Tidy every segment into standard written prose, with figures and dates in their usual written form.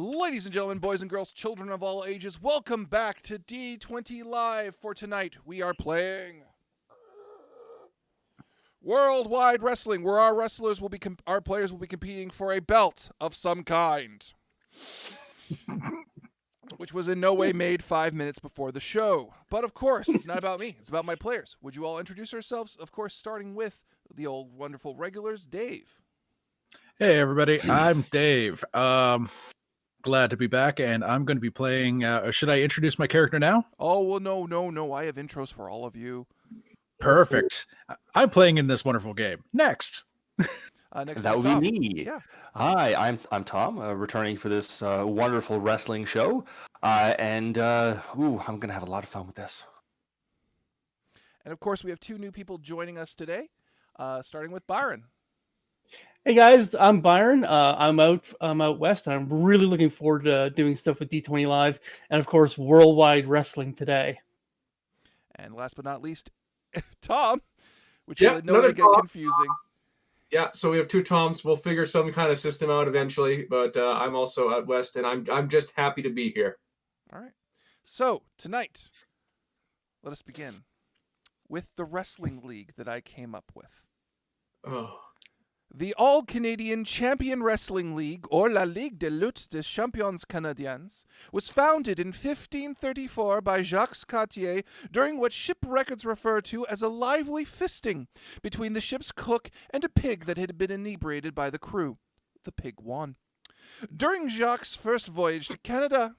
Ladies and gentlemen, boys and girls, children of all ages, welcome back to D20 Live. For tonight, we are playing Worldwide Wrestling, where our wrestlers will be our players will be competing for a belt of some kind, which was in no way made 5 minutes before the show. But of course, it's not about me; it's about my players. Would you all introduce yourselves? Of course, starting with the old wonderful regulars, Dave. Hey everybody, I'm Dave. Glad to be back, and I'm going to be playing. Should I introduce my character now? Oh well, no. I have intros for all of you. Perfect. I'm playing in this wonderful game. Next. Next that would Tom. be me. Yeah. Hi, I'm Tom, returning for this wonderful wrestling show, I'm gonna have a lot of fun with this. And of course, we have two new people joining us today, starting with Byron. Hey guys, I'm Byron. I'm out west, and I'm really looking forward to doing stuff with D20 Live, and of course, Worldwide Wrestling today. And last but not least, Tom, which Yep, will no way get confusing. Yeah, so we have two Toms. We'll figure some kind of system out eventually, but I'm also out west, and I'm just happy to be here. All right. So tonight, let us begin with the wrestling league that I came up with. Oh. The All-Canadian Champion Wrestling League, or La Ligue de lutte des champions canadiens, was founded in 1534 by Jacques Cartier during what ship records refer to as a lively fisting between the ship's cook and a pig that had been inebriated by the crew. The pig won. During Jacques' first voyage to Canada.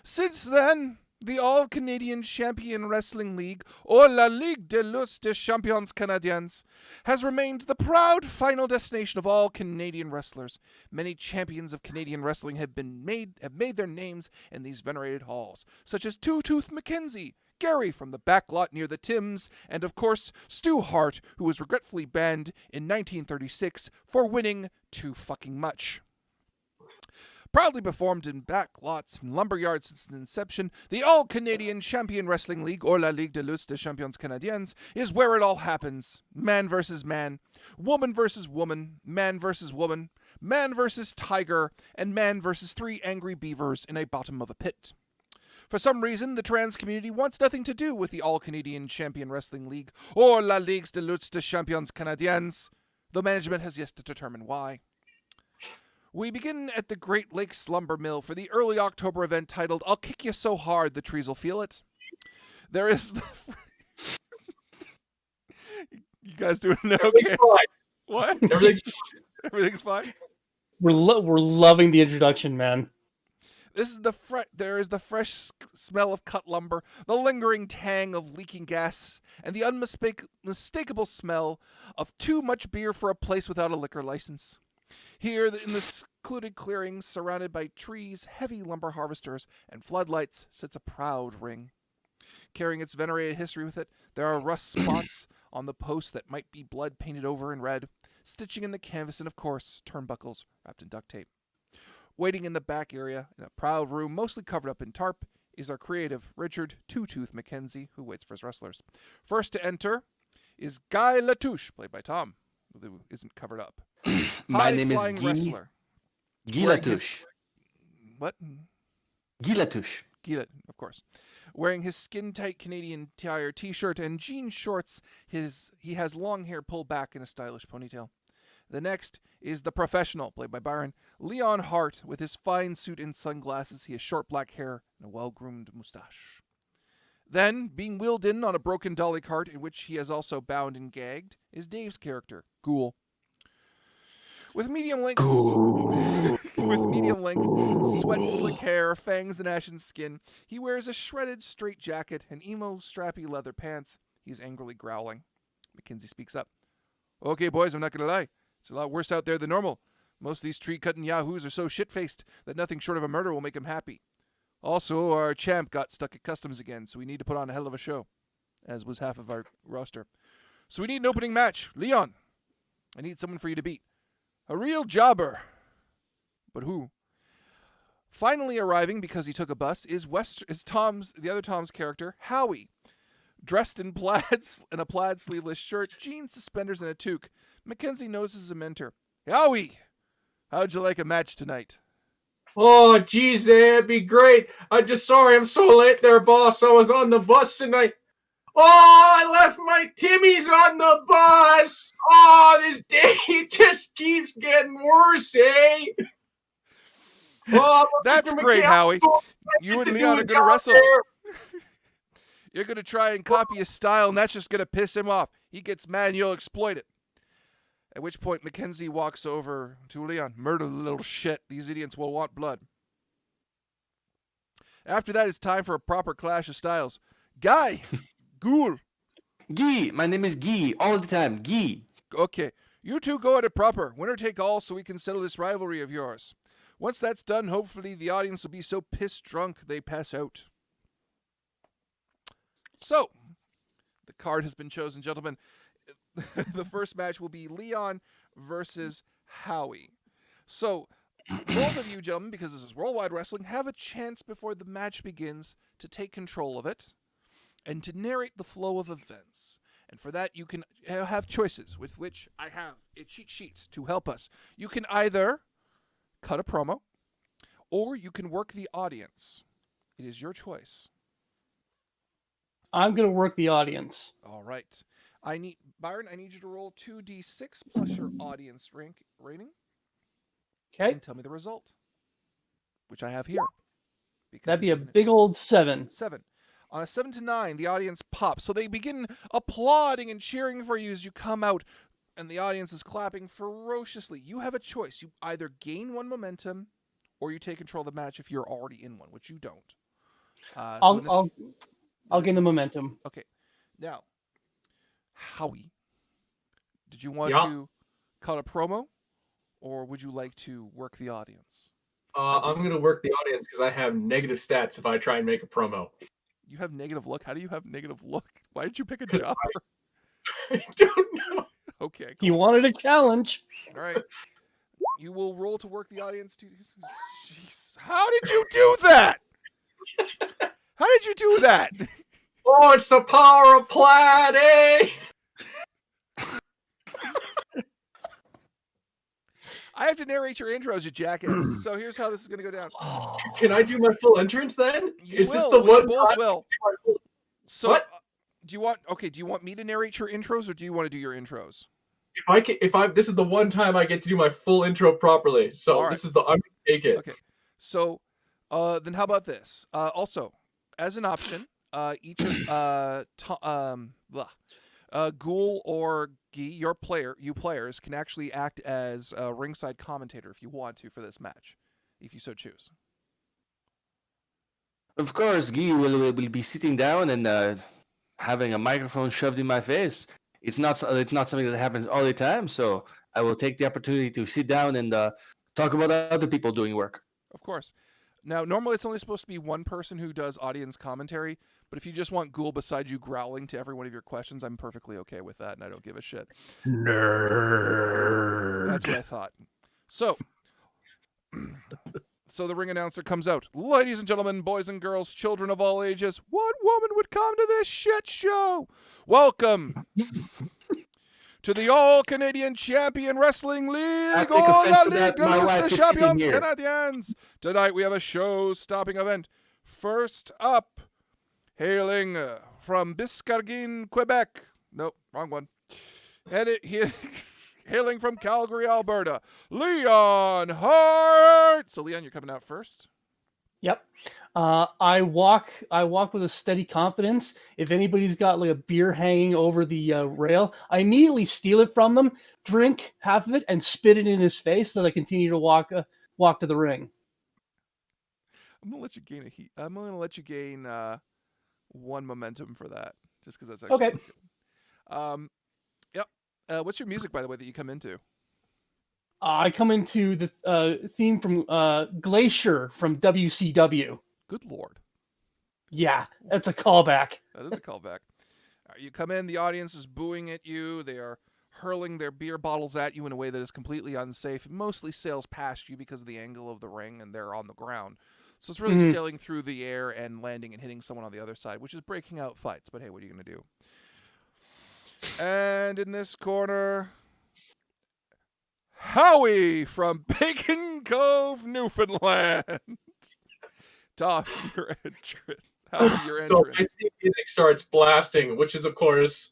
Since then, the All-Canadian Champion Wrestling League, or La Ligue de lutte des champions canadiens, has remained the proud final destination of all Canadian wrestlers. Many champions of Canadian wrestling have made their names in these venerated halls, such as Two-Tooth Mackenzie, Gary from the back lot near the Tims, and of course, Stu Hart, who was regretfully banned in 1936 for winning too fucking much. Proudly performed in back lots and lumberyards since its inception, the All-Canadian Champion Wrestling League, or La Ligue de lutte des champions canadiens, is where it all happens. Man versus man, woman versus woman, man versus woman, man versus tiger, and man versus three angry beavers in a bottom of a pit. For some reason, the trans community wants nothing to do with the All-Canadian Champion Wrestling League, or La Ligue de lutte des champions canadiens, though management has yet to determine why. We begin at the Great Lakes Lumber Mill for the early October event titled I'll Kick You So Hard the Trees Will Feel It. There is the... You guys doing okay? What? Everything's fine? We're loving the introduction, man. This is there is the fresh smell of cut lumber, the lingering tang of leaking gas, and the unmistakable smell of too much beer for a place without a liquor license. Here, in the secluded clearings, surrounded by trees, heavy lumber harvesters, and floodlights, sits a proud ring. Carrying its venerated history with it, there are rust spots on the posts that might be blood painted over in red, stitching in the canvas, and of course, turnbuckles wrapped in duct tape. Waiting in the back area, in a proud room mostly covered up in tarp, is our creative Richard Two-Tooth Mackenzie, who waits for his wrestlers. First to enter is Guy Latouche, played by Tom, who isn't covered up. My name is wrestler. Guy Latouche. What? Guy Latouche. Guy, of course. Wearing his skin-tight Canadian Tire t-shirt and jean shorts, he has long hair pulled back in a stylish ponytail. The next is the professional, played by Byron, Leon Hart. With his fine suit and sunglasses, he has short black hair and a well-groomed mustache. Then, being wheeled in on a broken dolly cart in which he is also bound and gagged, is Dave's character, Ghoul. With medium-length, sweat-slick hair, fangs, and ashen skin, he wears a shredded straight jacket and emo, strappy leather pants. He is angrily growling. Mackenzie speaks up. Okay, boys, I'm not going to lie. It's a lot worse out there than normal. Most of these tree-cutting yahoos are so shit-faced that nothing short of a murder will make them happy. Also, our champ got stuck at customs again, so we need to put on a hell of a show, as was half of our roster. So we need an opening match. Leon, I need someone for you to beat. A real jobber. But who? Finally arriving, because he took a bus, is the other Tom's character, Howie. Dressed in a plaid sleeveless shirt, jeans, suspenders, and a toque, Mackenzie noses a mentor. Howie, how'd you like a match tonight? Oh, geez, it'd be great. Sorry I'm so late there, boss. I was on the bus and I left my Timmy's on the bus. Oh, this day just keeps getting worse, eh? Oh, That's Mr. great, McKay, Howie. I'm so You excited and to Leon do are a going to job wrestle. there. You're going to try and copy his style, and that's just going to piss him off. He gets mad, and you'll exploit it. At which point, Mackenzie walks over to Leon. Murder the little shit. These idiots will want blood. After that, it's time for a proper clash of styles. Guy, Ghoul. Guy, my name is Guy, all the time, Guy. Okay, you two go at it proper. Winner take all so we can settle this rivalry of yours. Once that's done, hopefully the audience will be so pissed drunk they pass out. So, the card has been chosen, gentlemen. The first match will be Leon versus Howie. So, both of you, gentlemen, because this is Worldwide Wrestling, have a chance before the match begins to take control of it and to narrate the flow of events. And for that, you can have choices with which I have a cheat sheet to help us. You can either cut a promo or you can work the audience. It is your choice. I'm going to work the audience. All right. Byron, I need you to roll 2d6 plus your audience rating. Okay. And tell me the result, which I have here. That'd be a big old 7. 7. On a 7 to 9, the audience pops. So they begin applauding and cheering for you as you come out, and the audience is clapping ferociously. You have a choice. You either gain one momentum, or you take control of the match if you're already in one, which you don't. I'll gain the momentum. Okay. Now, Howie, did you want to cut a promo, or would you like to work the audience? I'm going to work the audience because I have negative stats if I try and make a promo. You have negative look? How do you have negative look? Why did you pick a job? I don't know. Okay. Cool. He wanted a challenge. All right. You will roll to work the audience. Jeez. How did you do that? How did you do that? Oh, it's the power of plaid, eh? I have to narrate your intros, you jackass. So here's how this is going to go down. Can I do my full entrance then? You This the you one? both will. So, What? Do you want me to narrate your intros, or do you want to do your intros? This is the one time I get to do my full intro properly. So All right. I'm gonna take it. Okay. So, then how about this? Also, as an option, each of Ghoul or Guy, you players can actually act as a ringside commentator if you want to for this match, if you so choose. Of course, Guy will be sitting down and having a microphone shoved in my face. It's not something that happens all the time, so I will take the opportunity to sit down and talk about other people doing work. Of course. Now, normally it's only supposed to be one person who does audience commentary, but if you just want Ghoul beside you growling to every one of your questions, I'm perfectly okay with that, and I don't give a shit. Nerd. That's what I thought. So the ring announcer comes out. Ladies and gentlemen, boys and girls, children of all ages, what woman would come to this shit show? Welcome to the All-Canadian Champion Wrestling League, I take or offense La to Ligue that. de My Lutte wife des is sitting Champions here. Canadiens. Tonight we have a show-stopping event. First up, hailing from Biscarguin, Quebec. Nope, wrong one. Hailing from Calgary, Alberta, Leon Hart. So, Leon, you're coming out first. Yep. I walk with a steady confidence. If anybody's got like a beer hanging over the rail, I immediately steal it from them, drink half of it, and spit it in his face as I continue to walk to the ring. I'm gonna let you gain I'm gonna let you gain one momentum for that, just because that's actually Okay. good. Yep. What's your music, by the way, that you come into? I come into the theme from Glacier from WCW. Good Lord. Yeah, that's a callback. That is a callback. You come in, the audience is booing at you. They are hurling their beer bottles at you in a way that is completely unsafe. It mostly sails past you because of the angle of the ring, and they're on the ground. So it's really sailing through the air and landing and hitting someone on the other side, which is breaking out fights. But hey, what are you going to do? And in this corner, Howie from Bacon Cove, Newfoundland. Top your entrance. Howie, your So entrance. my theme music starts blasting, which is, of course,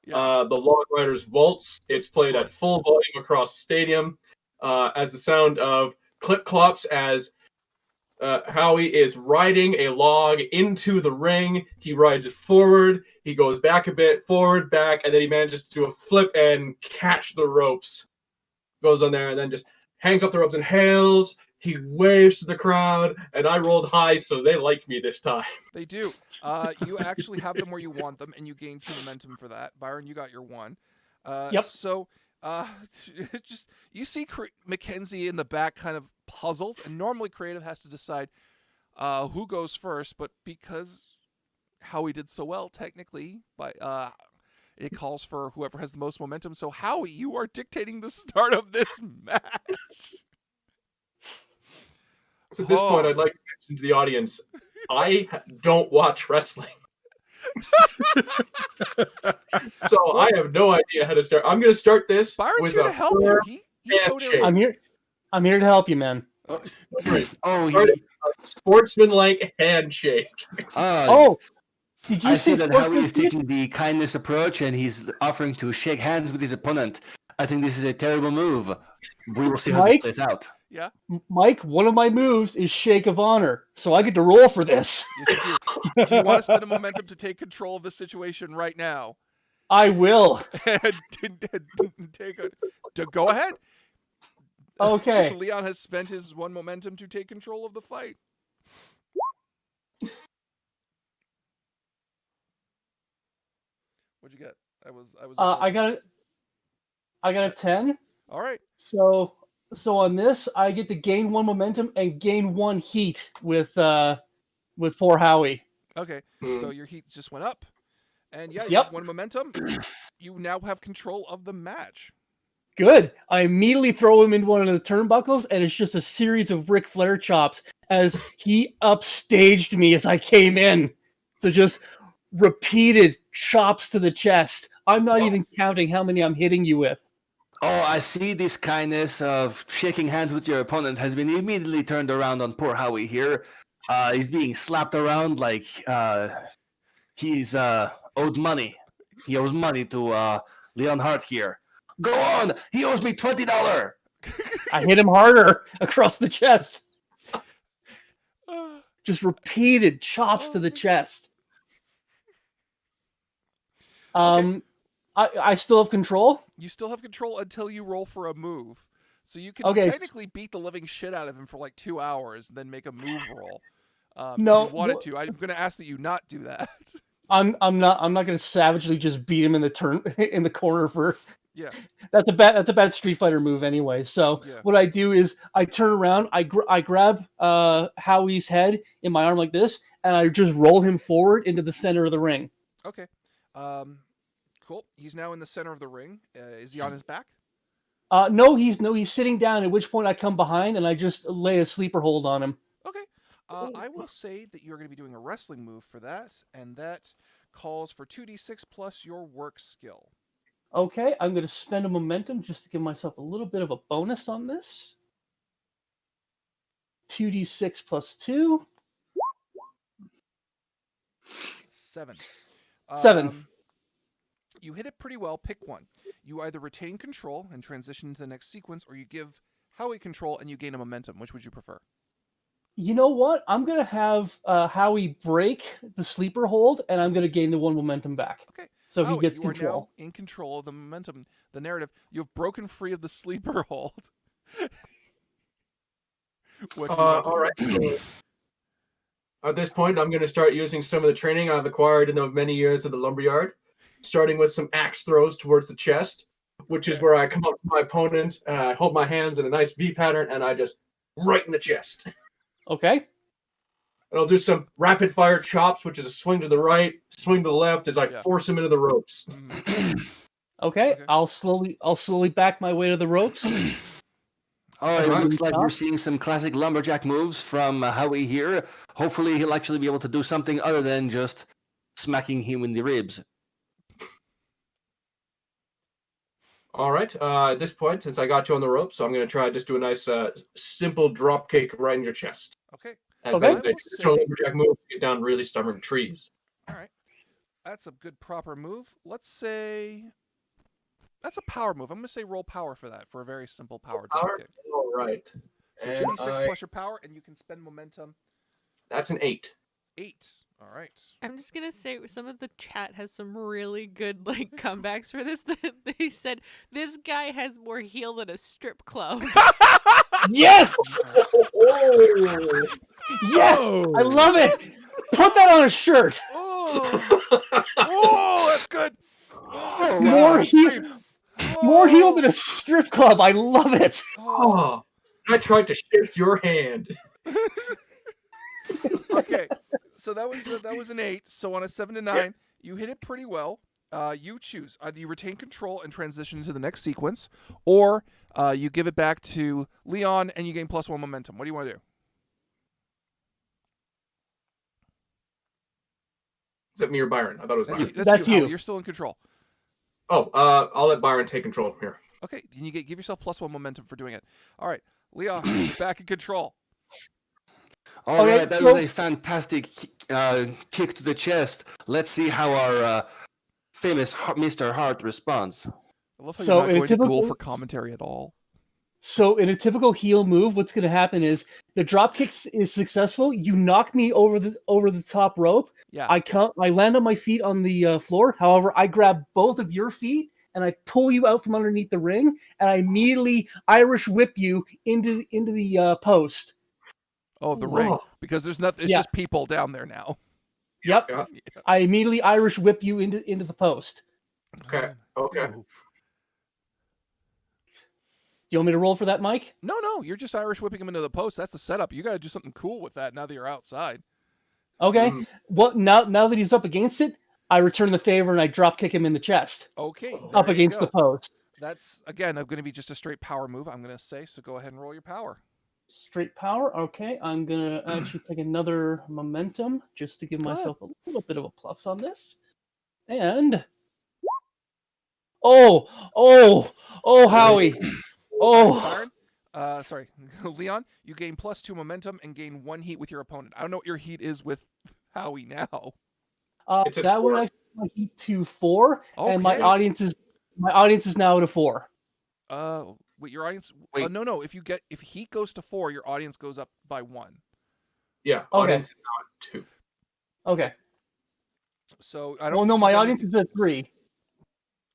Yeah. the Log Riders Waltz. It's played at full volume across the stadium as the sound of clip-clops as Howie is riding a log into the ring. He rides it forward. He goes back a bit, forward, back, and then he manages to do a flip and catch the ropes. Goes on there and then just hangs up the ropes and hails. He waves to the crowd, and I rolled high, so they like me this time. They do. You actually have them where you want them, and you gain 2 momentum for that. Byron, you got your 1. Yep. So, just you see Mackenzie in the back, kind of puzzled, and normally creative has to decide who goes first, but because Howie did so well, technically, it calls for whoever has the most momentum. So, Howie, you are dictating the start of this match. So at this point, I'd like to mention to the audience, I don't watch wrestling. So I have no idea how to start. I'm going to start this Byron's with here a to help you. firm He handshake. I'm here to help you, man. Oh, Start a sportsman-like handshake. Did you I say see that Howie is sportsmanship? taking the kindness approach and he's offering to shake hands with his opponent. I think this is a terrible move. We will see how this Mike? plays out. Yeah. Mike, one of my moves is Shake of Honor, so I get to roll for this. Yes, you do. Do you want to spend a momentum to take control of the situation right now? I will. Go ahead. Okay. Leon has spent his 1 momentum to take control of the fight. What'd you get? I got a 10. All right. So on this, I get to gain 1 momentum and gain 1 heat with poor Howie. Okay. So your heat just went up. And yeah, you Yep. have 1 momentum. You now have control of the match. Good. I immediately throw him into one of the turnbuckles, and it's just a series of Ric Flair chops as he upstaged me as I came in. So just repeated chops to the chest. I'm not even counting how many I'm hitting you with. Oh, I see this kindness of shaking hands with your opponent has been immediately turned around on poor Howie here. He's being slapped around like he's owed money. He owes money to Leon Hart here. Go on! He owes me $20! I hit him harder across the chest. Just repeated chops to the chest. I still have control. You still have control until you roll for a move. So you can Okay. technically beat the living shit out of him for like 2 hours and then make a move roll. No, if you wanted to. I'm going to ask that you not do that. I'm not going to savagely just beat him in the corner for. Yeah. That's a bad Street Fighter move anyway. So Yeah. what I do is I turn around, I grab Howie's head in my arm like this, and I just roll him forward into the center of the ring. Okay. Cool. He's now in the center of the ring. Is he on his back? No, he's sitting down. At which point I come behind and I just lay a sleeper hold on him. Okay. I will say that you're going to be doing a wrestling move for that, and that calls for 2d6 plus your work skill. Okay, I'm going to spend a momentum just to give myself a little bit of a bonus on this. 2d6 plus 2. 7. 7. You hit it pretty well. Pick one. You either retain control and transition into the next sequence, or you give Howie control and you gain a momentum. Which would you prefer? You know what? I'm going to have Howie break the sleeper hold, and I'm going to gain the 1 momentum back. Okay. So Howie, he gets you control. are now in control of the momentum, the narrative. You have broken free of the sleeper hold. What do you want to All right. At this point, I'm going to start using some of the training I've acquired in the many years at the lumberyard, starting with some axe throws towards the chest, which is where I come up to my opponent, I hold my hands in a nice V pattern, and I just right in the chest. Okay. And I'll do some rapid fire chops, which is a swing to the right, swing to the left as I force him into the ropes. Okay. I'll slowly back my way to the ropes. Oh, it looks like we're seeing some classic lumberjack moves from Howie here. Hopefully he'll actually be able to do something other than just smacking him in the ribs. All right. At this point, since I got you on the rope, so I'm going to try just do a nice, simple drop kick right in your chest. Okay. As Okay. the traditional lumberjack move, get down really stubborn trees. All right. That's a good proper move. Let's say that's a power move. I'm going to say roll power for that, for a very simple power drop kick. All right. So And 2d6 plus your power, and you can spend momentum. That's an 8. 8. All right. I'm just gonna say some of the chat has some really good like comebacks for this. They said this guy has more heel than a strip club. Yes! Oh. Yes! I love it! Put that on a shirt! Oh, that's good. Oh, More wow. heel, more heel than a strip club. I love it. Oh. I tried to shake your hand. Okay, so that was an 8. So on a 7 to 9, you hit it pretty well. You choose either you retain control and transition into the next sequence, or you give it back to Leon and you gain +1 momentum. What do you want to do? Is that me or Byron? I thought it was Byron. That's you. Howie. You're still in control. Oh, I'll let Byron take control from here. Okay, then you give yourself +1 momentum for doing it. All right, Leon, you're back in control. All Okay, right, that so- was a fantastic kick to the chest. Let's see how our famous Mr. Hart responds. I love how So you're not in a going to Ghoul typical- for commentary at all. So in a typical heel move, what's going to happen is the drop kick is successful. You knock me over the top rope. Yeah. I land on my feet on the floor. However, I grab both of your feet and I pull you out from underneath the ring, and I immediately Irish whip you into the post. Oh, the Whoa. ring. Because there's nothing. It's Yeah. just people down there now. Yep. Yeah. I immediately Irish whip you into the post. Okay. Okay. Do you want me to roll for that, Mike? No, you're just Irish whipping him into the post. That's the setup. You got to do something cool with that now that you're outside. Okay. Mm. Well, now that he's up against it, I return the favor and I drop kick him in the chest, Okay. up there you against go. the post. That's, again, going to be just a straight power move, I'm going to say. So go ahead and roll your power. Straight power. Okay, I'm gonna actually take another momentum just to give myself a little bit of a plus on this. And Howie. Byron, sorry, Leon, you gain +2 momentum and gain 1 heat with your opponent. I don't know what your heat is with Howie now. It's a That would 4. actually my heat to 4, and my Okay. audience is now at a 4. Wait, your audience? Wait. No. If heat goes to 4, your audience goes up by 1. Yeah. Okay. Audience is not 2. Okay. So I don't. Well, no, think my you've done audience is anything- at 3.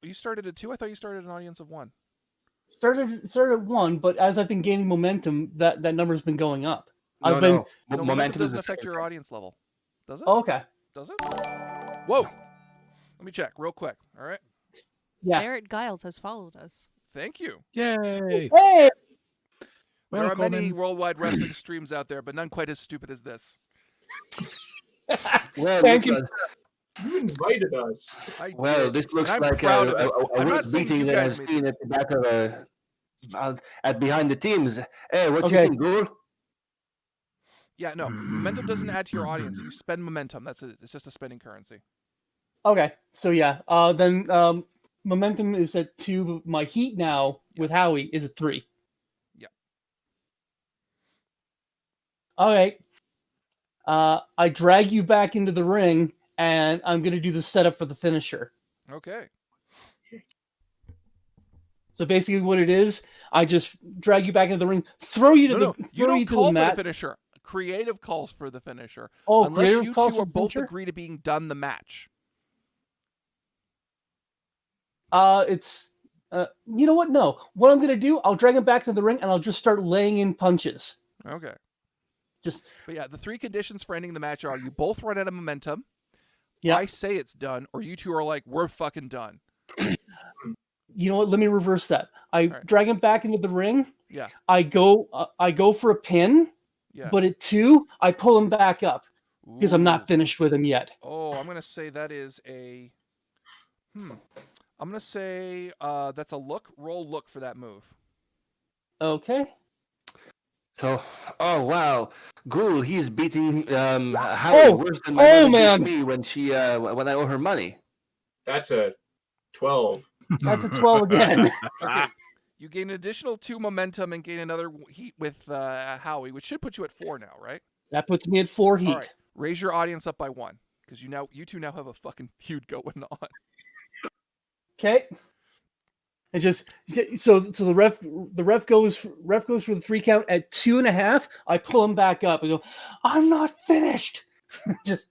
You started at 2. I thought you started an audience of 1. Started at 1, but as I've been gaining momentum, that number's been going up. No, I've been. no. No, Momentum is doesn't the affect second your thing. audience level, does it? Oh, okay. Does it? Whoa! Let me check real quick. All right. Yeah. Barrett Giles has followed us. Thank you. Yay! Hey. There are many Welcome. worldwide wrestling streams out there, but none quite as stupid as this. Well, Thank looks you. like- You invited us. well, did, this looks and I'm like proud a of it. I'm world not saying beating you that guys I've made seen at the back of at behind the teams. Hey, what you Okay. think, Ghoul? Yeah, no. Momentum doesn't add to your audience. You spend momentum. That's it. It's just a spending currency. Okay. So yeah. Then momentum is at 2. My heat now with Howie is at 3. Yeah. All right. I drag you back into the ring, and I'm going to do the setup for the finisher. Okay. So basically, what it is, I just drag you back into the ring, throw you to No, the you throw don't you to call the for mat. the finisher. Creative calls for the finisher. Oh, Unless creative you calls two for are the both finisher? agree to being done the match. It's you know what? No, what I'm going to do, I'll drag him back into the ring, and I'll just start laying in punches. Okay. Just But yeah, the 3 conditions for ending the match are you both run out of momentum, yeah. I say it's done, or you two are like, we're fucking done. You know what? Let me reverse that. I right. drag him back into the ring. Yeah. I go for a pin, Yeah. but at 2, I pull him back up because I'm Ooh. not finished with him yet. Oh, I'm gonna say that is a. I'm gonna say that's a look. Roll look for that move. Okay. So, oh wow, Ghoul, he's beating Howie worse than my oh, mother beats man. me when she when I owe her money. That's a 12. That's a 12 again. Okay. You gain an additional 2 momentum and gain another heat with Howie, which should put you at 4 now, right? That puts me at 4 heat. All right. Raise your audience up by 1 because you two now have a fucking feud going on. Okay. And just so the ref goes for the 3 count at 2.5. I pull him back up and go, I'm not finished. just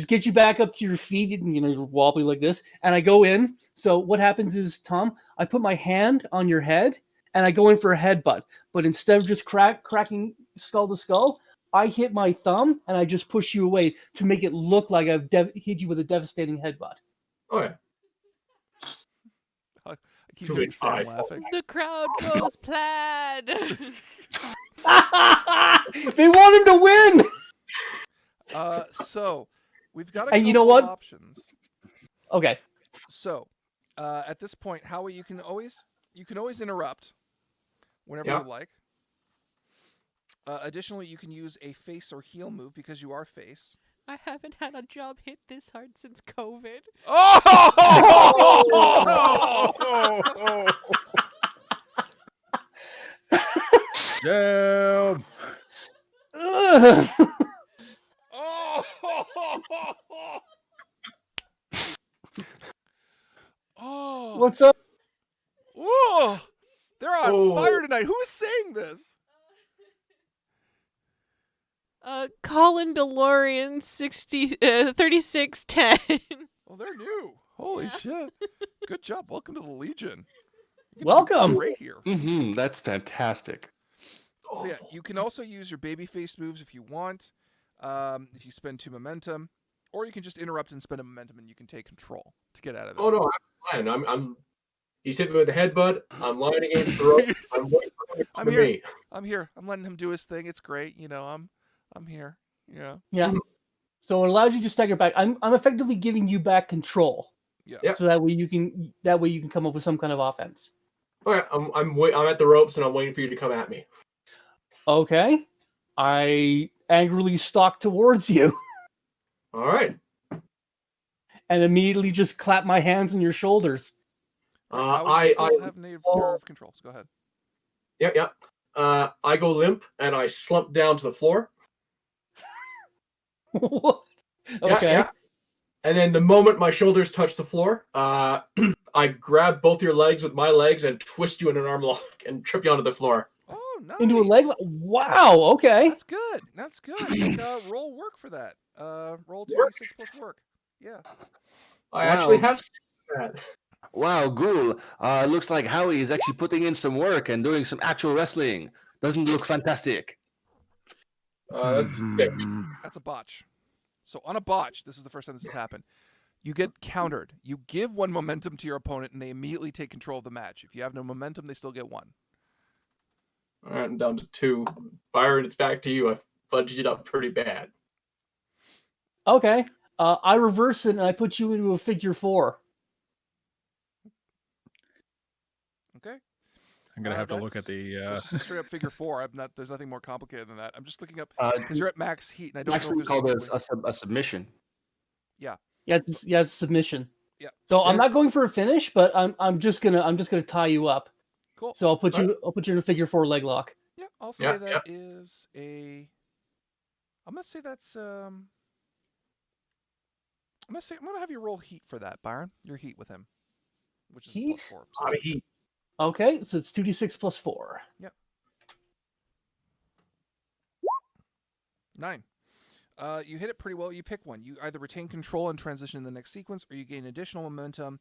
get you back up to your feet, and you're wobbly like this. And I go in. So what happens is, Tom, I put my hand on your head and I go in for a headbutt. But instead of just cracking skull to skull, I hit my thumb and I just push you away to make it look like I've hit you with a devastating headbutt. Okay. I keep hearing Sam laughing. The crowd goes plaid. They want him to win. So we've got a And couple you know what? of options. Okay. So at this point, Howie, you can always interrupt whenever Yeah. you like. Additionally, you can use a face or heel move because you are face. I haven't had a job hit this hard since COVID. Oh! Damn. Ugh. Oh! What's up? Whoa! They're on Oh. fire tonight. Who is saying this? Colin DeLorean 3610. Oh, they're new. Holy shit! Good job. Welcome to the Legion. You're gonna do Welcome. great here. Mm-hmm. That's fantastic. So yeah, you can also use your babyface moves if you want. If you spend 2 momentum, or you can just interrupt and spend a momentum, and you can take control to get out of it. Oh no, I'm fine. I'm. He's hit me with the headbutt. I'm lying against the rope. I'm waiting for him to come I'm to here. me. I'm here. I'm letting him do his thing. It's great. I'm here. Yeah. Yeah. So it allows you to stagger back. I'm effectively giving you back control. Yeah. Yep. So that way you can come up with some kind of offense. Okay, I'm at the ropes and I'm waiting for you to come at me. Okay. I angrily stalk towards you All right. and immediately just clap my hands on your shoulders. I still have native nerve controls. Go ahead. Yeah. I go limp and I slump down to the floor. What? Yeah, Okay. yeah. And then the moment my shoulders touch the floor, I grab both your legs with my legs and twist you in an arm lock and trip you onto the floor. Oh, nice. Into a leg. Wow. Okay. That's good. That's good. Make, roll work for that. Roll 2d6 plus work. Yeah. I Wow. actually have that. Wow, Ghoul. Looks like Howie is actually putting in some work and doing some actual wrestling. Doesn't it look fantastic? That's a 6. That's a botch. So on a botch, this is the first time this has happened. You get countered. You give 1 momentum to your opponent, and they immediately take control of the match. If you have no momentum, they still get 1. All right, I'm down to 2. Byron, it's back to you. I've fudged it up pretty bad. Okay. I reverse it and I put you into a figure 4. Okay. I'm gonna have to look That's- at the. It's just a straight up figure 4. There's nothing more complicated than that. I'm just looking up Because because you're at max heat, and I don't actually know if called there's a submission. Yeah, it's submission. Yeah. So I'm Yeah. not going for a finish, but I'm just gonna tie you up. Cool. So I'll put you in a figure 4 leg lock. Yeah, I'll say Yeah, that is a. I'm gonna say that's I'm gonna have you roll heat for that, Byron. Your heat with him, which is Heat? +4. A lot of heat. Okay, so it's 2d6 plus 4. 9. You hit it pretty well. You pick one. You either retain control and transition in the next sequence, or you gain additional momentum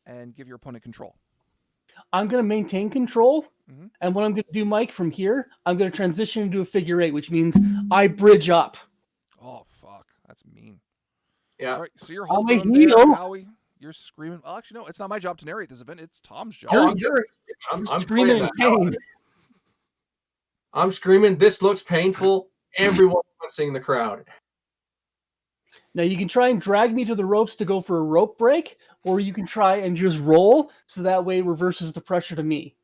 and give your opponent control. I'm gonna maintain control, Mhm. and what I'm gonna do, Mike, from here, I'm gonna transition into a figure 8, which means I bridge up. Oh fuck, that's mean. Yeah. All right, so you're I'm holding a him there, heel. Howie. You're screaming. Well, actually, no, it's not my job to narrate this event. It's Tom's job. I'm Screaming in pain. I'm screaming. This looks painful. Everyone seeing the crowd. Now you can try and drag me to the ropes to go for a rope break, or you can try and just roll, so that way it reverses the pressure to me.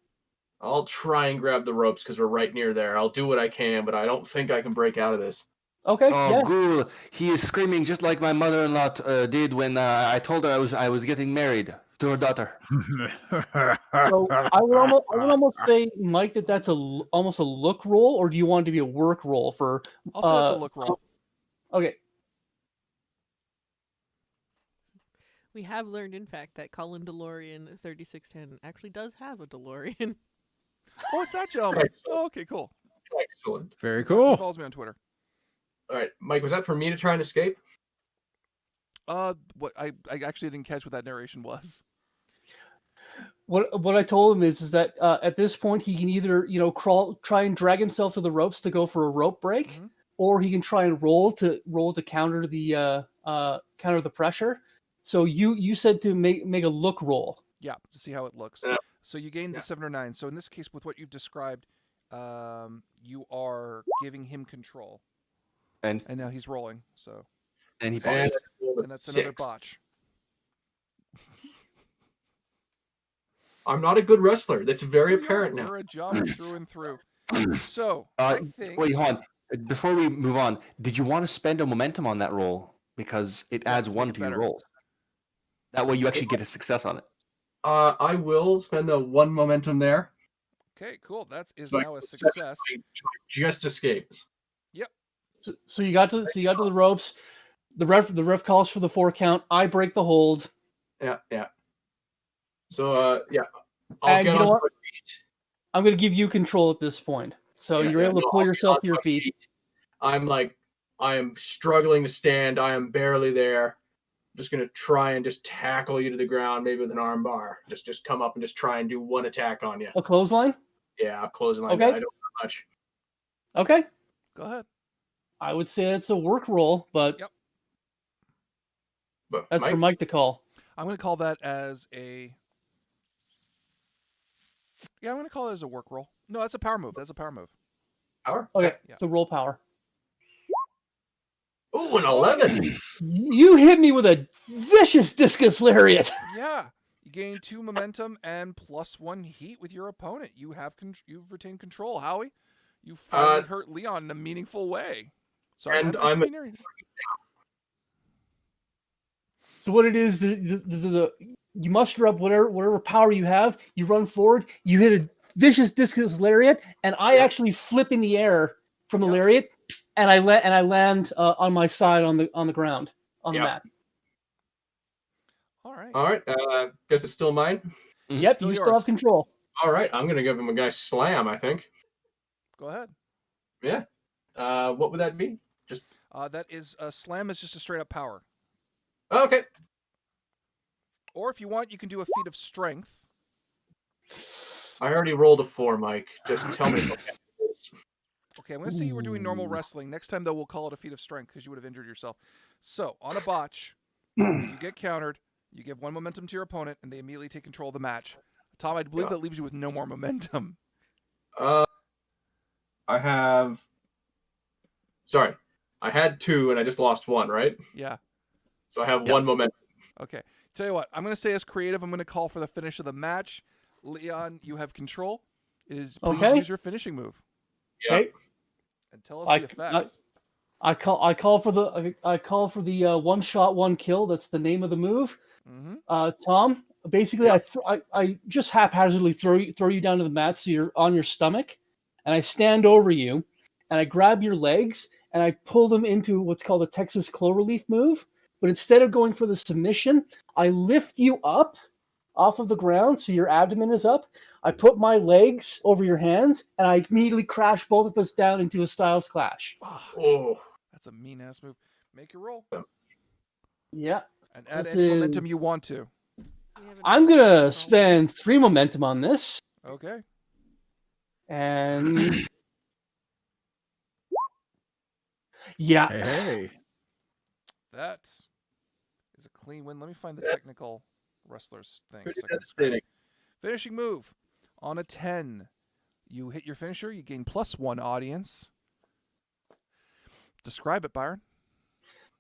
I'll try and grab the ropes because we're right near there. I'll do what I can, but I don't think I can break out of this. Okay, Oh, yeah. Ghoul, he is screaming just like my mother-in-law did when I told her I was getting married. to her daughter. So I would almost say, Mike, that's almost a look roll, or do you want it to be a work roll for? I'll say it's a look roll. Okay. We have learned, in fact, that Colin DeLorean 3610 actually does have a DeLorean. Oh, it's that gentleman. Oh, okay, cool. Excellent. Very He cool. follows me on Twitter. All right, Mike, was that for me to try and escape? What I actually didn't catch what that narration was. What I told him is that at this point he can either try and drag himself to the ropes to go for a rope break, Mhm. or he can try and roll to counter the pressure. So you said to make a look roll. Yeah, to see how it looks. Yeah. So you gained Yeah. the 7 or 9. So in this case, with what you've described, you are giving him control, And and now he's rolling. So he And, botched. and that's another 6. botch. I'm not a good wrestler. That's very apparent now. You're a jobber through and through. So Uh, I think Wait, hold on. Before we move on, did you want to spend a momentum on that roll? Because it Yeah, adds to make 1 it to your better. rolls. That way you actually get a success on it. I will spend the 1 momentum there. okay, cool. That is So I now a can set success. my just escapes. So you got to the ropes. The ref calls for the 4 count. I break the hold. Yeah. So I'll And get you know on what? my feet. I'm going to give you control at this point. So Yeah, you're able to no, pull I'll get yourself on to your my feet. I am struggling to stand. I am barely there. I'm just gonna try and just tackle you to the ground, maybe with an arm bar. Just come up and just try and do 1 attack on you. A clothesline? Yeah, I'm closing line. Okay. I don't have much. Okay. Go ahead. I would say it's a work roll, but Yep. But that's for Mike to call. I'm going to call that as a. Yeah, I'm going to call it as a work roll. No, that's a power move. That's a power move. power. Okay, Yeah. so roll power. Ooh, an 11. You hit me with a vicious discus lariat. Yeah, you gain 2 momentum and +1 heat with your opponent. You've retained control, Howie. You finally hurt Leon in a meaningful way. Sorry, And I I'm should be narrating. So what it is, you muster up whatever power you have. You run forward. You hit a vicious discus lariat, and I actually flip in the air from the Yep. lariat, and I land on my side on the ground on the Yep. mat. All right. All right. Guess it's still mine. Yep, Still you still yours. have control. All right. I'm gonna give him a nice slam. I think. Go ahead. Yeah. What would that be? Just That is a slam is just a straight up power. okay. Or if you want, you can do a feat of strength. I already rolled a 4, Mike. Just tell me. Okay, I'm going to say you were doing normal wrestling. Next time, though, we'll call it a feat of strength because you would have injured yourself. So, on a botch, you get countered, you give 1 momentum to your opponent, and they immediately take control of the match. Tom, I believe that leaves you with no more momentum. I have. Sorry, I had 2 and I just lost 1. Right. Yeah. So I have 1 momentum. Okay. Tell you what, I'm going to say as creative, I'm going to call for the finish of the match. Leon, you have control. Please Okay. use your finishing move. Yeah. Okay. And tell us I- the effects. I call for the 1 shot 1 kill. That's the name of the move. Mm-hmm. Tom, basically, I just haphazardly throw you down to the mat so you're on your stomach, and I stand over you, and I grab your legs and I pull them into what's called a Texas cloverleaf move. But instead of going for the submission, I lift you up off of the ground so your abdomen is up. I put my legs over your hands, and I immediately crash both of us down into a Styles Clash. Oh. That's a mean-ass move. Make your roll. Yeah. And add This any is- momentum you want to. We have I'm enough going to control. spend 3 momentum on this. Okay. And yeah, Hey. That is a clean win. Let me find the That's technical wrestlers thing. Pretty so I can describe it. devastating. Finishing move. On a 10, you hit your finisher. You gain +1 audience. Describe it, Byron.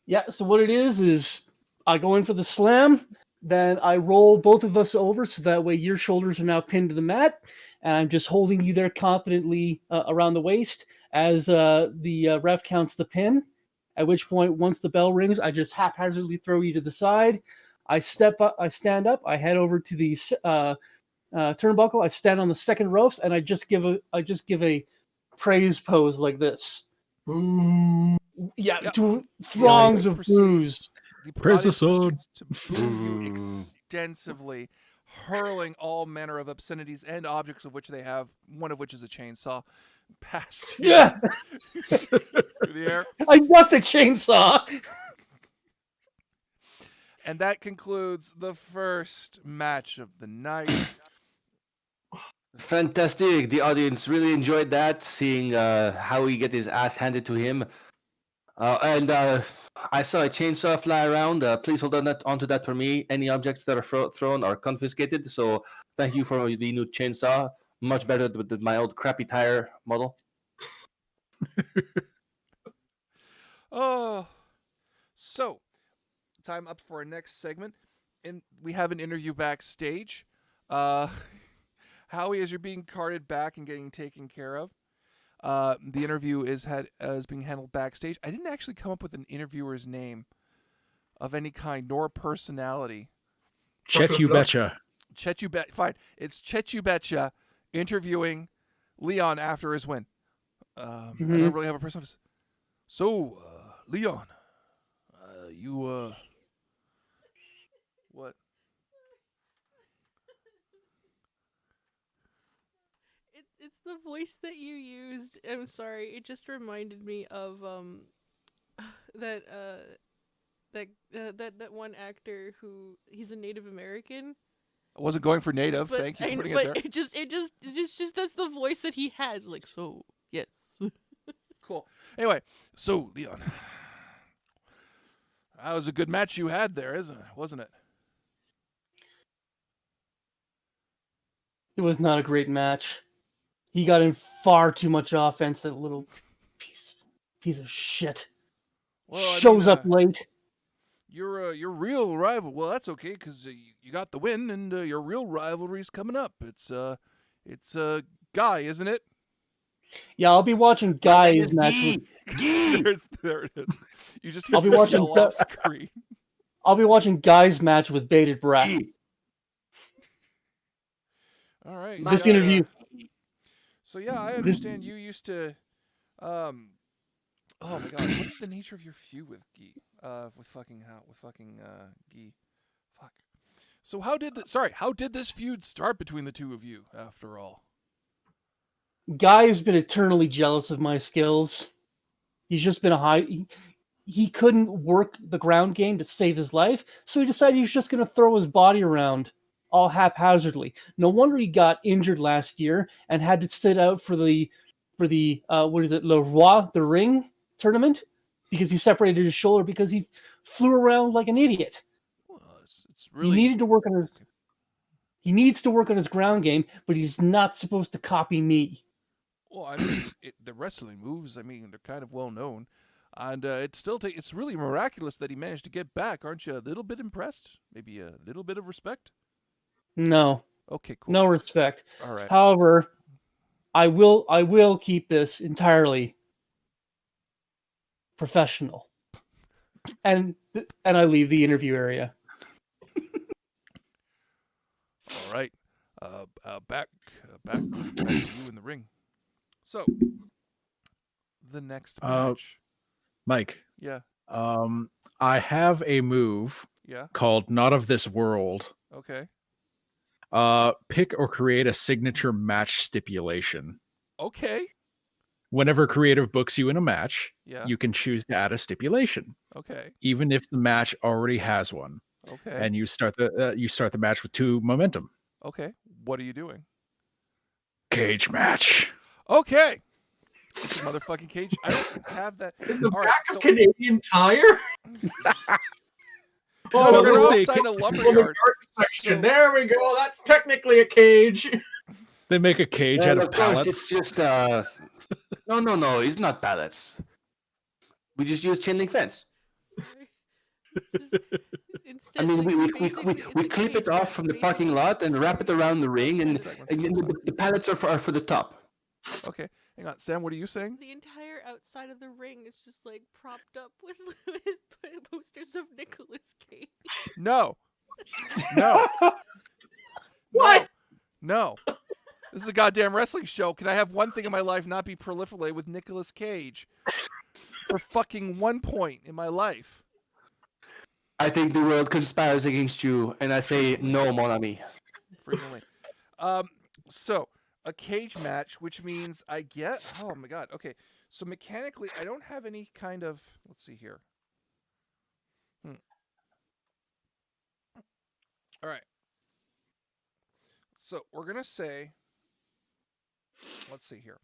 yeah. So what it is I go in for the slam, then I roll both of us over so that way your shoulders are now pinned to the mat, and I'm just holding you there confidently around the waist as the ref counts the pin. At which point, once the bell rings, I just haphazardly throw you to the side. I stand up, I head over to the turnbuckle, I stand on the second ropes, and I just give a praise pose like this. Ooh. Yeah, Yep. to throngs The of audience boos. Praise the audience sword. proceeds to boo you extensively, hurling all manner of obscenities and objects of which they have, one of which is a chainsaw, past you Yeah, through the air. I got the chainsaw. And that concludes the first match of the night. Fantastic. The audience really enjoyed that, seeing Howie get his ass handed to him. And I saw a chainsaw fly around. Please hold onto that for me. Any objects that are thrown are confiscated. So thank you for the new chainsaw. Much better than my old crappy tire model. Oh, so time up for our next segment, and we have an interview backstage. Howie, as you're being carted back and getting taken care of, the interview is being handled backstage. I didn't actually come up with an interviewer's name of any kind, nor personality. Chet you betcha. Fine. It's Chet You Betcha interviewing Leon after his win. I don't really have a person. So, Leon, you what? It's the voice that you used. I'm sorry. It just reminded me of that one actor who he's a Native American. I wasn't going for native. But, Thank you for putting but it there. it's just that's the voice that he has. Like, so yes. Cool. Anyway, so Leon, that was a good match you had there, wasn't it? It was not a great match. He got in far too much offense. That little piece of shit. Well, I Shows mean, up late. Your real rival. Well, that's okay because you got the win, and your real rivalry's coming up. It's Guy, isn't it? Yeah, I'll be watching Guy's match. There it is. You just hear I'll be this watching yell off screen. I'll be watching Guy's match with bated breath. All right. This interview. So yeah, I understand you used to. Oh my God, what is the nature of your feud with Guy? With fucking Guy. Fuck. So how did this feud start between the two of you? After all, Guy has been eternally jealous of my skills. He's just been he couldn't work the ground game to save his life, so he decided he was just going to throw his body around all haphazardly. No wonder he got injured last year and had to sit out for the what is it, Le Roi, the Ring tournament, because he separated his shoulder because he flew around like an idiot. well, it's really He needs to work on his ground game, but he's not supposed to copy me. Well, I mean, the wrestling moves. I mean, they're kind of well known, and it's really miraculous that he managed to get back. Aren't you a little bit impressed? Maybe a little bit of respect. No, Okay, cool. no respect. All right. However, I will keep this entirely professional, and I leave the interview area. All right. Back to you in the ring. So, the next match. Mike, Yeah. I have a move Yeah. called Not of This World. Okay. Pick or create a signature match stipulation. Okay. Whenever creative books you in a match, Yeah. you can choose to add a stipulation, Okay. even if the match already has one. Okay. And you start the match with 2 momentum. Okay. What are you doing? Cage match. Okay. It's a motherfucking cage. I don't have that. In the All right, back so of Canadian Tire? Oh, No, we're let's say outside a Oh, the lumberyard. yard section. So- There we go. That's technically a cage. They make a cage out And of of course, pallets. it's just no, it's not pallets. We just use chain link fence. Instead, I mean, like, we basically, it's a clip it cage off match, from the basically. parking lot and wrap it around the ring, and, One second. the pallets are for the top. Okay. Hang on. Sam, what are you saying? The entire outside of the ring is just like propped up with posters of Nicolas Cage. No. No. What? No. This is a goddamn wrestling show. Can I have one thing in my life not be proliferate with Nicolas Cage for fucking 1 point in my life? I think the world conspires against you, and I say no, mon ami. Frequently. So a cage match, which means I get. Oh my god. Okay. So mechanically, I don't have any kind of. Let's see here. All right. So we're gonna say. Let's see here.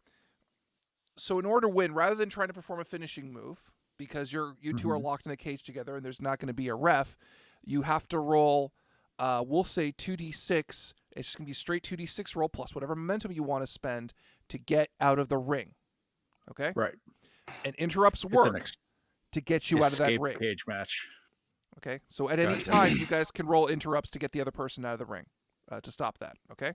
So in order to win, rather than trying to perform a finishing move, because you two are locked in a cage together and there's not going to be a ref, you have to roll. We'll say 2d6. It's just going to be a straight 2d6 roll plus whatever momentum you want to spend to get out of the ring. Okay. Right. And interrupts work to get you out of that ring. Cage match. Okay. So at any time, you guys can roll interrupts to get the other person out of the ring to stop that. Okay.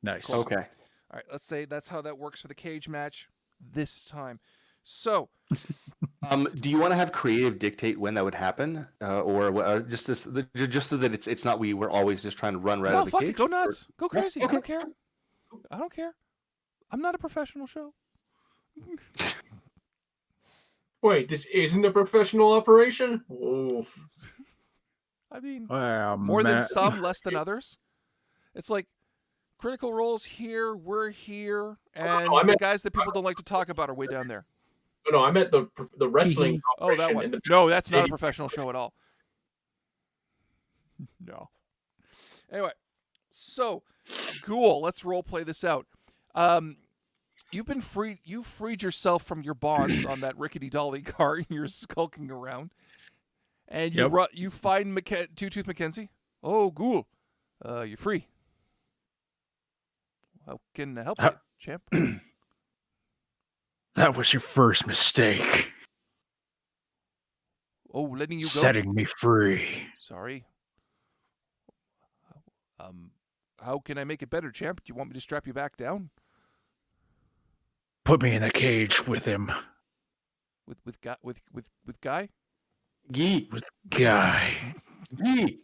Nice. Cool. Okay. All right, let's say that's how that works for the cage match this time. So, do you want to have creative dictate when that would happen, or just so that it's not we're always just trying to run right out no, of the fuck cage? it, go nuts, go crazy. Okay. I don't care. I don't care. I'm not a professional show. Wait, this isn't a professional operation? Oh. I mean, Well, more than Matt- some, less than others. It's like critical roles here, we're here, and I the meant- guys that people don't like to talk about are way down there. No, I meant the wrestling Oh, operation. that one. in the- No, that's not a professional show at all. No. Anyway, so Ghoul, let's role play this out. You've been freed. You freed yourself from your bonds on that rickety dolly car. You're skulking around, and you Yep. you find Two Tooth Mackenzie. Oh, Ghoul, you're free. How can I help you, champ? That was your first mistake. Oh, letting you go. Setting me free. Sorry. How can I make it better, champ? Do you want me to strap you back down? Put me in a cage with him. With Guy? Gee, Guy. gee.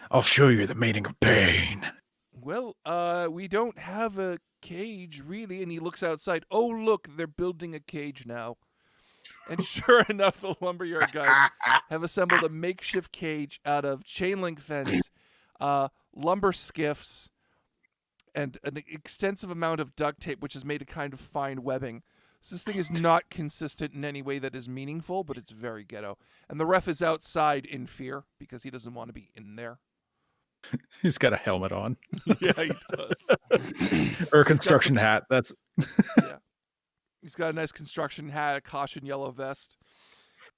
I'll show you the meaning of pain. Well, we don't have a cage really, and he looks outside. Oh, look, they're building a cage now. And sure enough, the lumberyard guys have assembled a makeshift cage out of chain link fence, lumber skiffs, and an extensive amount of duct tape, which is made of kind of fine webbing. So this thing is not consistent in any way that is meaningful, but it's very ghetto. And the ref is outside in fear because he doesn't want to be in there. He's got a helmet on. Yeah, he does. Or a construction hat. That's Yeah. He's got a nice construction hat, a caution yellow vest.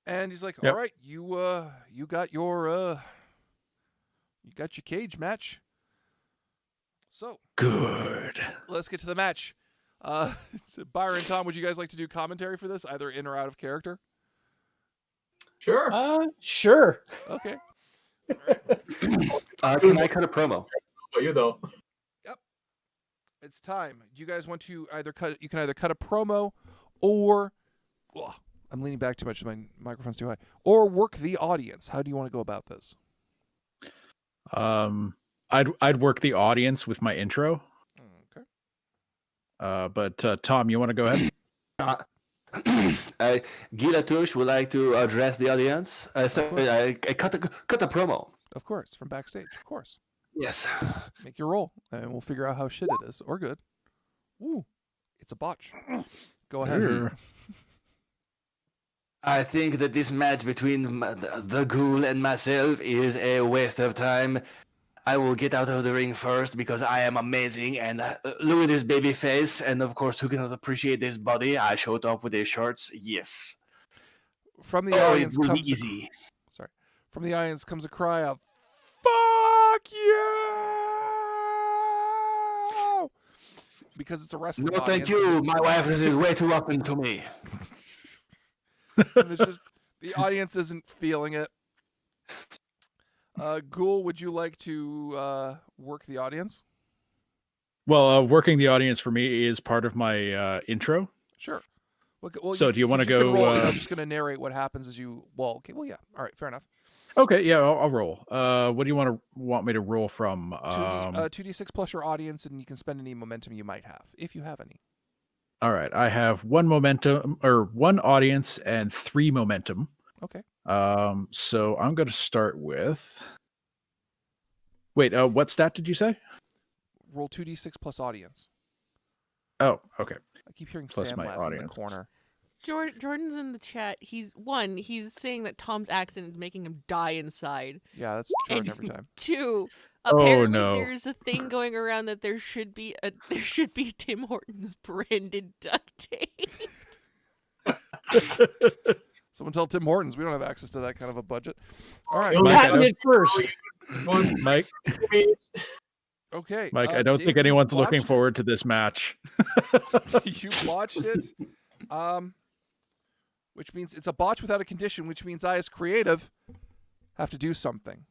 And he's like, Yep. "All right, you got your cage match. So, good. let's get to the match. So Byron, Tom, would you guys like to do commentary for this, either in or out of character? Sure. Sure. Okay. Can I cut a promo? Oh, you though. It's time. Do you guys want to you can either cut a promo or I'm leaning back too much, my microphone's too high. Or work the audience. How do you want to go about this? I'd work the audience with my intro. Okay. But Tom, you want to go ahead? Guy Latouche would like to address the audience. Sorry, I cut the promo. Of course, from backstage, of course. Yes. Make your roll, and we'll figure out how shit it is, or good. Ooh, it's a botch. Go ahead. Sure. I think that this match between the ghoul and myself is a waste of time. I will get out of the ring first because I am amazing, and look at this baby face, and of course, who cannot appreciate this body? I showed up with these shorts. Yes. From the Oh, audience it will comes be easy. From the audience comes a cry of "Fuck you!" Because it's a wrestling No, audience. thank you. My wife is way too often to me. And there's just the audience isn't feeling it. Ghoul, would you like to work the audience? Well, working the audience for me is part of my intro. Sure. Well, So do you wanna can roll it, and go, I'm just going to narrate what happens as you. Well, okay. Well, yeah. All right. Fair enough. Okay, yeah, I'll roll. What do you want me to roll from? 2d6 plus your audience, and you can spend any momentum you might have, if you have any. All right, I have 1 momentum or 1 audience and 3 momentum. Okay. So I'm going to start with. Wait, what stat did you say? Roll 2d6 plus audience. Oh, okay. I keep hearing Plus Sam my laughing in the audience. corner. Jordan's in the chat. He's saying that Tom's accent is making him die inside. Yeah, that's Jordan every time. 2, Oh, apparently no. there's a thing going around that there should be Tim Hortons branded duct tape. Someone tell Tim Hortons we don't have access to that kind of a budget. All right. You'll Mike, I Patent it first. Mike, Okay. Mike, I don't Dave, think you anyone's looking botched forward to this match. it. You botched it. Which means it's a botch without a condition, which means I, as creative, have to do something.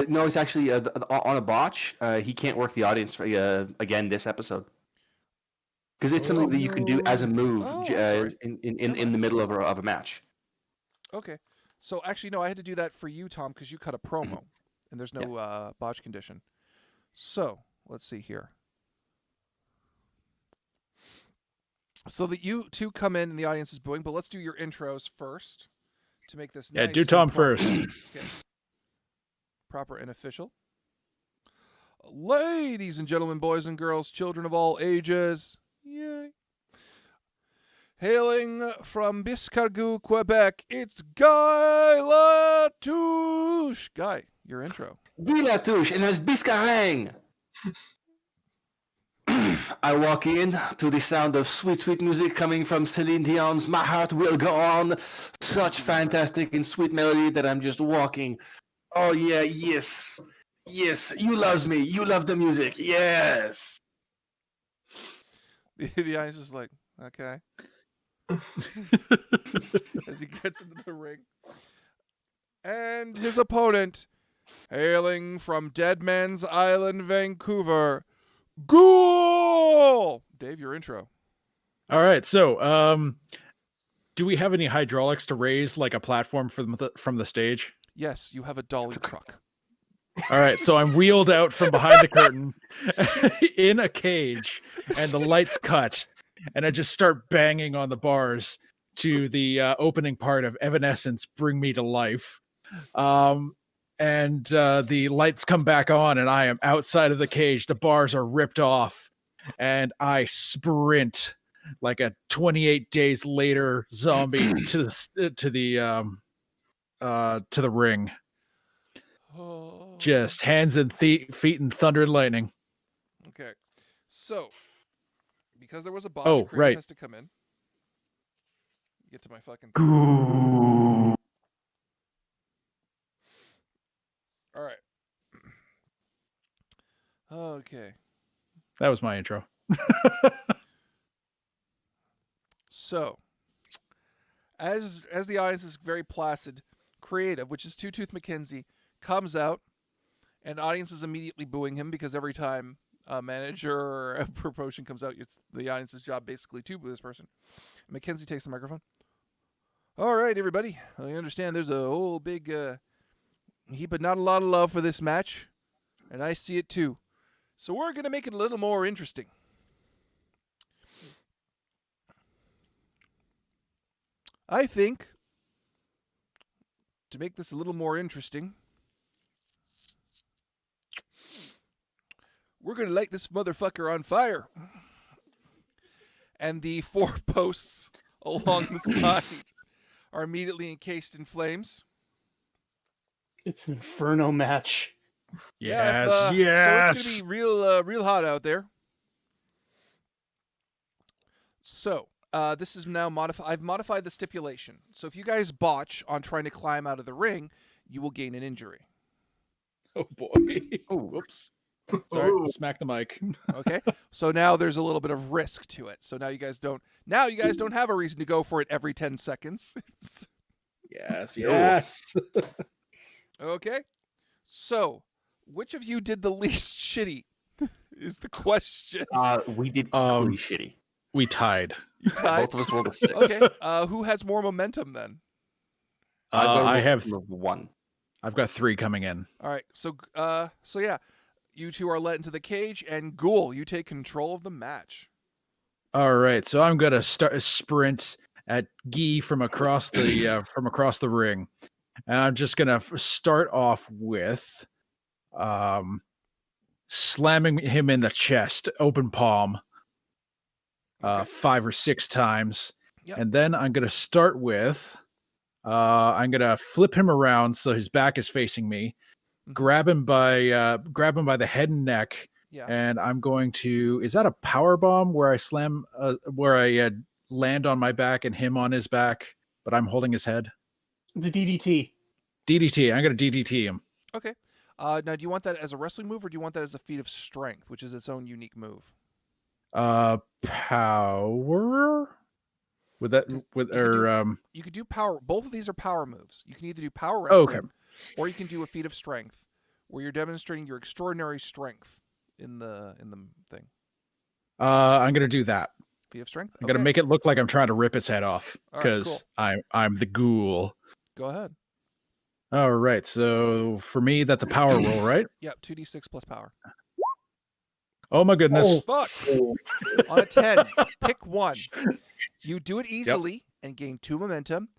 No, it's actually on a botch. He can't work the audience for, again this episode because it's something that you can do as a move in the middle of a match. Okay. So actually, no, I had to do that for you, Tom, because you cut a promo, and there's no botch condition. So let's see here. So that you two come in and the audience is booing, but let's do your intros first to make this Yeah, nice do and Tom proper. first. Okay. Proper and official. Ladies and gentlemen, boys and girls, children of all ages, yay. Hailing from Biscargu, Quebec, it's Guy Latouche. Guy, your intro. Guy Latouche and his Biscarang. I walk in to the sound of sweet, sweet music coming from Celine Dion's My Heart Will Go On. Such fantastic and sweet melody that I'm just walking. Oh, yeah, yes. Yes, you loves me. You love the music. Yes. The audience is like, okay. As he gets into the ring. And his opponent, hailing from Dead Man's Island, Vancouver, Ghoul! Dave, your intro. All right, so do we have any hydraulics to raise like a platform from the stage? Yes, you have a dolly truck. All right, so I'm wheeled out from behind the curtain in a cage, and the lights cut, and I just start banging on the bars to the opening part of Evanescence, Bring Me to Life. And the lights come back on, and I am outside of the cage. The bars are ripped off, and I sprint like a 28 days later zombie to the ring. Oh. Just hands and feet and thunder and lightning. Okay. So, because there was a botch, Oh, Creative right. has to come in. Get to my fucking... All right. Okay. That was my intro. So, as the audience is very placid, Creative, which is Two Tooth McKenzie, comes out, and audience is immediately booing him because every time a manager or a promotion comes out, it's the audience's job basically to boo this person. McKenzie takes the microphone. All right, everybody. I understand there's a whole big heap of not a lot of love for this match, and I see it too. So we're going to make it a little more interesting. I think, to make this a little more interesting, we're going to light this motherfucker on fire. And the 4 posts along the side are immediately encased in flames. It's an inferno match. Yes, So yes. it's going to be real hot out there. So, this is now modified. I've modified the stipulation. So if you guys botch on trying to climb out of the ring, you will gain an injury. Oh boy. Oh, whoops. Sorry, smack the mic. Okay? So now there's a little bit of risk to it. So now you guys don't have a reason to go for it every 10 seconds. Yes, yes. Okay? So, which of you did the least shitty is the question. We did pretty shitty. We tied. You tied? Both of us rolled a 6. Okay. Who has more momentum then? I have. one. I've got 3 coming in. All right. So yeah, you two are let into the cage, and Ghoul, you take control of the match. All right, so I'm gonna start a sprint at Guy from across the ring, and I'm just gonna start off with slamming him in the chest, open palm, Okay. 5 or 6 times, Yep. and then I'm gonna start with I'm gonna flip him around so his back is facing me, Mhm. grab him by the head and neck. Yeah. And I'm going to. Is that a power bomb where I land on my back and him on his back, but I'm holding his head? It's a DDT. DDT. I'm going to DDT him. Okay. Now, do you want that as a wrestling move, or do you want that as a feat of strength, which is its own unique move? Power. With that, You could do power. Both of these are power moves. You can either do power Oh, wrestling, okay. or you can do a feat of strength, where you're demonstrating your extraordinary strength in the thing. I'm going to do that. Feat of strength. I'm going to make it look like I'm trying to rip his head off All right, because I'm the ghoul. Go ahead. All right. So for me, that's a power roll, right? Yep. 2d6 plus power. Oh my goodness. Fuck. On a 10, pick one. You do it easily and gain 2 momentum.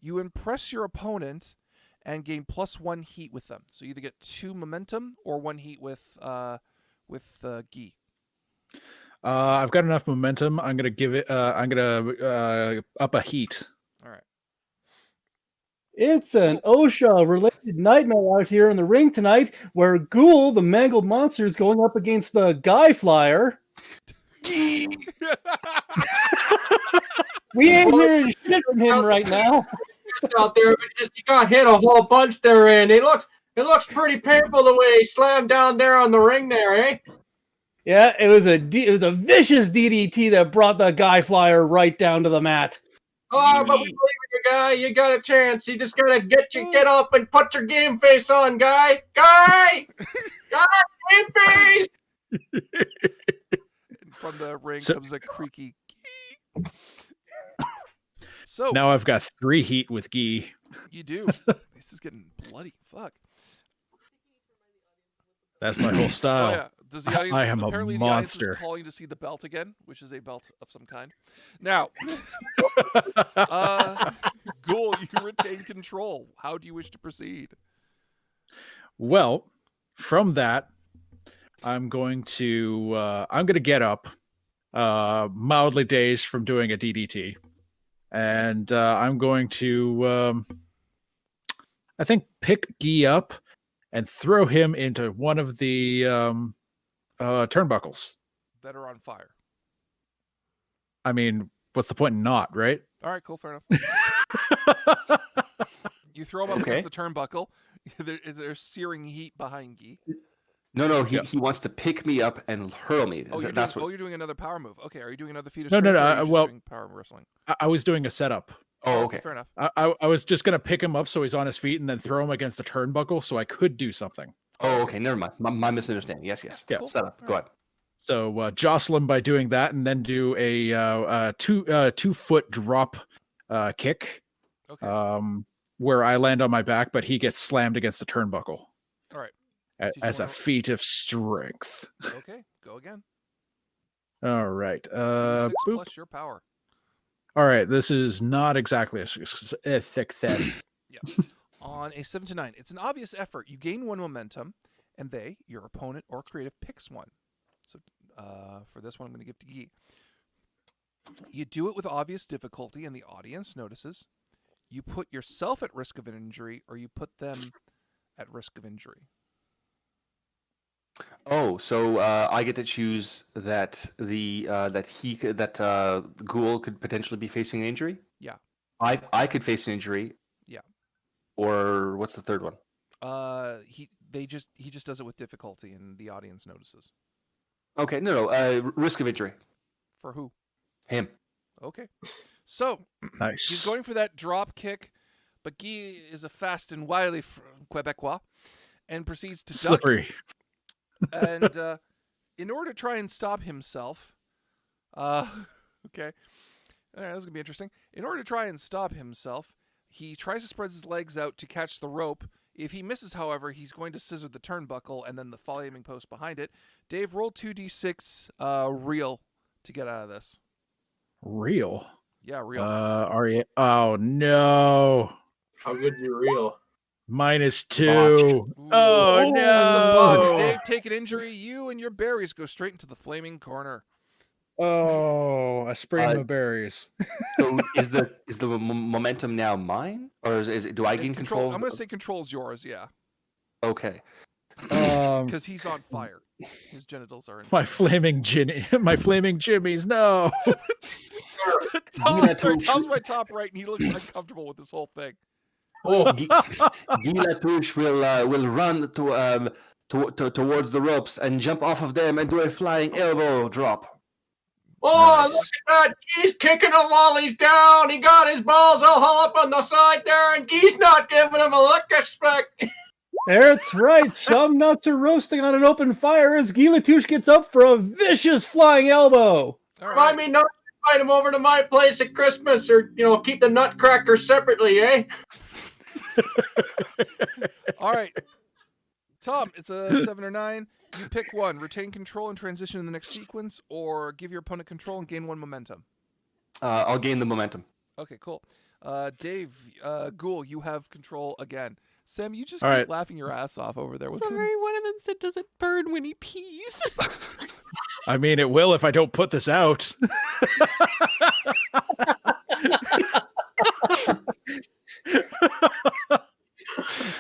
You impress your opponent and gain +1 heat with them. So you either get 2 momentum or 1 heat with Guy. I've got enough momentum. I'm gonna give it. I'm gonna up a heat. All right. It's an OSHA-related nightmare out here in the ring tonight, where Ghoul, the mangled monster, is going up against the Guy Flyer. We ain't hearing shit from him right now. Out there, but just you got hit a whole bunch there, and it looks pretty painful the way he slammed down there on the ring there, eh? Yeah, it was a vicious DDT that brought the Guy Flyer right down to the mat. Oh, but we believe in you, Guy. You got a chance. You just gotta get up and put your game face on, Guy. Guy, game face. And from the ring So- comes a creaky. So Now I've got 3 heat with Guy. you do. This is getting bloody. Fuck. That's my whole style. Oh yeah. Does the audience? I am a apparently, the audience monster. is calling to see the belt again, which is a belt of some kind. Now, Ghoul, you retain control. How do you wish to proceed? Well, from that, I'm going to get up, mildly dazed from doing a DDT, and I'm going to, I think, pick Guy up and throw him into one of the turnbuckles. That are on fire. I mean, what's the point in not, right? All right, cool, fair enough. You throw him up Okay. against the turnbuckle. There's searing heat behind Guy. No, he wants to pick me up and hurl me. Oh, That's you're doing another power move. Okay, are you doing another feat of No, strength? no, or are you just well- doing power wrestling. I was doing a setup. Oh, okay. Fair enough. I was just going to pick him up so he's on his feet and then throw him against a turnbuckle so I could do something. Oh, okay. Never mind. My misunderstanding. Yes. Yeah. Set up. Go ahead. So jostle him by doing that, and then do a 2-foot drop kick, Okay. where I land on my back, but he gets slammed against the turnbuckle. All right. As a wanna- feat of strength. Okay. Go again. All right. 2d6 Boop. plus your power. All right. This is not exactly a thick set. On a 7 to 9, it's an obvious effort. You gain 1 momentum, and your opponent or creative, picks 1. So for this one, I'm going to give to Guy. You do it with obvious difficulty, and the audience notices. You put yourself at risk of an injury, or you put them at risk of injury. Oh, so I get to choose that the Ghoul could potentially be facing an injury. Yeah. I could face an injury. Yeah. Or what's the third one? He just does it with difficulty, and the audience notices. Okay, no. Risk of injury. For who? Him. Okay. So Nice. he's going for that drop kick, but Guy is a fast and wily Quebecois, and proceeds to duck. Slippery. And in order to try and stop himself, Okay. All right, that's going to be interesting. In order to try and stop himself, he tries to spread his legs out to catch the rope. If he misses, however, he's going to scissor the turnbuckle and then the flaming post behind it. Dave, roll 2d6 real to get out of this. Real. Yeah, real. Are you? Oh no. How good's your reel? -2. Ooh. Oh no. That's a botch. Dave, take an injury. You and your berries go straight into the flaming corner. Oh, I sprained my berries. So is the momentum now mine, or do I gain control? I'm going to say control's yours. Yeah, Okay. because he's on fire. His genitals are in My flaming jimmies. No. Tom's my top right, and he looks uncomfortable with this whole thing. Oh, Guy Latouche will run towards the ropes and jump off of them and do a flying elbow drop. oh, look at that. He's kicking him while he's down. He got his balls all up on the side there, and he's not giving him a look of respect. That's right. Some nuts are roasting on an open fire as Guy Latouche gets up for a vicious flying elbow. All Remind right. me not to invite him over to my place at Christmas, or keep the nutcrackers separately, eh? All right. Tom, it's a 7 or 9. You pick one. Retain control and transition in the next sequence, or give your opponent control and gain 1 momentum. I'll gain the momentum. Okay, cool. Dave, Ghoul, you have control again. Sam, you just All keep right. laughing your ass off over there. Sorry, one of them said, "Does it burn when he pees?" I mean, it will if I don't put this out.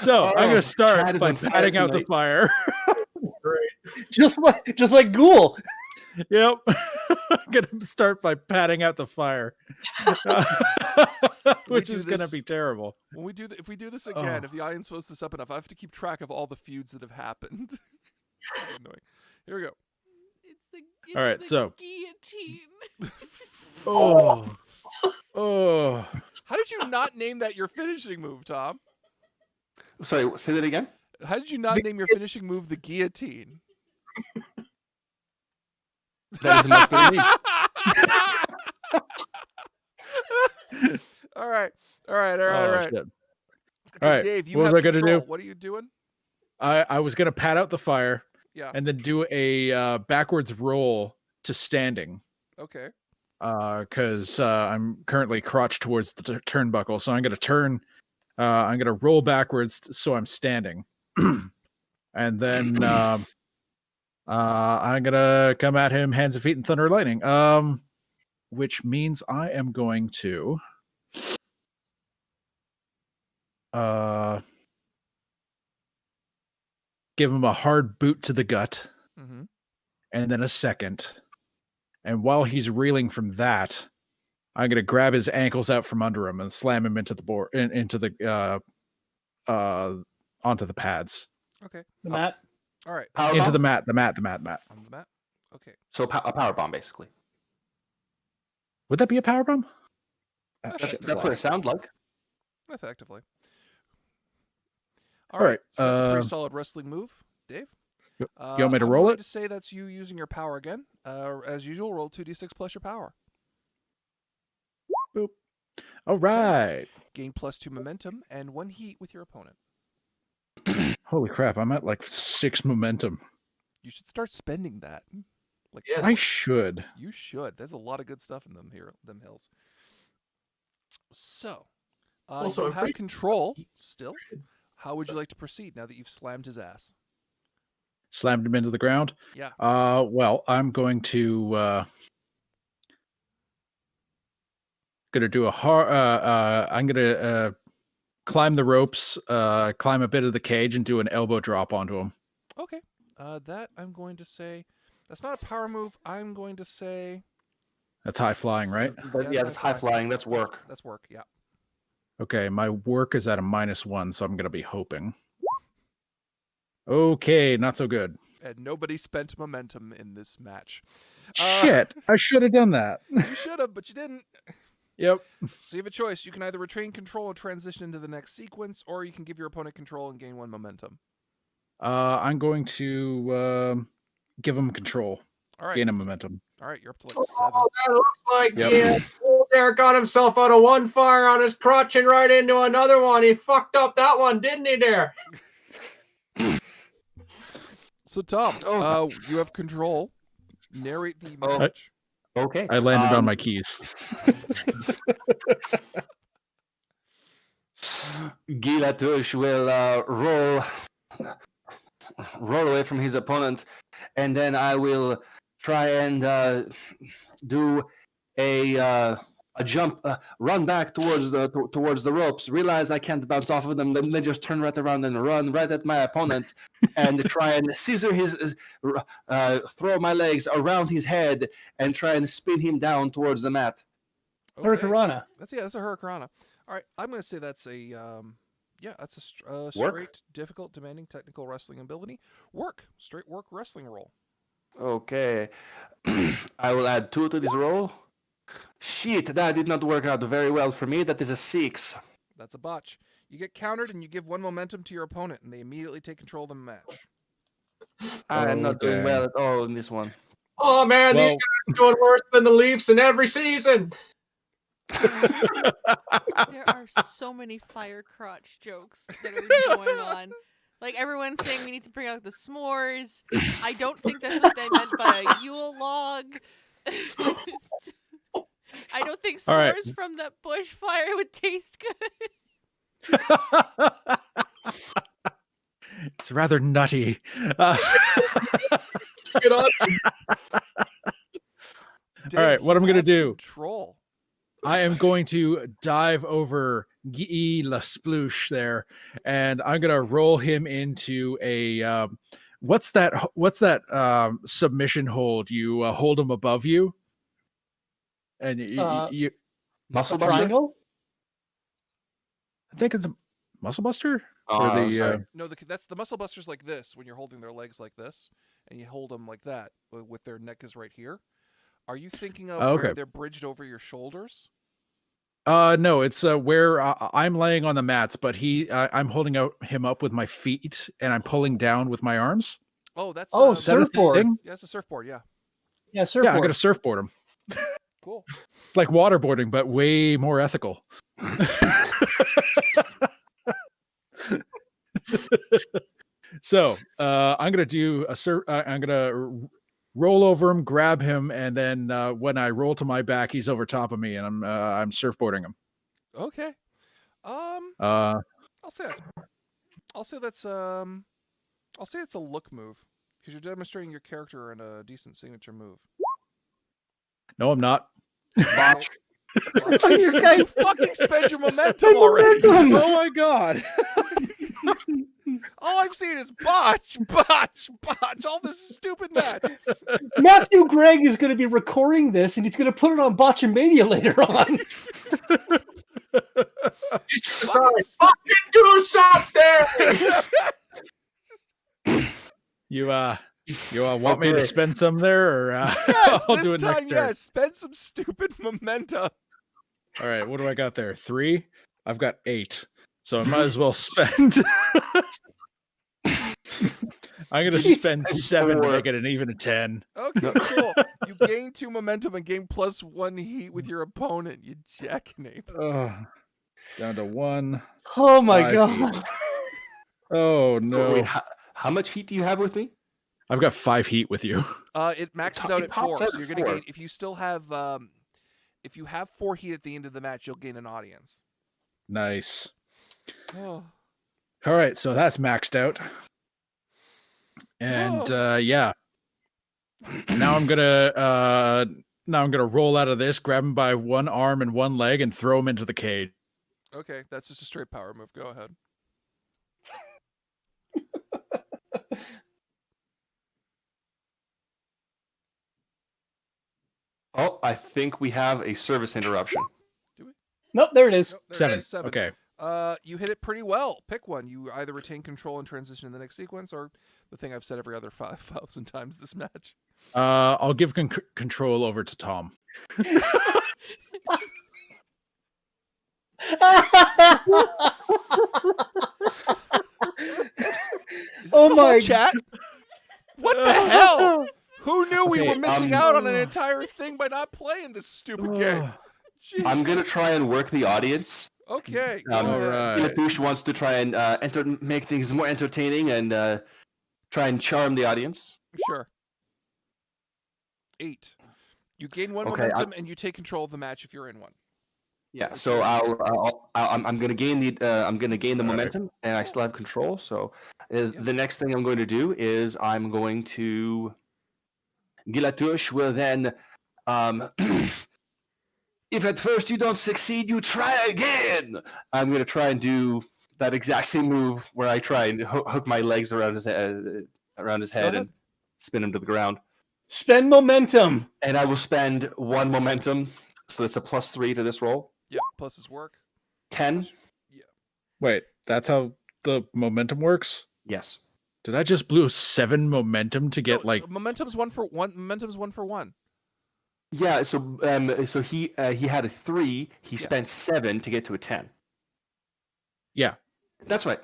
So I'm going to start Chad is by on fire patting out the tonight. fire. Just like Ghoul. Yep. I'm going to start by patting out the fire, which do is going to this- be terrible. When we do if we do this again, Oh. if the audience votes this up enough, I have to keep track of all the feuds that have happened. Annoying. Here we go. It's All right, the so- guillotine. Oh. Oh. How did you not name that your finishing move, Tom? Sorry, say that again. How did you not name your finishing move the guillotine? That is much better than me. All right. Oh, shit. Okay, All right, Dave, you what was have I gonna control. do? What are you doing? I was going to pat out the fire Yeah. and then do a backwards roll to standing. Okay. Because I'm currently crouched towards the turnbuckle, so I'm going to turn. I'm going to roll backwards so I'm standing, and then I'm going to come at him hands and feet and thunder and lightning. Which means I am going to give him a hard boot to the gut, Mm-hmm. and then a second. And while he's reeling from that, I'm gonna grab his ankles out from under him and slam him into the board, into the onto the pads, Okay. The mat. All right. Power into bomb? the mat. On the mat. Okay. So a power bomb, basically. Would that be a power bomb? Ah, That's- shit, That's fly. what it sounds like. Effectively. All All right. right, So that's a pretty solid wrestling move, Dave. You want me to I'm roll going it? to say that's you using your power again. As usual, roll 2d6 plus your power. All right. Gain +2 momentum and 1 heat with your opponent. Holy crap! I'm at like 6 momentum. You should start spending that. Like Yes. I should. you should. There's a lot of good stuff in them hills. So, Also, you I'm have pretty- control still. How would you like to proceed now that you've slammed his ass? Slammed him into the ground. Yeah. Well, I'm going to do a hard. I'm gonna climb the ropes, climb a bit of the cage, and do an elbow drop onto him. Okay. That I'm going to say that's not a power move. I'm going to say That's high flying, right? Yeah, that's high flying. That's work. That's work. Yeah. Okay, my work is at a -1, so I'm gonna be hoping. Okay, not so good. And nobody spent momentum in this match. Shit, I should have done that. You should have, but you didn't. Yep. So you have a choice. You can either retain control and transition into the next sequence, or you can give your opponent control and gain 1 momentum. I'm going to give him control, All right. gain him momentum. All All right, you're up to like 7. Oh, that looks like Yep. old there got himself out of one fire on his crotch and right into another one. He fucked up that one, didn't he, there? So Tom, Oh. you have control. Narrate the Oh. match. Okay. I landed on my keys. Guy Latouche will roll away from his opponent, and then I will try and do a jump, run back towards the ropes. Realize I can't bounce off of them, then just turn right around and run right at my opponent, and try and scissor throw my legs around his head and try and spin him down towards the mat. Okay. Hurricanrana. That's a Hurricanrana. All right, I'm going to say that's a Work? straight, difficult, demanding technical wrestling ability. Straight work wrestling roll. Okay. I will add 2 to this roll. Shit, that did not work out very well for me. That is a 6. That's a botch. You get countered, and you give 1 momentum to your opponent, and they immediately take control of the match. I am not doing Okay. well at all in this one. Oh, man, these Well- guys are doing worse than the Leafs in every season. There are so many fire crotch jokes that are going on. Like everyone's saying we need to bring out the s'mores. I don't think that's what they meant by a Yule log. I don't think s'mores All right. from that bushfire would taste good. It's rather nutty. Good on. Dave, All right, what you I'm gonna have do. Control. I am going to dive over Guy Lasploosh there, and I'm gonna roll him into a what's that submission hold? You hold him above you, and you Muscle A buster? triangle? I think it's a muscle buster. Oh, Or the, sorry. No, that's the muscle busters like this when you're holding their legs like this, and you hold them like that with their neck is right here. Are you thinking of Oh, okay. where they're bridged over your shoulders? No, it's where I'm laying on the mats, but I'm holding him up with my feet, and I'm pulling down with my arms. Oh, that's Oh, Is that a surfboard. thing? yeah, it's a surfboard. Yeah, Yeah, surfboard. Yeah, I'm gonna surfboard him. cool. It's like waterboarding, but way more ethical. So I'm gonna do I'm gonna roll over him, grab him, and then when I roll to my back, he's over top of me, and I'm surfboarding him. Okay. Uh, I'll say it's a look move because you're demonstrating your character in a decent signature move. no, I'm not. Botch. You guys- You fucking spent your momentum already. Oh my god! All I've seen is botch, all this stupid match. Matthew Gregg is going to be recording this, and he's going to put it on Botchamania later on. Fucking Fucking do something! You want me to Okay. spend some there, or Yes, I'll this do it time, next turn? yes. Spend some stupid momentum. All right, what do I got there? 3. I've got 8, so I might as well spend. I'm gonna Jesus. spend 7 to 4. make it an even a 10. Okay, cool. You gain 2 momentum and gain +1 heat with your opponent, you jackknape. Down to 1. Oh my 5 god. heat. Oh no! Wait, how much heat do you have with me? I've got 5 heat with you. It maxes out It at pops 4, out so at you're gonna 4. gain. If you still have, if you have 4 heat at the end of the match, you'll gain an audience. Nice. Oh. All right, so that's maxed out. And yeah. Now I'm gonna roll out of this, grab him by one arm and one leg, and throw him into the cage. Okay, that's just a straight power move. Go ahead. Oh, I think we have a service interruption. Nope, there it is. Nope, there it 7. is, 7. Okay. You hit it pretty well. Pick one. You either retain control and transition to the next sequence, or the thing I've said every other 5,000 times this match. I'll give control over to Tom. Is this Oh the my whole chat? What the hell? Who knew we Okay, were missing out on an entire thing by not playing this stupid game? I'm Jesus. gonna try and work the audience. Okay. Go Um, ahead. Alright. Ilatush wants to try and make things more entertaining and try and charm the audience. Sure. 8. You gain 1 Okay, momentum and you take control of the match if you're in one. Yeah, so I'm gonna gain the Alright. momentum, and I still have control. So the next thing I'm going to do is I'm going to Gilatush will then, if at first you don't succeed, you try again. I'm gonna try and do that exact same move where I try and hook my legs around his head ahead. and spin him to the ground. Spend momentum. And I will spend 1 momentum, so that's a +3 to this roll. Yeah, plus his work. 10. Wait, that's how the momentum works? Yes. Did I just blew 7 momentum to get No, like? momentum's 1 for 1. Momentum's 1 for 1. Yeah. So he had a 3. He Yeah. spent 7 to get to a 10. Yeah. That's right.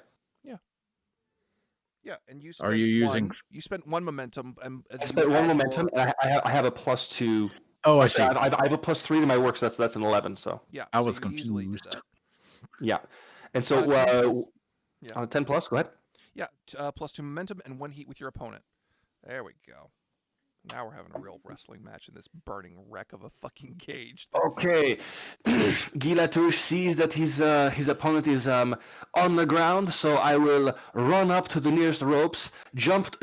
Yeah, and you Are spent you using? You spent 1 momentum, and I then spent you 1 add momentum, your- and I have a +2. Oh, I see. I have a +3 to my work, so that's an 11. So Yeah, I so was you easily did confused. that. yeah, and so On a 10 plus. Yeah. on a 10 plus, go ahead. Yeah, +2 momentum and 1 heat with your opponent. There we go. Now we're having a real wrestling match in this burning wreck of a fucking cage. Okay, Gilatush sees that his opponent is on the ground, so I will run up to the nearest ropes, jump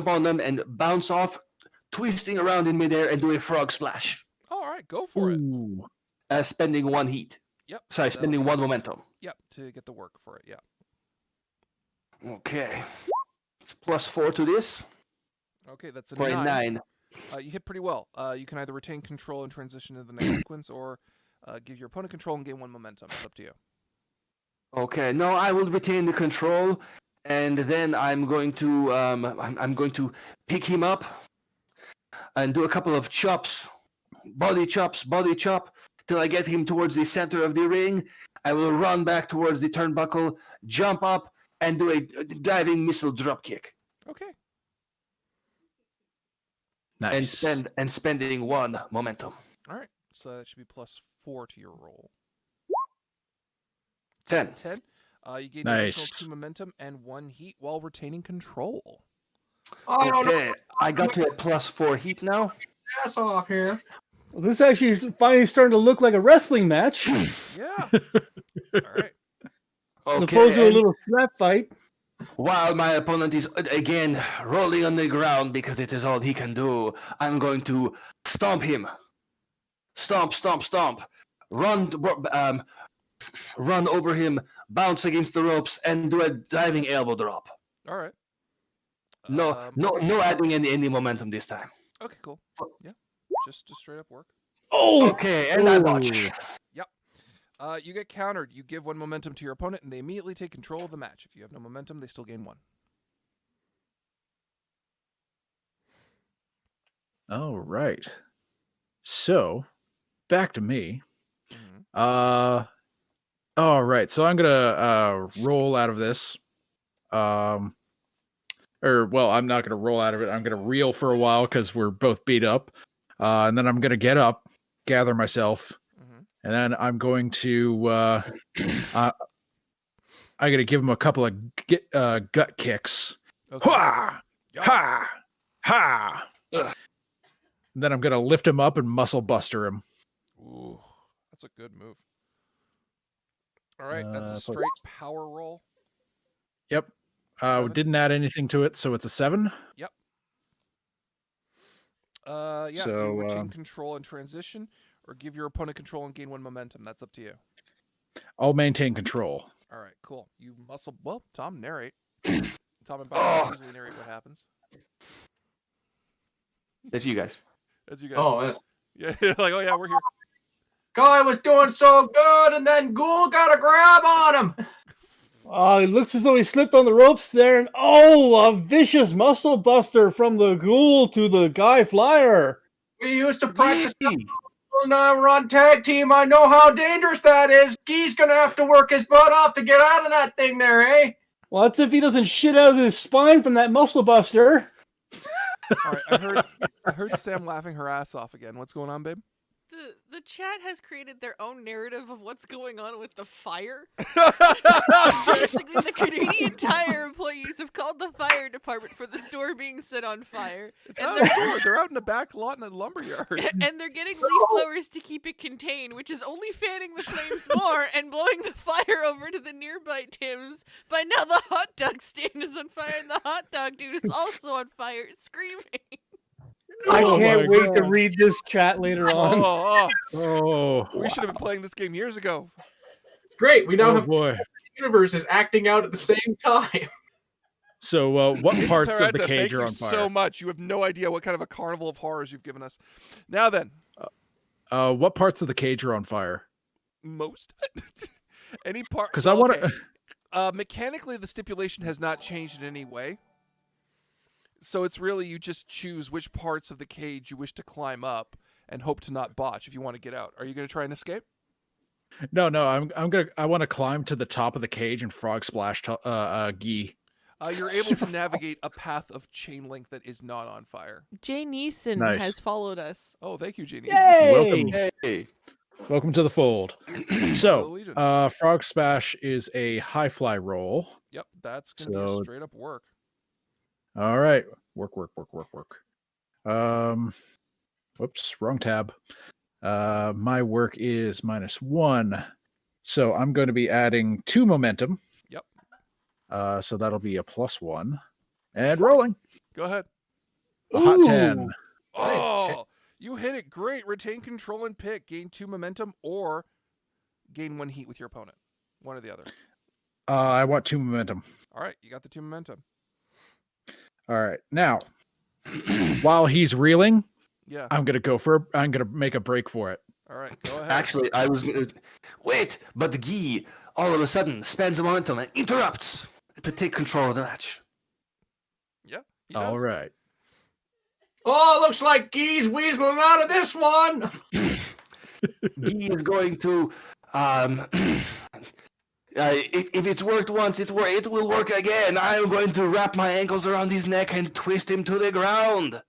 on them, and bounce off, twisting around in midair and do a frog splash, All right, go for it. Ooh. spending 1 heat. Yep. Sorry, that'll spending do. 1 momentum. Yep, to get the work for it. Yeah. Okay, it's +4 to this Okay, that's a for a 9. 9. You hit pretty well. You can either retain control and transition to the next sequence, or give your opponent control and gain 1 momentum. It's up to you. Okay, no, I will retain the control, and then I'm going to I'm going to pick him up and do a couple of chops, body chop, till I get him towards the center of the ring. I will run back towards the turnbuckle, jump up, and do a diving missile drop kick, Okay. Nice. and spending 1 momentum. All right. So that should be +4 to your roll. 10. 10. You gain Nice. additional 2 momentum and 1 heat while retaining control. I don't know. Okay, I got to a +4 heat now. Ass off here. Well, this actually is finally starting to look like a wrestling match, Yeah. All right. as opposed to a and little slap fight. while my opponent is again rolling on the ground because it is all he can do, I'm going to stomp him. Stomp, stomp, stomp. Run over him, bounce against the ropes, and do a diving elbow drop. All right. No adding any momentum this time. Okay, cool. Yeah. Just straight up work. Oh, Okay, and I botch. You get countered. You give 1 momentum to your opponent, and they immediately take control of the match. If you have no momentum, they still gain 1. All right. So, back to me. Mhm. All right. So I'm gonna roll out of this. Well, I'm not gonna roll out of it. I'm gonna reel for a while because we're both beat up, and then I'm gonna get up, gather myself, Mhm. and then I'm going to I gotta give him a couple of gut kicks. Okay. Ha! Yeah. Ha! Ha! Ugh. Then I'm gonna lift him up and muscle buster him. Ooh, that's a good move. All right, that's a But- straight power roll. Yep. 7. Didn't add anything to it, so it's a 7. Yeah, So, you retain control and transition, or give your opponent control and gain 1 momentum. That's up to you. I'll maintain control. All right, cool. You muscle. Well, Tom, narrate. Tom and Byron usually narrate what happens. That's you guys. That's you guys. Oh, that's Yeah, like, oh yeah, we're here. guy was doing so good, and then Ghoul got a grab on him. it looks as though he slipped on the ropes there, and a vicious muscle buster from the ghoul to the guy flyer. We used to practice Yee. run tag team. I know how dangerous that is. Guy's gonna have to work his butt off to get out of that thing there, eh? Well, that's if he doesn't shit out his spine from that muscle buster. All right, I heard Sam laughing her ass off again. What's going on, babe? The chat has created their own narrative of what's going on with the fire. Basically, the Canadian Tire employees have called the fire department for the store being set on fire. It's And not they're- a store. They're out in the back lot in a lumberyard. And they're getting leaf blowers to keep it contained, which is only fanning the flames more and blowing the fire over to the nearby Tim's. By now, the hot dog stand is on fire, and the hot dog dude is also on fire, screaming. I Oh can't my wait to God. read this chat later on. Oh, We should have been playing this game years ago. It's great. We now oh have boy. universes acting out at the same time. So, what parts of the Parenta, cage thank are you on fire? so much. You have no idea what kind of a carnival of horrors you've given us. Now then, What parts of the cage are on fire? most any part 'Cause I wanna- mechanically the stipulation has not changed in any way. So it's really you just choose which parts of the cage you wish to climb up and hope to not botch if you want to get out. Are you going to try and escape? No, I want to climb to the top of the cage and frog splash Gee. You're able to navigate a path of chain link that is not on fire. Jay Neeson Nice. has followed us. Oh, thank you, Genius. Welcome. Hey. Welcome to the fold. Hello, So, Legion. frog splash is a high fly roll. Yep, that's going to so- be straight up work. All right. Work. Whoops, wrong tab. My work is -1. So I'm going to be adding 2 momentum. Yep. So that'll be a +1. And rolling. Go ahead. A hot Ooh. 10. Oh, you hit it great. Retain control and pick. Gain 2 momentum or gain 1 heat with your opponent. One or the other. I want 2 momentum. All right, you got the 2 momentum. All right. Now, while he's reeling, Yeah. I'm going to make a break for it. All right, go ahead. Actually, I was gonna wait, but the Guy all of a sudden spends a momentum and interrupts to take control of the match. Yeah. he All does. right. Oh, looks like Gee's weaseling out of this one. Guy is going to if it's worked once, it will work again. I'm going to wrap my ankles around his neck and twist him to the ground.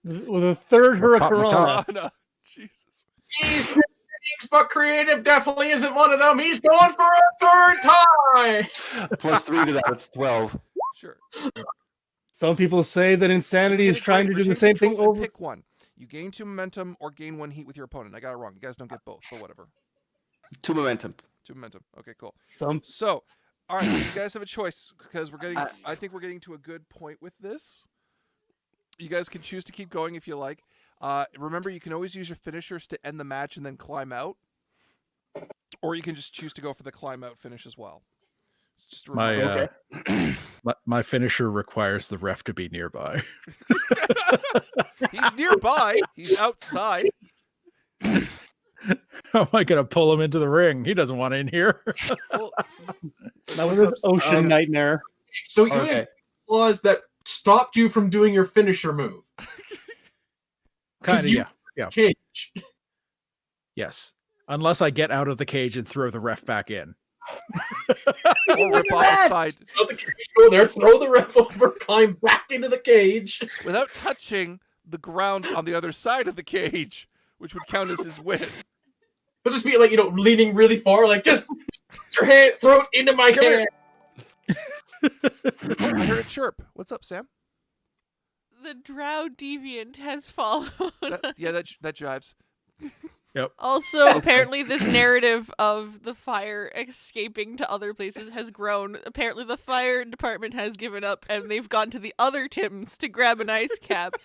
With a third Pop my Hurricane. top. Oh, no. Jesus. Gee's critiques, but creative definitely isn't one of them. He's going for a third time. +3 to that, it's 12. Sure. Some people say that insanity You is hit it trying to great. do the Retain same thing control and over. Pick one. You gain 2 momentum or gain 1 heat with your opponent. I got it wrong. You guys don't get both, but whatever. 2 momentum. 2 momentum. Okay, cool. Some So, all right, so you guys have a choice because I think we're getting to a good point with this. You guys can choose to keep going if you like. Remember, you can always use your finishers to end the match and then climb out, or you can just choose to go for the climb out finish as well. So just remember. My finisher requires the ref to be nearby. He's nearby. He's outside. How am I going to pull him into the ring? He doesn't want in here. Well, that was what's an up, ocean nightmare. So you Okay. have clause that stopped you from doing your finisher move. Kind of, you- yeah. Cage. Yes. Unless I get out of the cage and throw the ref back in. or rip off a side Let the cage go there, throw the ref over, climb back into the cage. without touching the ground on the other side of the cage, which would count as his win. It'll just be like, leaning really far, like just put your hand, throw it into my Come here. hand. Oh, I heard a chirp. What's up, Sam? The Drow Deviant has followed. That jives. Also, apparently, this narrative of the fire escaping to other places has grown. Apparently, the fire department has given up, and they've gone to the other Tims to grab an ice cap.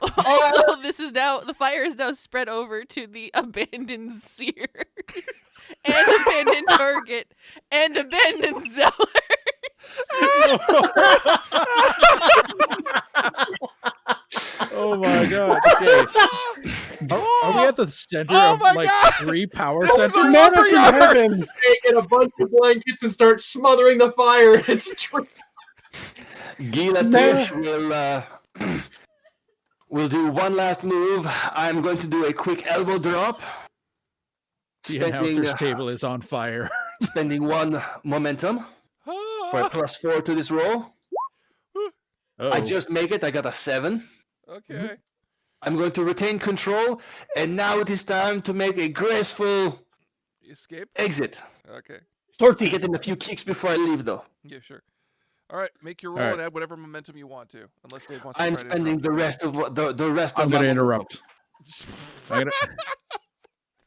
Also, the fire is now spread over to the abandoned Sears, and abandoned Target, and abandoned Zeller. Oh my god. Are we at the center Oh of my like God! 3 power Those are centers? Manna from lumberyard! heaven. Take a bunch of blankets and start smothering the fire. It's true. Guy Latuche will do one last move. I'm going to do a quick elbow drop. The announcer's table is on fire. Spending 1 momentum for a +4 to this roll. Oh. I just make it. I got a 7. Okay. I'm going to retain control, and now it is time to make a graceful Escape? exit. Okay. To get in a few kicks before I leave, though. Yeah, sure. All right, make your roll All right. and add whatever momentum you want to, unless Dave wants to I'm try to spending interrupt. the rest I'm of gonna my interrupt.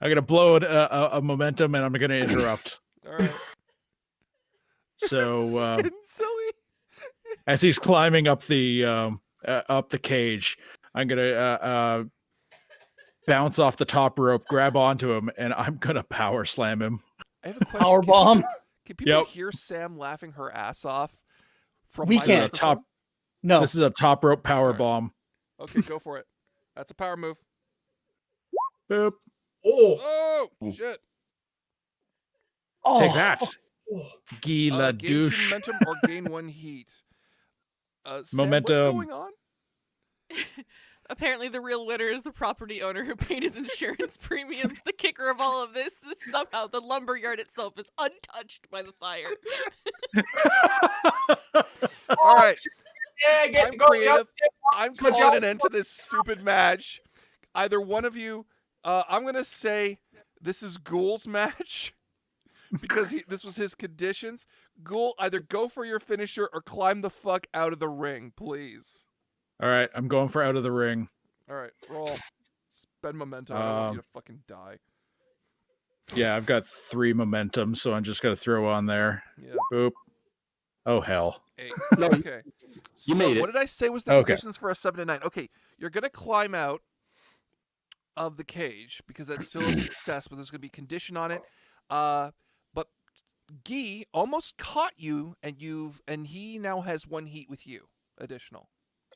I'm gonna blow a momentum, and I'm gonna interrupt. All right. This is So getting silly. as he's climbing up the cage, I'm gonna bounce off the top rope, grab onto him, and I'm gonna power slam him. I have a question. Power bomb. Can people Yep. hear Sam laughing her ass off from We my can't. microphone? No. This is a top rope power Alright. bomb. Okay, go for it. That's a power move. Boop. Oh. Oh, shit. Oh. Take that, Gila Gain 2 douche. momentum or gain 1 heat. Sam, Momentum. what's going on? Apparently, the real winner is the property owner who paid his insurance premiums. The kicker of all of this is somehow the lumberyard itself is untouched by the fire. All right. Yeah, get I'm to go. creative. I'm my calling job. an end to this stupid match. Either one of you, I'm going to say this is Ghoul's match because this was his conditions. Ghoul, either go for your finisher or climb the fuck out of the ring, please. All right, I'm going for out of the ring. All right, roll. Spend momentum. I don't want you to fucking die. Yeah, I've got 3 momentum, so I'm just gonna throw on there. Yeah. Boop. Oh hell. 8. No, Okay. you made it. What did I say was the Okay. conditions for a 7 to 9? Okay, you're gonna climb out of the cage because that's still a success, but there's gonna be condition on it. But Guy almost caught you, and he now has 1 heat with you, additional.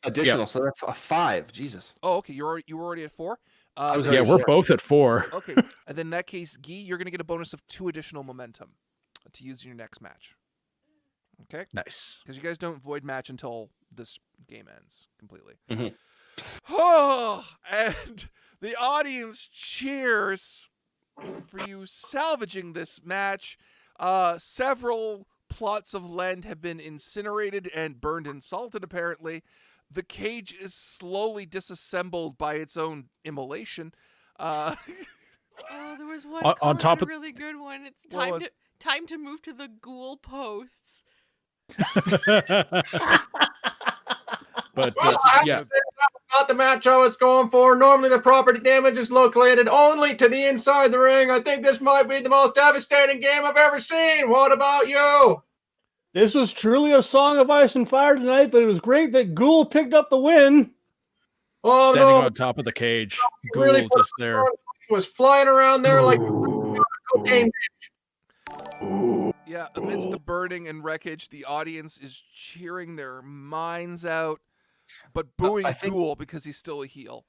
Additional, so that's a 5. Jesus. Oh, okay. You were already at 4. I was then- Yeah, already we're 4. both at 4. Okay, and then in that case, Guy, you're gonna get a bonus of 2 additional momentum to use in your next match. Okay. Nice. Because you guys don't void match until this game ends completely. Mhm. Oh, and the audience cheers for you salvaging this match. Several plots of land have been incinerated and burned and salted, apparently. The cage is slowly disassembled by its own immolation. Oh, there was one On comment, top a of- really good one. It's What time was- time to move to the ghoul posts. But Well, I have yeah, to say that was not the match I was going for. Normally, the property damage is located only to the inside the ring. I think this might be the most devastating game I've ever seen. What about you? This was truly a song of ice and fire tonight, but it was great that Ghoul picked up the win. Oh standing no! on top of the cage, Really Ghoul just there. was flying around there like cocaine. Yeah, amidst the burning and wreckage, the audience is cheering their minds out, but booing I think- Ghoul because he's still a heel.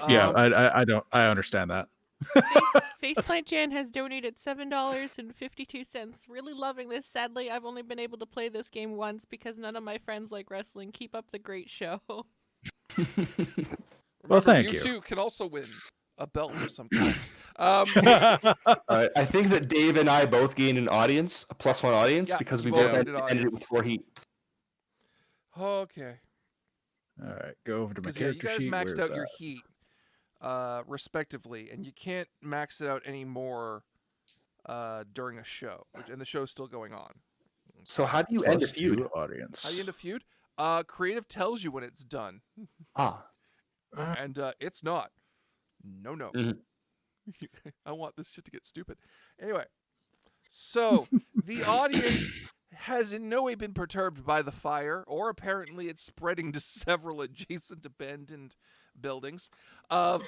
Yeah, Um, I don't. I understand that. Faceplant Jan has donated $7.52. Really loving this. Sadly, I've only been able to play this game once because none of my friends like wrestling. Keep up the great show. Well, thank you. you. Too can also win a belt of some kind. I think that Dave and I both gained an audience, a +1 audience, Yeah, because we you both both gained ended an it audience. with 4 heat. Okay. All right, go over to my Because yeah, you character guys sheet. maxed Where's out your that? heat, respectively, and you can't max it out anymore during a show, and the show's still going on. So how do you end a Plus feud? 2 audience. How do you end a feud? Creative tells you when it's done, Ah, and it's not. No. Mhm. I want this shit to get stupid. Anyway, so the audience has in no way been perturbed by the fire, or apparently it's spreading to several adjacent abandoned buildings of.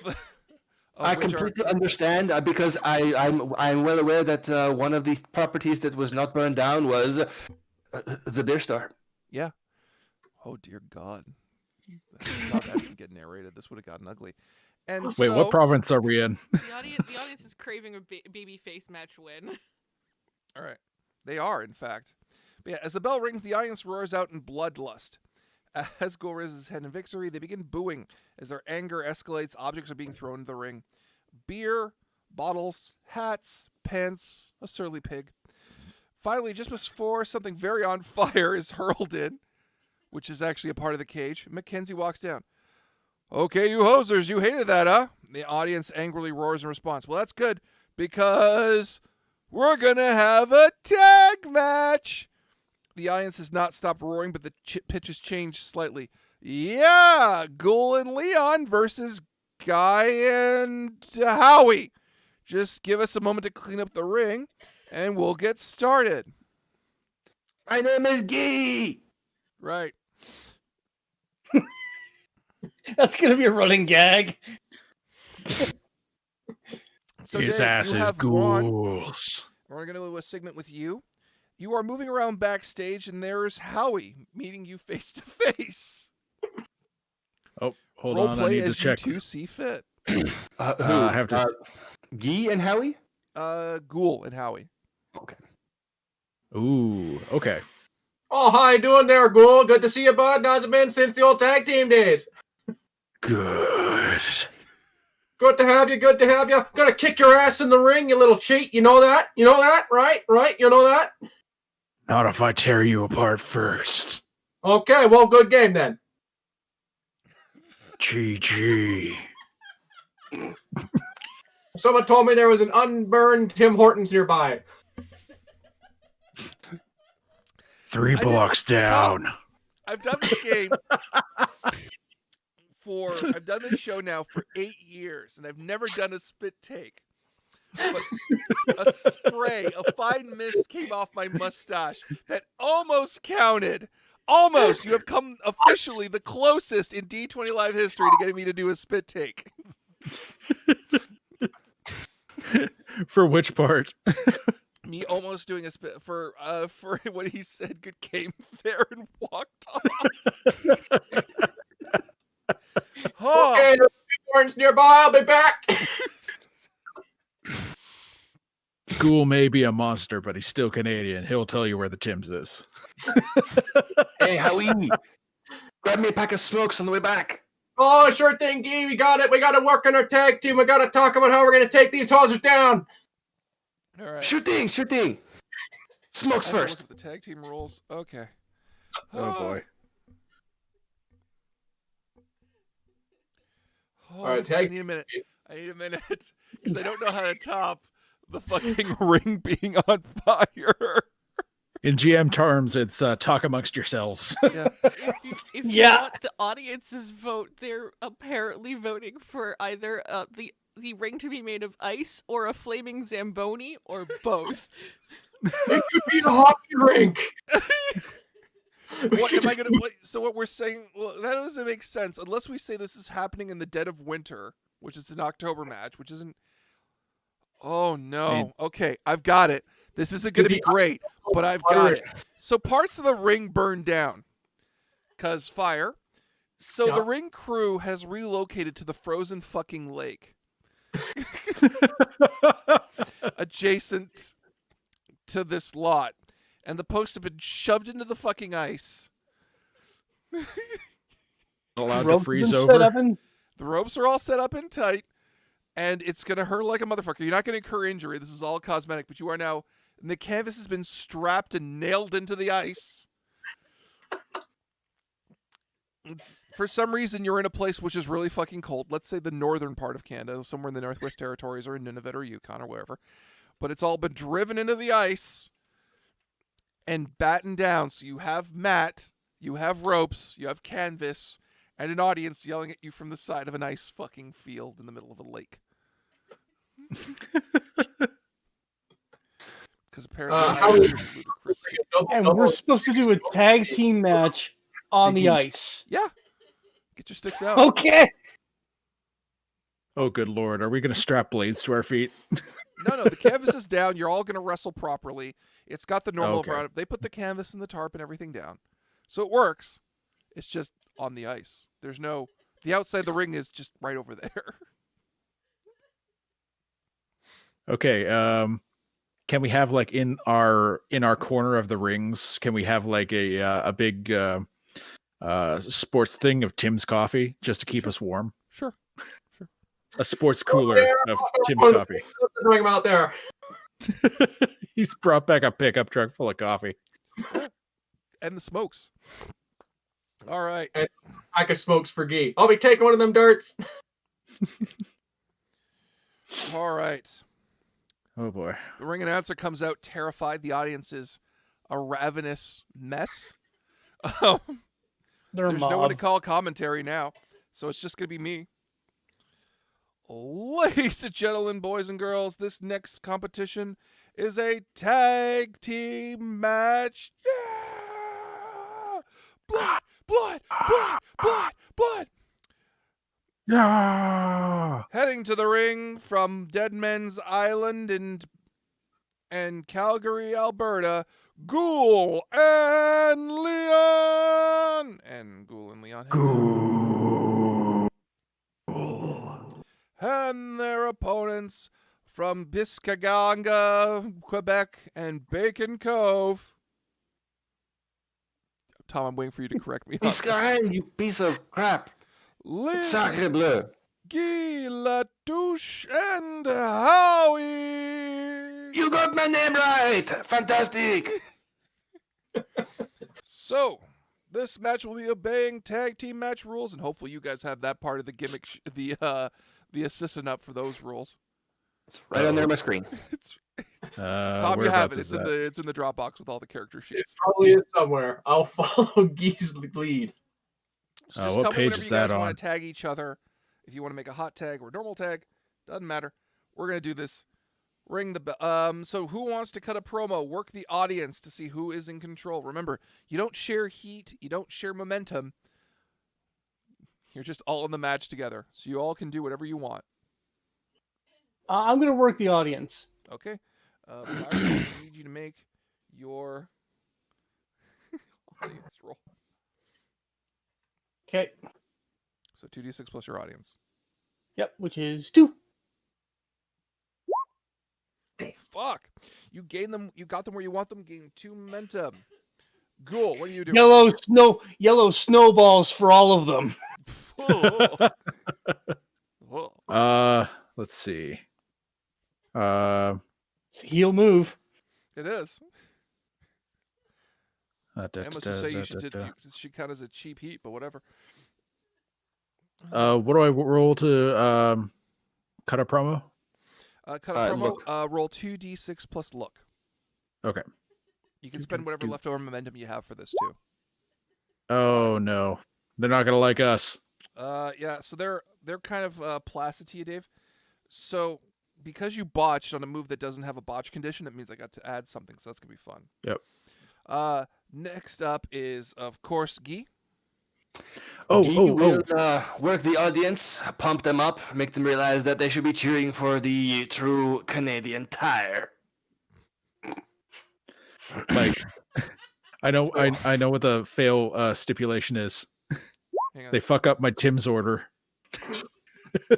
I which are- completely understand because I'm well aware that one of the properties that was not burned down was the Beer Star. Oh dear God! Not that should get narrated. This would have gotten ugly. And Wait, so, what province are we in? The audience is craving a baby face match win. All right, they are in fact. But yeah, as the bell rings, the audience roars out in bloodlust. As Ghoul raises his head in victory, they begin booing as their anger escalates. Objects are being thrown into the ring: beer, bottles, hats, pants, a surly pig. Finally, just before something very on fire is hurled in, which is actually a part of the cage, Mackenzie walks down. Okay, you hosers, you hated that, huh? The audience angrily roars in response. Well, that's good, because we're going to have a tag match. The audience has not stopped roaring, but the pitch has changed slightly. Yeah, Ghoul and Leon versus Guy and Howie. Just give us a moment to clean up the ring, and we'll get started. My name is Guy. Right. That's going to be a running gag. So His Dave, ass you is have won. ghouls. We're going to do a segment with you. You are moving around backstage, and there's Howie meeting you face to face. Oh, hold Role on. I play need to as you check. two see fit. I have to. Guy and Howie? Ghoul and Howie. Okay. Ooh, okay. Oh, how you doing there, Ghoul? Good to see you, bud. How's it been since the old tag team days? Good. Good to have you. Good to have you. Gonna kick your ass in the ring, you little cheat. You know that? You know that? Right? Right? You know that? Not if I tear you apart first. Okay, well, good game then. GG. Someone told me there was an unburned Tim Hortons nearby. 3 blocks down. I've done this game I've done this show now for 8 years, and I've never done a spit take. But a fine mist came off my mustache that almost counted. Almost. You have come officially the closest in D20 Live history to getting me to do a spit take. For which part? Me almost doing a spit for when he said good game there and walked off. Oh. Okay, there's Hortons nearby. I'll be back. Ghoul may be a monster, but he's still Canadian. He'll tell you where the Tim's is. Hey, Howie. Grab me a pack of smokes on the way back. Oh, sure thing, Guy. We got it. We got to work on our tag team. We got to talk about how we're going to take these hosers down. All right. Sure thing. Smokes first. Look at the tag team rules. Okay. Oh boy. Oh, All right, I need a minute because I don't know how to top the fucking ring being on fire. In GM terms, it's talk amongst yourselves. Yeah. If you want the audience's vote, they're apparently voting for either the ring to be made of ice or a flaming Zamboni or both. It could be a hockey rink. What am I gonna? So what we're saying? Well, that doesn't make sense unless we say this is happening in the dead of winter, which is an October match, which isn't. Oh no! Okay, I've got it. This isn't gonna be great, but I've got it. So parts of the ring burned down, cause fire. So the ring crew has relocated to the frozen fucking lake, adjacent to this lot. And the posts have been shoved into the fucking ice. Allowed to freeze over. The ropes are all set up and tight, and it's going to hurt like a motherfucker. You're not going to incur injury. This is all cosmetic, but you are now... And the canvas has been strapped and nailed into the ice. For some reason, you're in a place which is really fucking cold. Let's say the northern part of Canada, somewhere in the Northwest Territories or in Nunavut or Yukon or wherever. But it's all been driven into the ice and battened down. So you have mat, you have ropes, you have canvas, and an audience yelling at you from the side of an ice fucking field in the middle of a lake. Because apparently and we're supposed to do a tag team match on the ice. Yeah. Get your sticks out. Okay. Oh, good lord. Are we going to strap blades to our feet? No, the canvas is down. You're all going to wrestle properly. It's got the normal environment. They put the canvas and the tarp and everything down. So it works. It's just on the ice. There's no... The outside of the ring is just right over there. Okay, can we have like in our corner of the rings, can we have like a big sports thing of Tim's coffee just to keep us warm? Sure. A sports cooler of Tim's coffee. Bring him out there. He's brought back a pickup truck full of coffee. And the smokes. All right. And pack of smokes for Gee. I'll be taking one of them darts. All right. Oh boy. The ring announcer comes out terrified. The audience is a ravenous mess. They're a There's no one to mob. call commentary now, so it's just going to be me. Ladies and gentlemen, boys and girls, this next competition is a tag team match. Yeah! Blood, blood, blood, blood, blood. Yeah. Heading to the ring from Dead Men's Island and Calgary, Alberta, Ghoul and Leon. And Ghoul and Leon. And their opponents from Biscaganga, Quebec, and Bacon Cove. Tom, I'm waiting for you to correct me. Biscarine, you piece of crap. Lynn, Sacre bleu. Guy Latouche, and Howie. You got my name right. Fantastic. So, this match will be obeying tag team match rules, and hopefully you guys have that part of the gimmick, the assistant up for those rules. It's right on there on my screen. It's Tom, you have it. It's in the Dropbox with all the character It sheets. probably is somewhere. I'll follow Gee's lead. So just what tell me page whenever is you guys that want on? to tag each other. If you want to make a hot tag or a normal tag, doesn't matter. We're gonna do this. Ring the bell. So who wants to cut a promo? Work the audience to see who is in control. Remember, you don't share heat. You don't share momentum. You're just all in the match together. So you all can do whatever you want. I'm gonna work the audience. Okay. Byron, I need you to make your audience roll. Okay. So 2d6 plus your audience. Yep, which is 2. Fuck. You gain them. You got them where you want them. Gain 2 momentum. Ghoul, what are you doing? Yellow snowballs for all of them. Whoa. Let's see. It's a heel move. It is. I must say you should count as a cheap heat, but whatever. What do I roll to cut a promo? Cut a promo. Look. Roll 2d6 plus look. Okay. You can spend whatever leftover momentum you have for this too. Oh no, they're not gonna like us. Yeah. So they're kind of placid to you, Dave. So because you botched on a move that doesn't have a botch condition, that means I got to add something. So that's gonna be fun. Yep. Next up is of course Guy. Guy will work the audience, pump them up, make them realize that they should be cheering for the true Canadian Tire. Like, I know what the fail stipulation is. Hang on. They fuck up my Tim's order.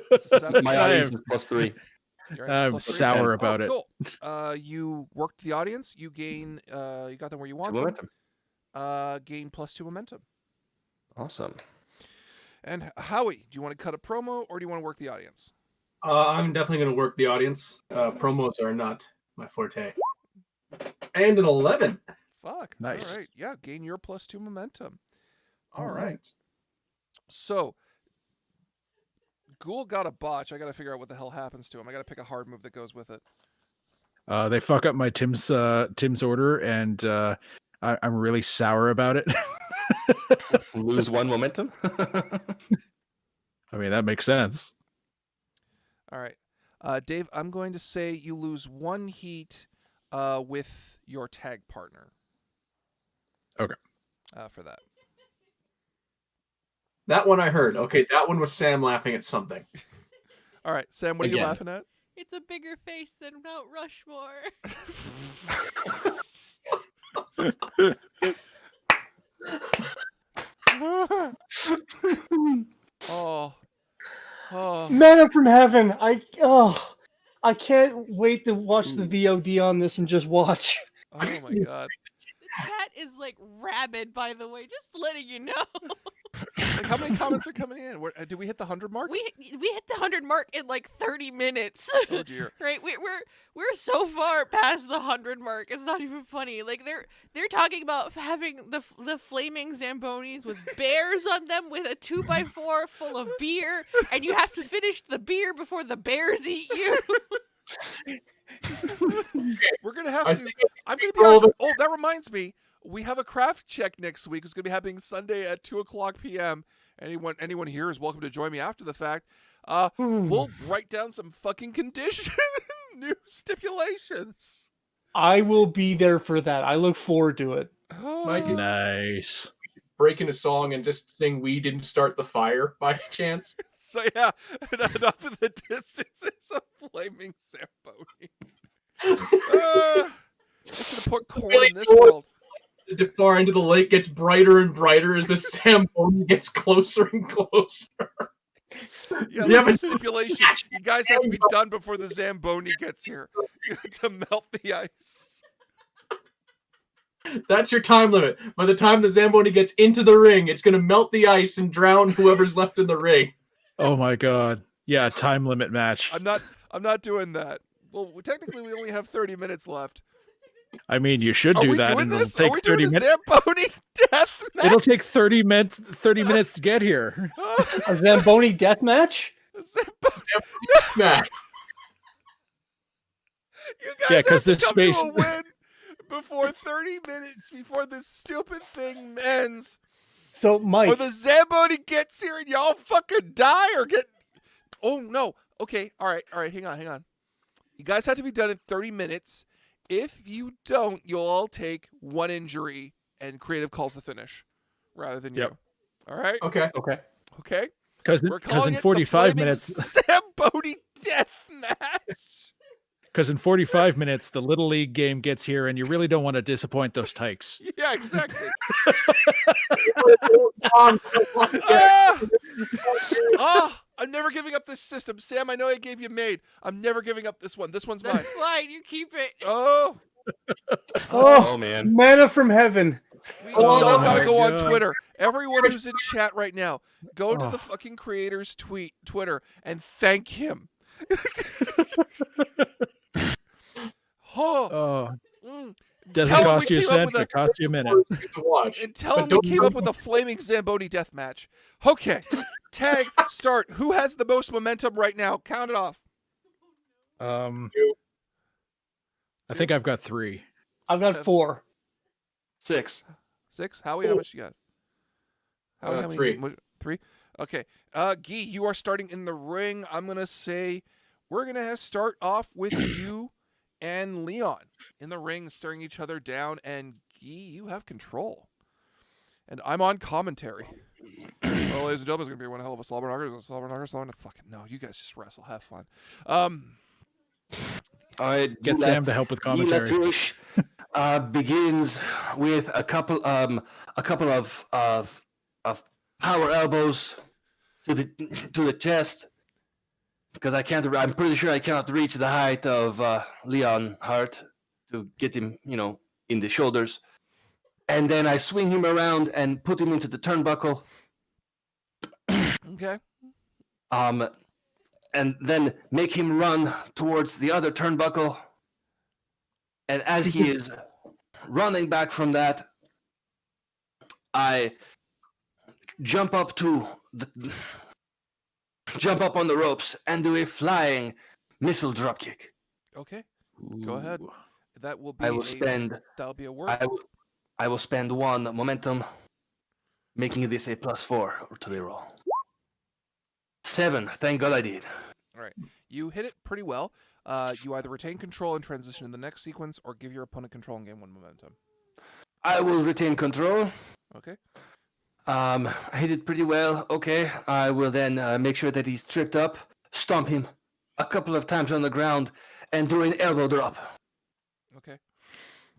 It's a 7. My audience is +3. Your I'm plus 3. sour about it. Cool. You worked the audience. You gain. You got them where you want them. Momentum. Gain +2 momentum. Awesome. And Howie, do you want to cut a promo or do you want to work the audience? I'm definitely going to work the audience. Promos are not my forte. And an 11. Fuck. Nice. All right. Yeah, gain your +2 momentum. All right. So, Ghoul got a botch. I got to figure out what the hell happens to him. I got to pick a hard move that goes with it. They fuck up my Tim's order, and I'm really sour about it. Lose 1 momentum. I mean, that makes sense. All right. Dave, I'm going to say you lose 1 heat with your tag partner. Okay. For that. That one I heard. Okay, that one was Sam laughing at something. All right, Sam, what are you Again. laughing at? It's a bigger face than Mount Rushmore. Oh. Manna from heaven. I can't wait to watch the VOD on this and just watch. Oh my god. The chat is like rabid, by the way. Just letting you know. Like, how many comments are coming in? Did we hit the 100 mark? We hit the 100 mark in like 30 minutes. Oh dear. Right? We're so far past the 100 mark. It's not even funny. Like they're talking about having the flaming Zambonis with bears on them with a 2x4 full of beer, and you have to finish the beer before the bears eat you. We're gonna have I to. think I'm gonna be on. Oh, that reminds me. We have a craft check next week. It's gonna be happening Sunday at 2:00 p.m. Anyone here is welcome to join me after the fact. We'll write down some fucking conditions, new stipulations. I will be there for that. I look forward to it. Mike, Nice. break into song and just sing "We Didn't Start the Fire" by chance. So yeah, enough of the distances of flaming Zamboni. Let's put corn in this world. The far end of the lake gets brighter and brighter as the Zamboni gets closer and closer. Yeah, Yeah, that's a but- stipulation. You guys have to be done before the Zamboni gets here to melt the ice. That's your time limit. By the time the Zamboni gets into the ring, it's going to melt the ice and drown whoever's left in the ring. Oh my god. Yeah, time limit match. I'm not doing that. Well, technically, we only have 30 minutes left. I mean, you should Are do we that, doing and this? it'll Are we take 30 doing the minutes. Zamboni death match? It'll take 30 minutes to get here. A Zamboni death match? Zamboni. Smack. You guys Yeah, have 'cause to there's come space. to a win before 30 minutes before this stupid thing ends. So, Mike, Or the Zamboni gets here and y'all fucking die or get... Oh, no. Okay, all right, hang on. You guys have to be done in 30 minutes. If you don't, you'll all take one injury and creative calls the finish rather than Yep. you. All right? Okay. Okay? Because We're calling in it 45 the Flaming minutes, Zamboni death match. because in 45 minutes the little league game gets here, and you really don't want to disappoint those tykes. Yeah, exactly. I'm never giving up this system. Sam, I know I gave you maid. I'm never giving up this one. This one's mine. That's fine. You keep it. Oh, oh, man. manna from heaven. we Oh all my gotta go on God. Twitter. Everyone who's in chat right now, go to the fucking creator's Twitter and thank him. Oh, Mm. doesn't Tell him cost we you a came up cent, with a- it costs you a minute. To watch. And tell But him we don't came up with a flaming Zamboni death match. Okay, tag, start. Who has the most momentum right now? Count it off. I think I've got 3. I've got 4. 6. 6? Howie, how much you got? Howie, how many? 3. 3? Okay. Guy, you are starting in the ring. I'm going to say we're going to start off with you and Leon in the ring, staring each other down. And Guy, you have control. And I'm on commentary. Well, ladies and gentlemen, it's going to be one hell of a slobber knocker. Fucking no, you guys just wrestle. Have fun. All right, Get Sam to help with commentary. Latouche begins with a couple of power elbows to the chest, because I'm pretty sure I cannot reach the height of Leon Hart to get him, in the shoulders. And then I swing him around and put him into the turnbuckle. Okay. And then make him run towards the other turnbuckle. And as he is running back from that, I jump up on the ropes and do a flying missile dropkick. Okay. Go ahead. That will be that'll be a word. I will spend 1 momentum, making this a +4 to the roll. 7. Thank God I did. All right. You hit it pretty well. You either retain control and transition in the next sequence or give your opponent control and gain 1 momentum. I will retain control. Okay. I hit it pretty well. Okay. I will then make sure that he's tripped up, stomp him a couple of times on the ground, and do an elbow drop. Okay.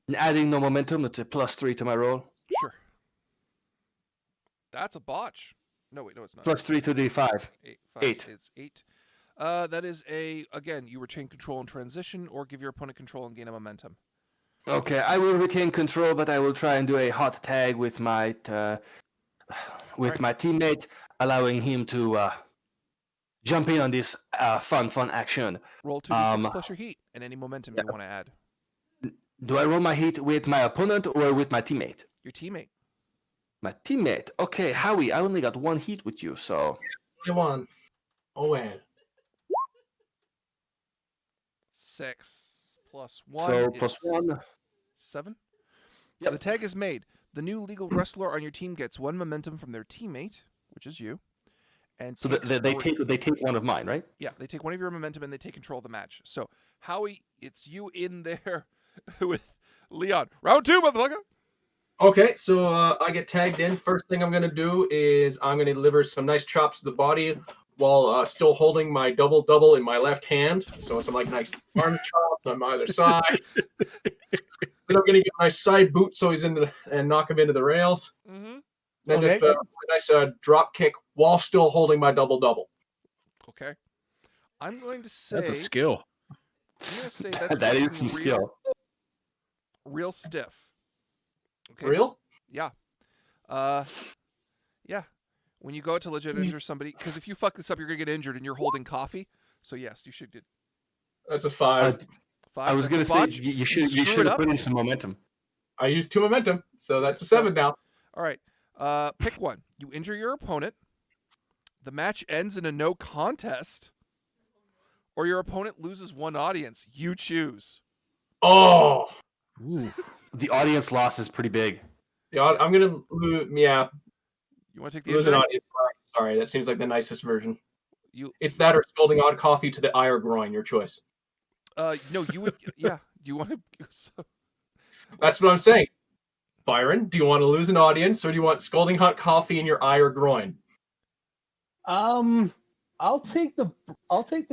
And adding no momentum, it's a +3 to my roll. Sure. That's a botch. No, wait, no, it's not. +3 to the 5. 8. It's 8. That is again, you retain control and transition or give your opponent control and gain a momentum. Okay, I will retain control, but I will try and do a hot tag with my with my teammate, allowing him to jump in on this fun action. Roll 2d6 plus your heat and any momentum you want to add. Do I roll my heat with my opponent or with my teammate? Your teammate. My teammate. Okay, Howie, I only got 1 heat with you, so... Come on. Oh, man. 6 plus 1 So, is plus 1. 7. Yep. The tag is made. The new legal wrestler on your team gets 1 momentum from their teammate, which is you. And So takes they take one of mine, right? Yeah, they take 1 of your momentum and they take control of the match. So, Howie, it's you in there with Leon. Round 2, motherfucker! Okay, so I get tagged in. First thing I'm going to do is I'm going to deliver some nice chops to the body while still holding my double-double in my left hand. So some like nice arm chops on either side. Then I'm going to get my side boot so he's and knock him into the rails. Mm-hmm. Then Okay. just a nice drop kick while still holding my double-double. Okay. I'm going to say... That's a skill. I'm going to say that's That looking is some skill. real stiff. Okay. Real? Yeah. Yeah. When you go out to legit injure somebody, because if you fuck this up, you're going to get injured and you're holding coffee. So, yes, you should get That's a 5. 5. I was going to say, botch. you should screw it have up. put in some momentum. I used 2 momentum, so that's a 7 now. All right. Pick one. You injure your opponent. The match ends in a no contest. Or your opponent loses 1 audience. You choose. Oh! Ooh. The audience loss is pretty big. Yeah, I'm going to lose. Yeah, You want to take the lose an injury? audience. Sorry, that seems like the nicest version. You It's that or scalding hot coffee to the eye or groin, your choice. no, you would yeah. You want to so, That's what I'm saying. Byron, do you want to lose an audience or do you want scalding hot coffee in your eye or groin? I'll take the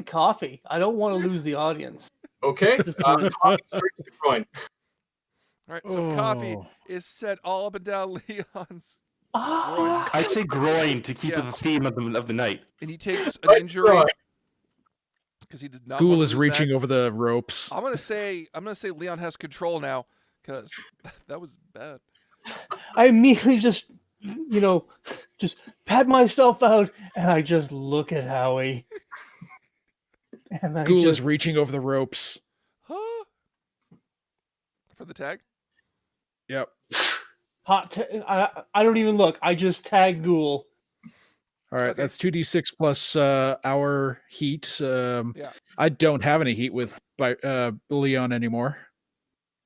coffee. I don't want to lose the audience. Okay, coffee straight to the groin. all right, so coffee is set all up and down Leon's Ah! I'd say groin to keep Yeah. with the theme of the night. and he takes an Right injury groin. because he did not Ghoul want to is lose reaching that. over the ropes. I'm gonna say Leon has control now because that was bad. I immediately just pat myself out, and I just look at Howie, and I Ghoul just is reaching over the ropes. Huh? For the tag? Yep. I don't even look. I just tag Ghoul. All right, Okay. that's 2d6 plus our heat. Yeah. I don't have any heat with Leon anymore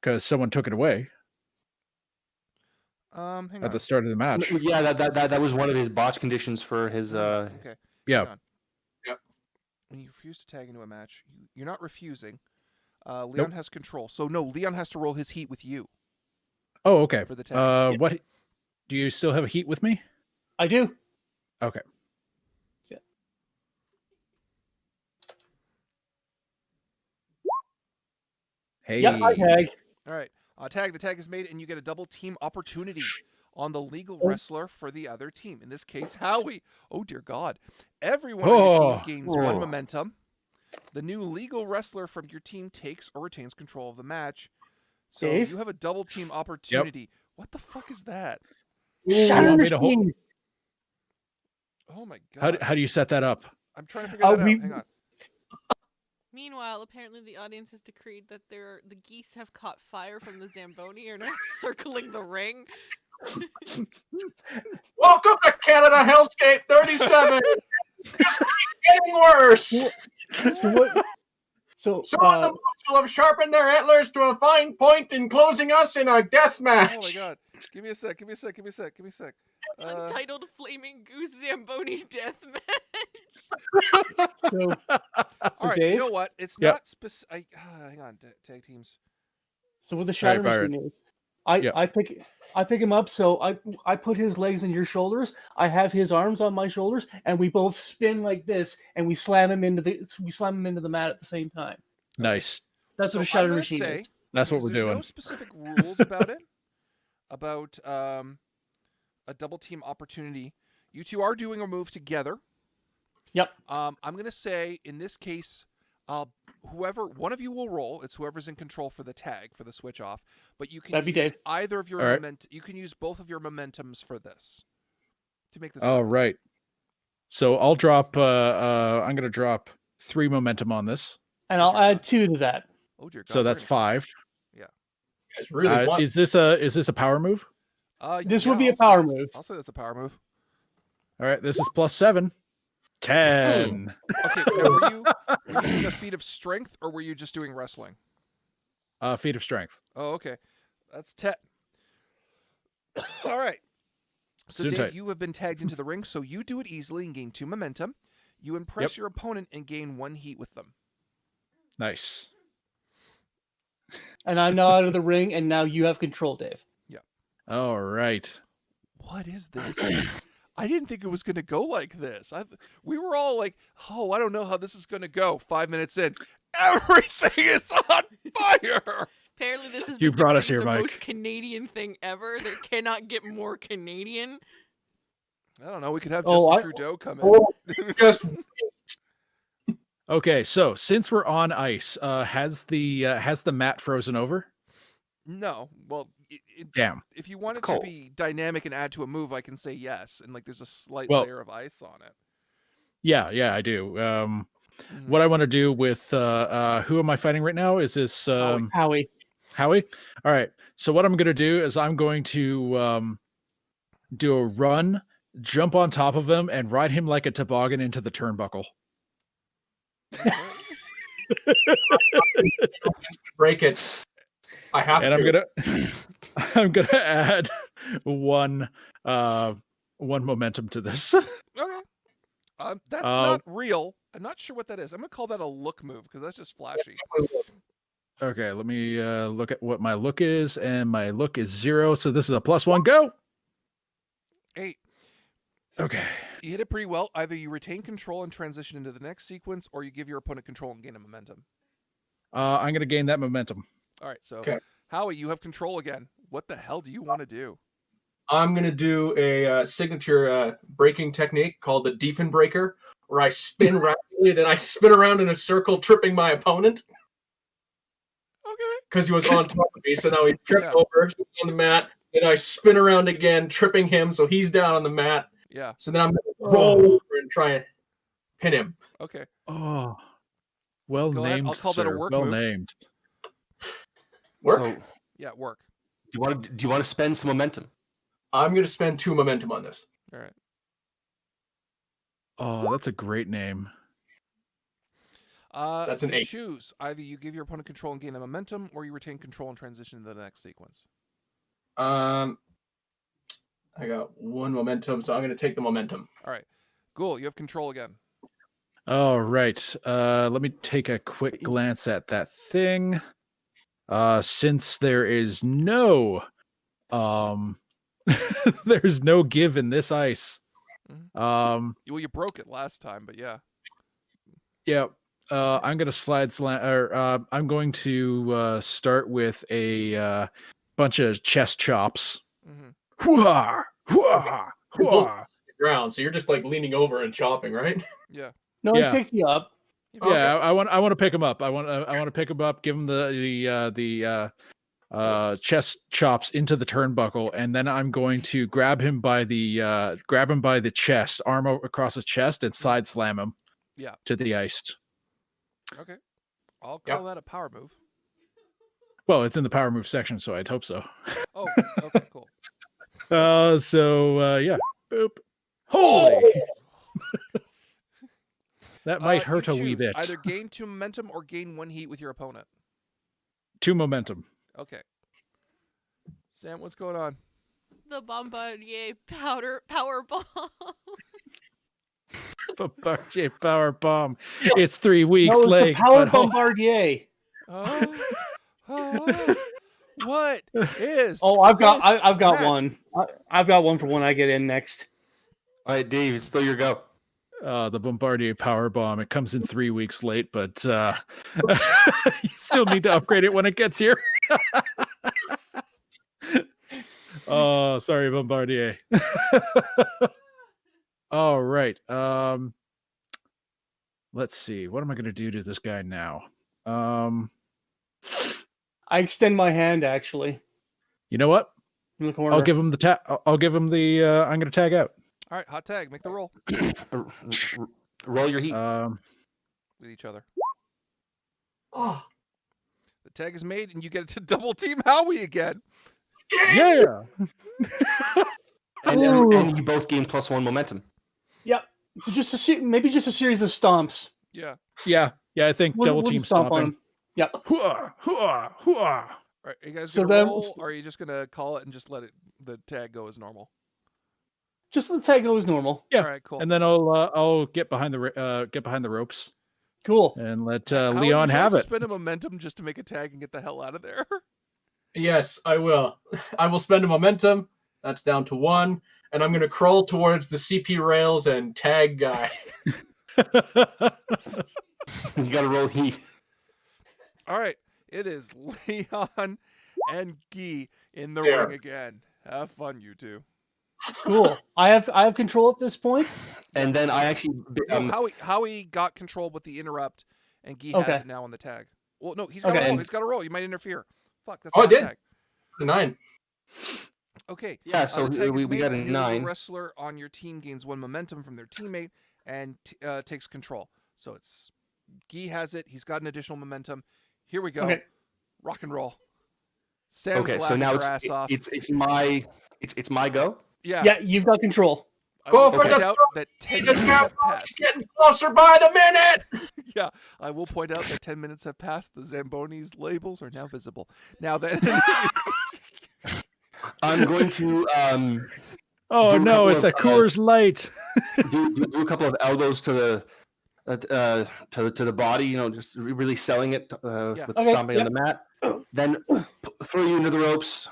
because someone took it away Hang at on. the start of the match. Yeah, that was one of his botch conditions for his. Okay. Yeah. Hang on. Yep. When you refuse to tag into a match, you're not refusing. Leon has control. So no, Leon has to roll his heat with you Oh, okay. for the tag. What? Do you still have a heat with me? I do. Okay. Hey. Yep, I tag. All right. The tag is made, and you get a double team opportunity on the legal Oh. wrestler for the other team. In this case, Howie. Oh dear God! Everyone on your team gains 1 momentum. The new legal wrestler from your team takes or retains control of the match. So Dave? you have a double team opportunity. What the fuck is that? Shatter want me to hold- machine. Oh my God! How do you set that up? I'm trying to figure that out. we- Hang on. Meanwhile, apparently the audience has decreed that the geese have caught fire from the Zamboni and are circling the ring. Welcome to Canada Hellscape 37. Just keep getting worse. So what? So Some of the moose will have sharpened their antlers to a fine point, enclosing us in a death Oh my match. God! Give me a sec. Untitled Flaming Goose Zamboni death match. so All right. Dave? You know what? It's Yep. not specific. Hang on. Tag teams. So what the shatter Byron. machine is, Yeah. I pick him up. So I put his legs on your shoulders. I have his arms on my shoulders, and we both spin like this, and we slam him into the mat at the same time. Nice. That's So what a shatter I'm gonna machine say, is. That's what because we're there's doing. no specific rules about it. About a double team opportunity. You two are doing a move together. Yep. I'm gonna say in this case, whoever one of you will roll. It's whoever's in control for the tag for the switch off. But you can That'd be use Dave. either of your All right. You can use both of your momentums for this. to make this. All right. So I'll drop. I'm gonna drop 3 momentum on this. And I'll add 2 to that. Oh dear God. So that's 5. You guys really want Is this a power move? This would be a power move. I'll say that's a power move. All right. This is +7. 10. Okay, now, were you doing a feat of strength, or were you just doing wrestling? Feat of strength. Oh, okay. That's 10. All right. So, Soon Dave, tight. you have been tagged into the ring, so you do it easily and gain 2 momentum. You impress your opponent and gain 1 heat with them. Nice. And I'm now out of the ring, and now you have control, Dave. All right. What is this? I didn't think it was going to go like this. We were all like, oh, I don't know how this is going to go. 5 minutes in, everything is on fire. Apparently, this is You brought us here, the Mike. most Canadian thing ever. There cannot get more Canadian. I don't know. We could have Justin Trudeau come in. just Okay. So since we're on ice, has the mat frozen over? No. Well, Damn. if you want it to cold. be dynamic and add to a move, I can say yes. And like, there's a slight Well- layer of ice on it. Yeah, I do. What I want to do with who am I fighting right now? Is this Howie. Howie? All right. So what I'm going to do is I'm going to do a run, jump on top of him, and ride him like a toboggan into the turnbuckle. break it. I have And to. I'm gonna add one momentum to this. Okay. That's not real. I'm not sure what that is. I'm going to call that a look move because that's just flashy. Okay, let me look at what my look is, and my look is 0, so this is a +1. Go. 8. Okay. You hit it pretty well. Either you retain control and transition into the next sequence, or you give your opponent control and gain a momentum. I'm gonna gain that momentum. All right, so Okay. Howie, you have control again. What the hell do you want to do? I'm going to do a signature braking technique called the D20 breaker, where I spin rapidly, then I spin around in a circle, tripping my opponent Okay. because he was on top of me. So now he tripped Yeah. over so he's on the mat. Then I spin around again, tripping him, so he's down on the mat. Yeah. So then I'm going to roll over and try and pin him. Okay. Oh, well Go ahead. named. I'll call that a sir. work well move. named. Work. So, Yeah, work. do you want to spend some momentum? I'm going to spend 2 momentum on this. All right. Oh, that's a great name. That's an you 8. choose. Either you give your opponent control and gain a momentum, or you retain control and transition to the next sequence. I got 1 momentum, so I'm going to take the momentum. All right. Cool. You have control again. All right. Let me take a quick glance at that thing. Since there is no there's no give in this ice. Well, you broke it last time, but yeah. Yeah. I'm gonna I'm going to start with a bunch of chest chops. Mm-hmm. Hoo-ha! Hoo-ha! You're both Hoo-ha! on the ground, so you're just like leaning over and chopping, right? Yeah. No, Yeah. he picked you up. Yeah, I want to pick him up. I want to pick him up, give him the chest chops into the turnbuckle, and then I'm going to grab him by the chest, arm across his chest, and side slam him. Yeah. To the ice. Okay. I'll call that a power move. Well, it's in the power move section, so I'd hope so. Oh, okay, cool. Yeah. Boop. Holy. That might hurt You a wee choose. bit. Either gain 2 momentum or gain 1 heat with your opponent. 2 momentum. Okay. Sam, what's going on? The Bombardier power bomb. Bombardier power bomb. It's 3 weeks No, it's late. a power but bombardier. What is? Oh, I've got match? one. I've got one for when I get in next. All right, Dave, it's still your go. the Bombardier power bomb. It comes in 3 weeks late, but you still need to upgrade it when it gets here. Oh, sorry, Bombardier. All right. Let's see. What am I going to do to this guy now? I extend my hand actually. You know what? In the corner. I'll give him the I'll give him the. I'm going to tag out. All right, hot tag. Make the roll Roll your heat. with each other. Oh, The tag is made, and you get to double team Howie again. Yeah. and you both gain +1 momentum. Yep. So just maybe just a series of stomps. Yeah. Yeah. I think We'll double team stomp on stomping. him. Yep. Hoo-ah, hoo-ah, hoo-ah. All right, are you guys So gonna then- roll, or are you just gonna call it and just let the tag go as normal? Just let the tag go as normal. Yeah. All right, cool. And then I'll get behind the ropes Cool. and let Howie, Leon would you have like it. to spend a momentum just to make a tag and get the hell out of there. yes, I will. I will spend a momentum. That's down to 1. And I'm going to crawl towards the CP rails and tag guy. You got to roll heat. All right, it is Leon and Guy in the There. ring again. Have fun, you two. Cool. I have control at this point. And then I actually Howie got control with the interrupt, and Guy Okay. has it now on the tag. Well, no, he's got Okay. a roll. He's got a roll. You might interfere. Fuck, that's Oh, I not a did. tag. 9. Okay. Yeah, so the tag we is made. got a The 9. wrestler on your team gains 1 momentum from their teammate and takes control. So it's Guy has it. He's got an additional momentum. Here we go. Okay. Rock and roll. Sam's Okay, so laughing now her ass off. it's my go. Yeah. Yeah, you've got control. I Go will for point the out that 10 Just minutes have now, passed. getting closer by the minute. Yeah, I will point out that 10 minutes have passed. The Zamboni's labels are now visible. Now then, I'm going to Oh Do a no, couple it's of, a Coors Light. do a couple of elbows to the body. You know, just really selling it with Okay, stomping on the mat. Then throw you into the ropes,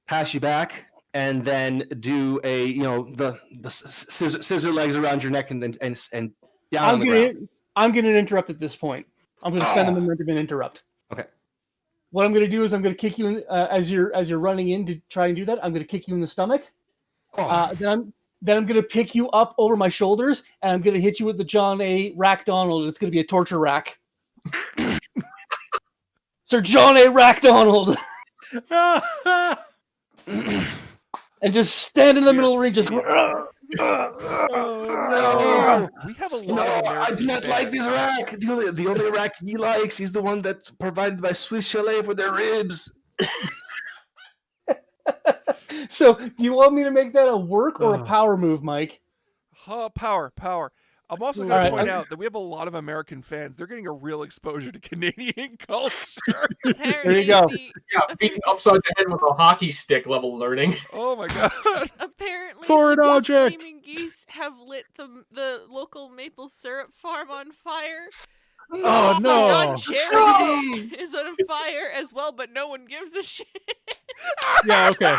pass you back, and then do a the scissor legs around your neck and down on the ground. I'm gonna interrupt at this point. I'm gonna spend the momentum and interrupt. Okay. What I'm gonna do is I'm gonna kick you in as you're running in to try and do that. I'm gonna kick you in the stomach. Oh. Then I'm gonna pick you up over my shoulders and I'm gonna hit you with the John A. Rack Donald. It's gonna be a torture rack. Sir John A. Rack Donald. And just stand in the middle of the ring, just. No, we have a lot no, of I American do not fans. like this rack. The only rack he likes, he's the one that's provided by Swiss Chalet for their ribs. So, do you want me to make that a work or a power move, Mike? Power. I'm also going All to right, point out that we have a lot of American fans. They're getting a real exposure to Canadian culture. There you go. Yeah, beating upside the head with a hockey stick level learning. Oh my god. Apparently, Foreign the object. flaming geese have lit the local maple syrup farm on fire. Oh Also, no! Don Cherry is on fire as well, but no one gives a shit. Yeah, okay.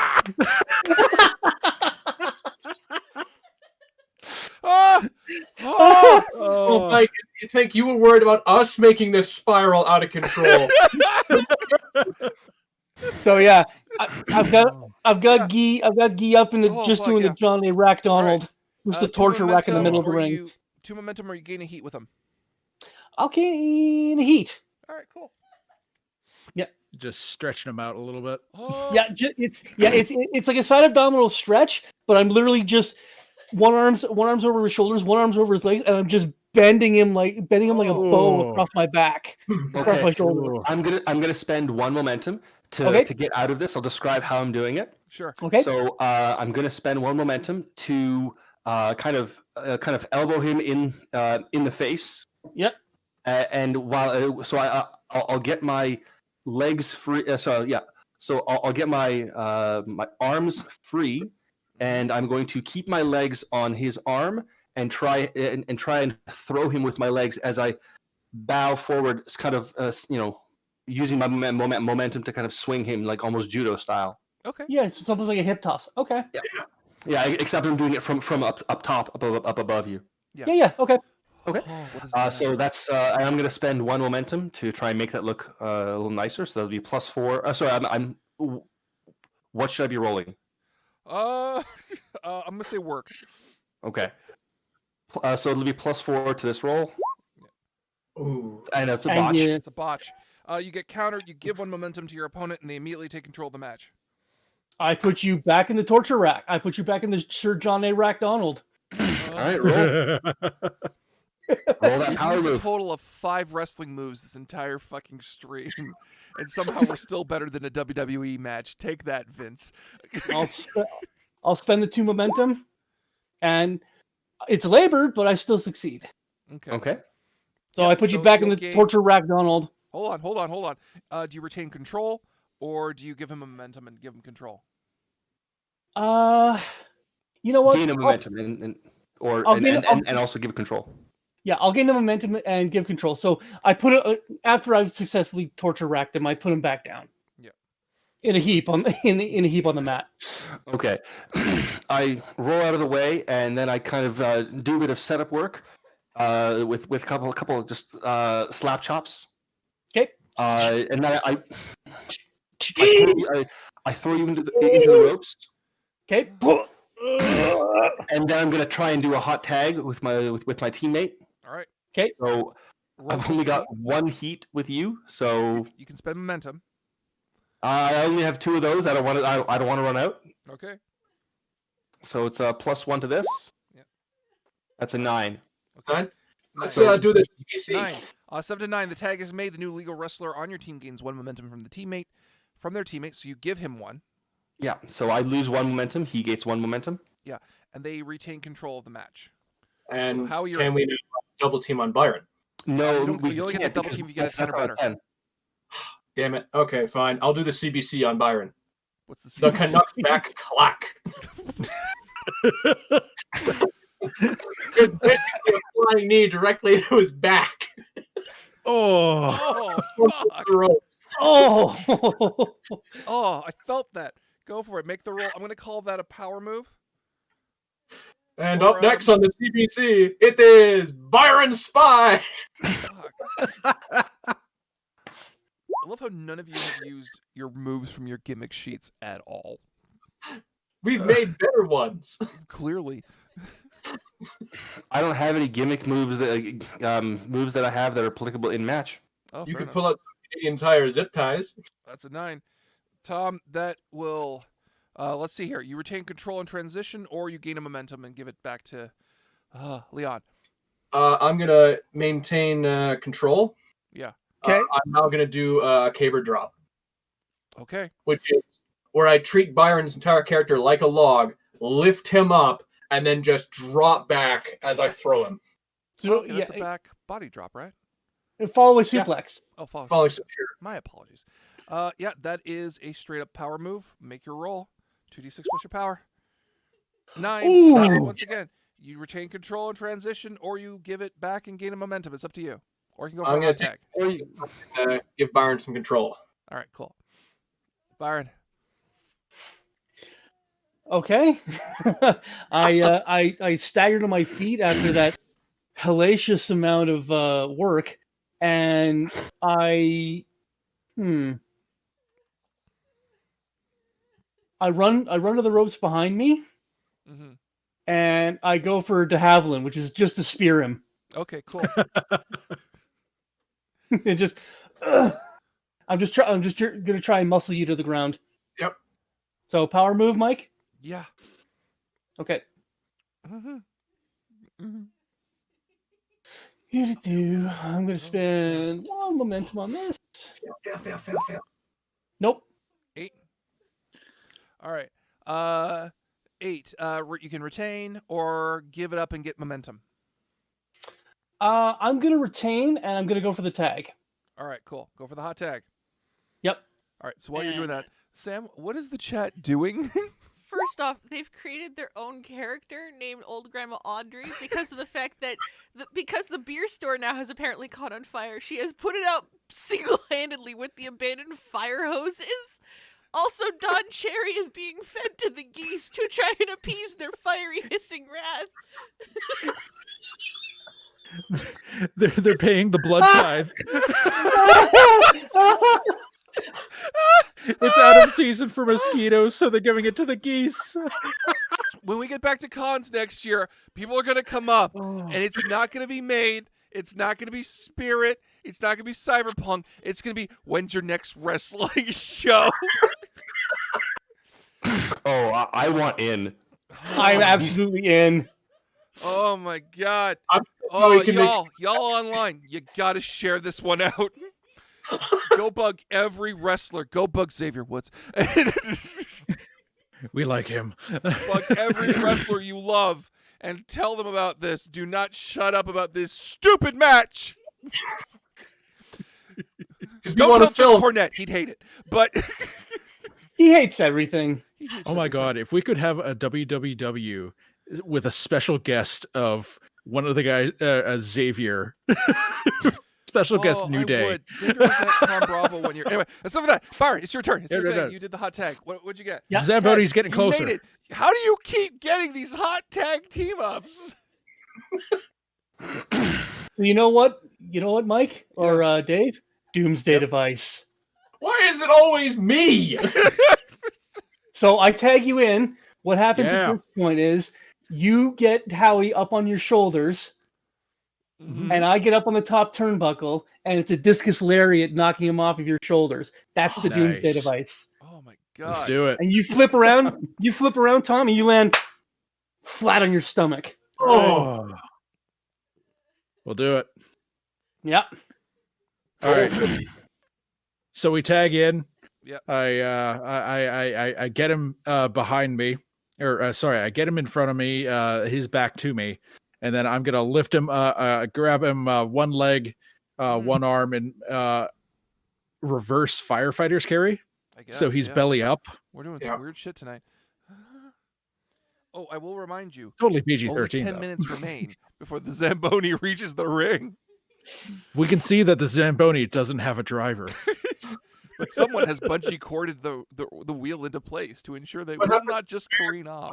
Ah! Oh, Oh, Mike, you think you were worried about us making this spiral out of control? So yeah, I've got Guy up in the Oh, just fuck, doing yeah. the John A. Rack Donald. Just the Two torture rack in the momentum, middle of the or ring. 2 momentum, or you gain a heat with them. I'll gain heat. All right, cool. just stretching them out a little bit. Oh, Yeah, it's like a side abdominal stretch, but I'm literally just one arm's over his shoulders, one arm's over his legs, and I'm just bending him like a bow across my back, across Okay. my shoulders. I'm gonna spend 1 momentum Okay. to get out of this. I'll describe how I'm doing it. sure. Okay. So I'm gonna spend 1 momentum to kind of elbow him in the face. Yep. And while I'll get my legs free. So I'll get my my arms free, and I'm going to keep my legs on his arm and try and throw him with my legs as I bow forward, it's kind of using my momentum to kind of swing him like almost judo style. Okay. Yeah, it's almost like a hip toss. Okay. Yeah, except I'm doing it from up top, up above you. Yeah. Okay. Oh, what is that? So that's I'm going to spend 1 momentum to try and make that look a little nicer. So that'll be +4. Sorry, what should I be rolling? I'm gonna say work. Okay. So it'll be +4 to this roll. Ooh. I know it's a And botch. you- It's a botch. You get countered. You give 1 momentum to your opponent, and they immediately take control of the match. I put you back in the torture rack. I put you back in the Sir John A. Rack Donald. All right, roll. Roll that We've power used a move. total of 5 wrestling moves this entire fucking stream, and somehow we're still better than a WWE match. Take that, Vince. I'll spend the 2 momentum, and it's labored, but I still succeed. Okay. So I put you back in the torture rack, Donald. Hold on. Do you retain control, or do you give him a momentum and give him control? You know what? Gain a momentum and also give control. Yeah, I'll gain the momentum and give control. So I put it after I've successfully torture racked him. I put him back down. Yeah. In a heap on in a heap on the mat. Okay. I roll out of the way, and then I kind of do a bit of setup work with a couple of just slap chops. Okay. And then I throw you into the ropes. Okay. And then I'm gonna try and do a hot tag with my teammate. All right. Okay. So I've only got 1 heat with you, so you can spend momentum. I only have 2 of those. I don't want to run out. Okay. So it's a +1 to this. Yeah. That's a 9. Okay. 9. Let's do the CBC. 9. 7 to 9. The tag is made. The new legal wrestler on your team gains 1 momentum from their teammate. So you give him 1. Yeah. So I lose 1 momentum. He gets 1 momentum. Yeah, and they retain control of the match. And so Howie, can we double team on Byron? No, you only get the double team if you get a 10 or better. Damn it. Okay, fine. I'll do the CBC on Byron. What's the CBC? The Canucks back clack. Just basically a flying knee directly into his back. Oh, I felt that. Go for it. Make the roll. I'm going to call that a power move. And up next on the CBC, it is Byron Spy. I love how none of you have used your moves from your gimmick sheets at all. We've made better ones. Clearly. I don't have any gimmick moves that I have that are applicable in match. Oh, you can pull out some Canadian Tire zip ties. That's a 9. Tom, that will... let's see here. You retain control in transition, or you gain a momentum and give it back to Leon. I'm going to maintain control. Yeah. Okay. I'm now going to do a caber drop. Okay. Which is where I treat Byron's entire character like a log, lift him up, and then just drop back as I throw him. So okay, that's a back body drop, right? Follow a suplex. Yeah. Oh, follow suplex. Sure. My apologies. Yeah, that is a straight up power move. Make your roll. 2d6 plus your power. 9. Once again, you retain control in transition, or you give it back and gain a momentum. It's up to you. Or you can go for a hot tag. Give Byron some control. All right, cool. Byron. Okay. I stagger to my feet after that hellacious amount of work, and I run to the ropes behind me, and I go for de Havilland, which is just to spear him. Okay, cool. It just, I'm just gonna try and muscle you to the ground. Yep. So power move, Mike. Yeah. Okay. I'm gonna spend 1 momentum on this. Fail. Nope. 8. All right. 8. You can retain or give it up and get momentum. I'm gonna retain, and I'm gonna go for the tag. All right, cool. Go for the hot tag. Yep. All right. So while you're doing that, Sam, what is the chat doing? First off, they've created their own character named Old Grandma Audrey because of the fact that because the beer store now has apparently caught on fire, she has put it out single-handedly with the abandoned fire hoses. Also, Don Cherry is being fed to the geese to try and appease their fiery, hissing wrath. They're paying the blood tithe. It's out of season for mosquitoes, so they're giving it to the geese. When we get back to cons next year, people are going to come up, and it's not going to be Made. It's not going to be Spirit. It's not going to be Cyberpunk. It's going to be, when's your next wrestling show? Oh, I want in. I'm absolutely in. Oh my god. Howie Oh, can make- y'all online, you gotta share this one out. Go bug every wrestler. Go bug Xavier Woods. We like him. Bug every wrestler you love and tell them about this. Do not shut up about this stupid match. Because we Don't want tell to Jim film. Cornette. He'd hate it. But He hates everything. he hates Oh my everything. god, if we could have a WWW with a special guest of one of the guys, Xavier. Special guest New I Day. would. Xavier was at Tom Bravo one year. Anyway, that's enough of that. Byron, it's your turn. It's Yeah, your no, thing. no. You did the hot tag. What'd you get? Yeah, Zamboni's getting You closer. made it. How do you keep getting these hot tag team ups? So you know what? You know what, Mike or Dave? Doomsday Device. Why is it always me? So I tag you in. What happens Yeah. at this point is you get Howie up on your shoulders, and I get up on the top turnbuckle, and it's a discus lariat knocking him off of your shoulders. That's the Doomsday Nice. Device. Oh my Let's god. do it. And you flip around. You flip around, Tom, and you land flat on your stomach. Oh, We'll do it. Yep. All right. So we tag in. Yep. I get him behind me, or sorry, I get him in front of me. His back to me, and then I'm gonna lift him, grab him one leg, one arm, and reverse firefighter's carry. I guess, So he's yeah. belly up. We're doing Yeah. some weird shit tonight. Oh, I will remind you. Totally Only PG-13. 10 though. minutes remain before the Zamboni reaches the ring. We can see that the Zamboni doesn't have a driver. But someone has bungee corded the wheel into place to ensure they What will happened? not just careen off.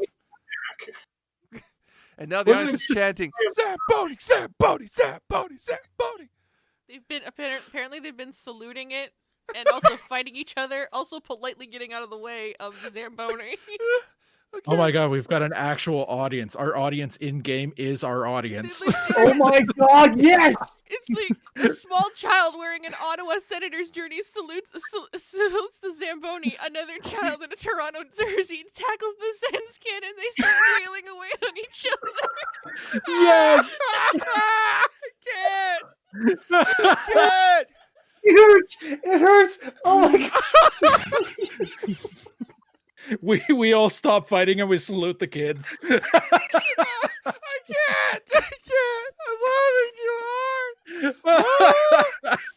And now the Wasn't audience it- is chanting, Zamboni, Zamboni, Zamboni, Zamboni. They've been apparently they've been saluting it and also fighting each other, also politely getting out of the way of the Zamboni. Oh my god, we've got an actual audience. Our audience in game is our audience. Oh my God! Yes. It's like a small child wearing an Ottawa Senator's jersey salutes the Zamboni. Another child in a Toronto jersey tackles the Sens kid, and they start wailing away on each other. Yes! I can't! It hurts. It hurts. Oh my God. We all stop fighting and we salute the kids. I can't! I'm laughing too hard!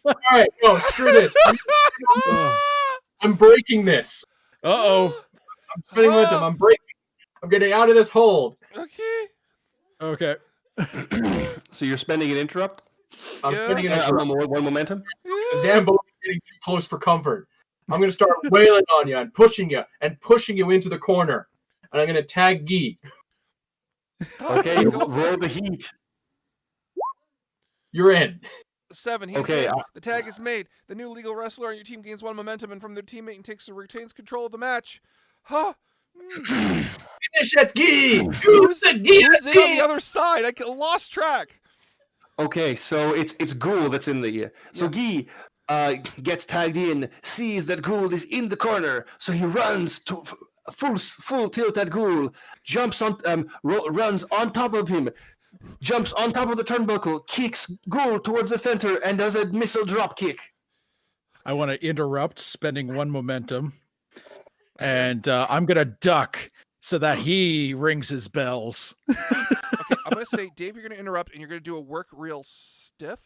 all right, no, screw this. I'm breaking this. Uh-oh. I'm spinning with them. I'm breaking. I'm getting out of this hold. Okay. Okay. So you're spending an interrupt? I'm Yeah. spinning it. One momentum? The Zamboni is getting too close for comfort. I'm going to start wailing on you and pushing you into the corner. And I'm going to tag Guy. Okay, roll the heat. You're in. 7. He's Okay, in. The tag is made. The new legal wrestler on your team gains 1 momentum and from their teammate and retains control of the match. Huh? Finish it, Guy. Who's in on the other side? I lost track. Okay, so it's Ghoul that's in the. So Guy gets tagged in, sees that Ghoul is in the corner, so he runs to full tilt at Ghoul, jumps on, runs on top of him, jumps on top of the turnbuckle, kicks Ghoul towards the center, and does a missile drop kick. I want to interrupt, spending 1 momentum. And I'm going to duck so that he rings his bells. Okay, I'm going to say, Dave, you're going to interrupt and you're going to do a work real stiff,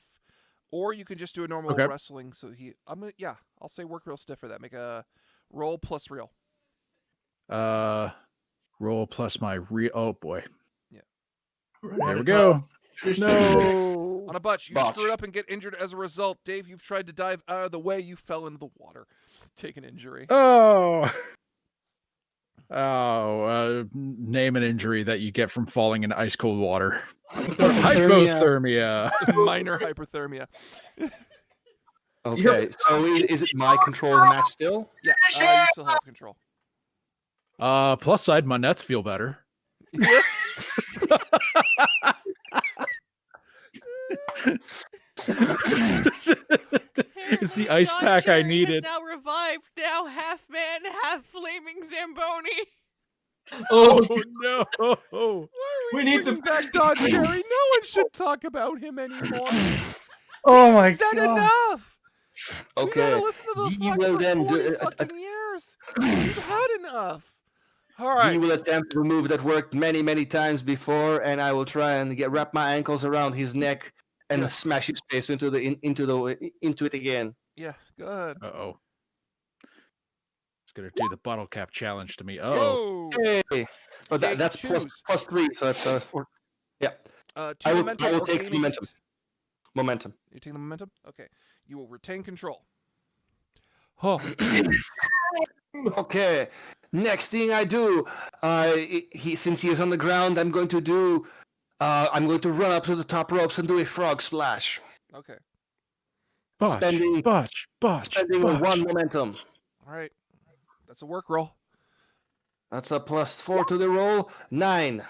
or you can just do a normal Okay. wrestling. So I'll say work real stiff for that. Make a roll plus real. Roll plus my real. Oh boy. Yeah. There we go. No. On a botch, you Botch. screw up and get injured as a result. Dave, you've tried to dive out of the way. You fell into the water. Take an injury. Oh. Name an injury that you get from falling in ice cold water. Hypothermia. Minor hyperthermia. Okay, so is it my control of the match still? Yeah, you still have control. Plus side, my nuts feel better. It's the ice pack I needed. Has now revived, now half man, half flaming Zamboni. Oh, no! Why are We need to- bringing back Don Cherry? No one should talk about him anymore. Oh He's my said god. enough. We Okay. gotta listen to the Ye fuck will for then 40 do fucking years. We've had enough. All He right. will attempt a move that worked many, many times before, and I will try and wrap my ankles around his neck and Yeah. smash his face into it again. Yeah, go ahead. Uh-oh. It's gonna do the bottle cap challenge to me. Oh, Whoa. Hey, oh, Okay, that's choose. plus 3, so that's 4. Yeah, 2 I will momentum or take gain momentum. 8. momentum. You take the momentum? Okay. You will retain control. Oh. Okay. Next thing I do, since he is on the ground, I'm going to run up to the top ropes and do a frog splash. Okay. botch, spending- botch, Spending botch. 1 momentum. All right. That's a work roll. That's a plus 4 to the roll. 9.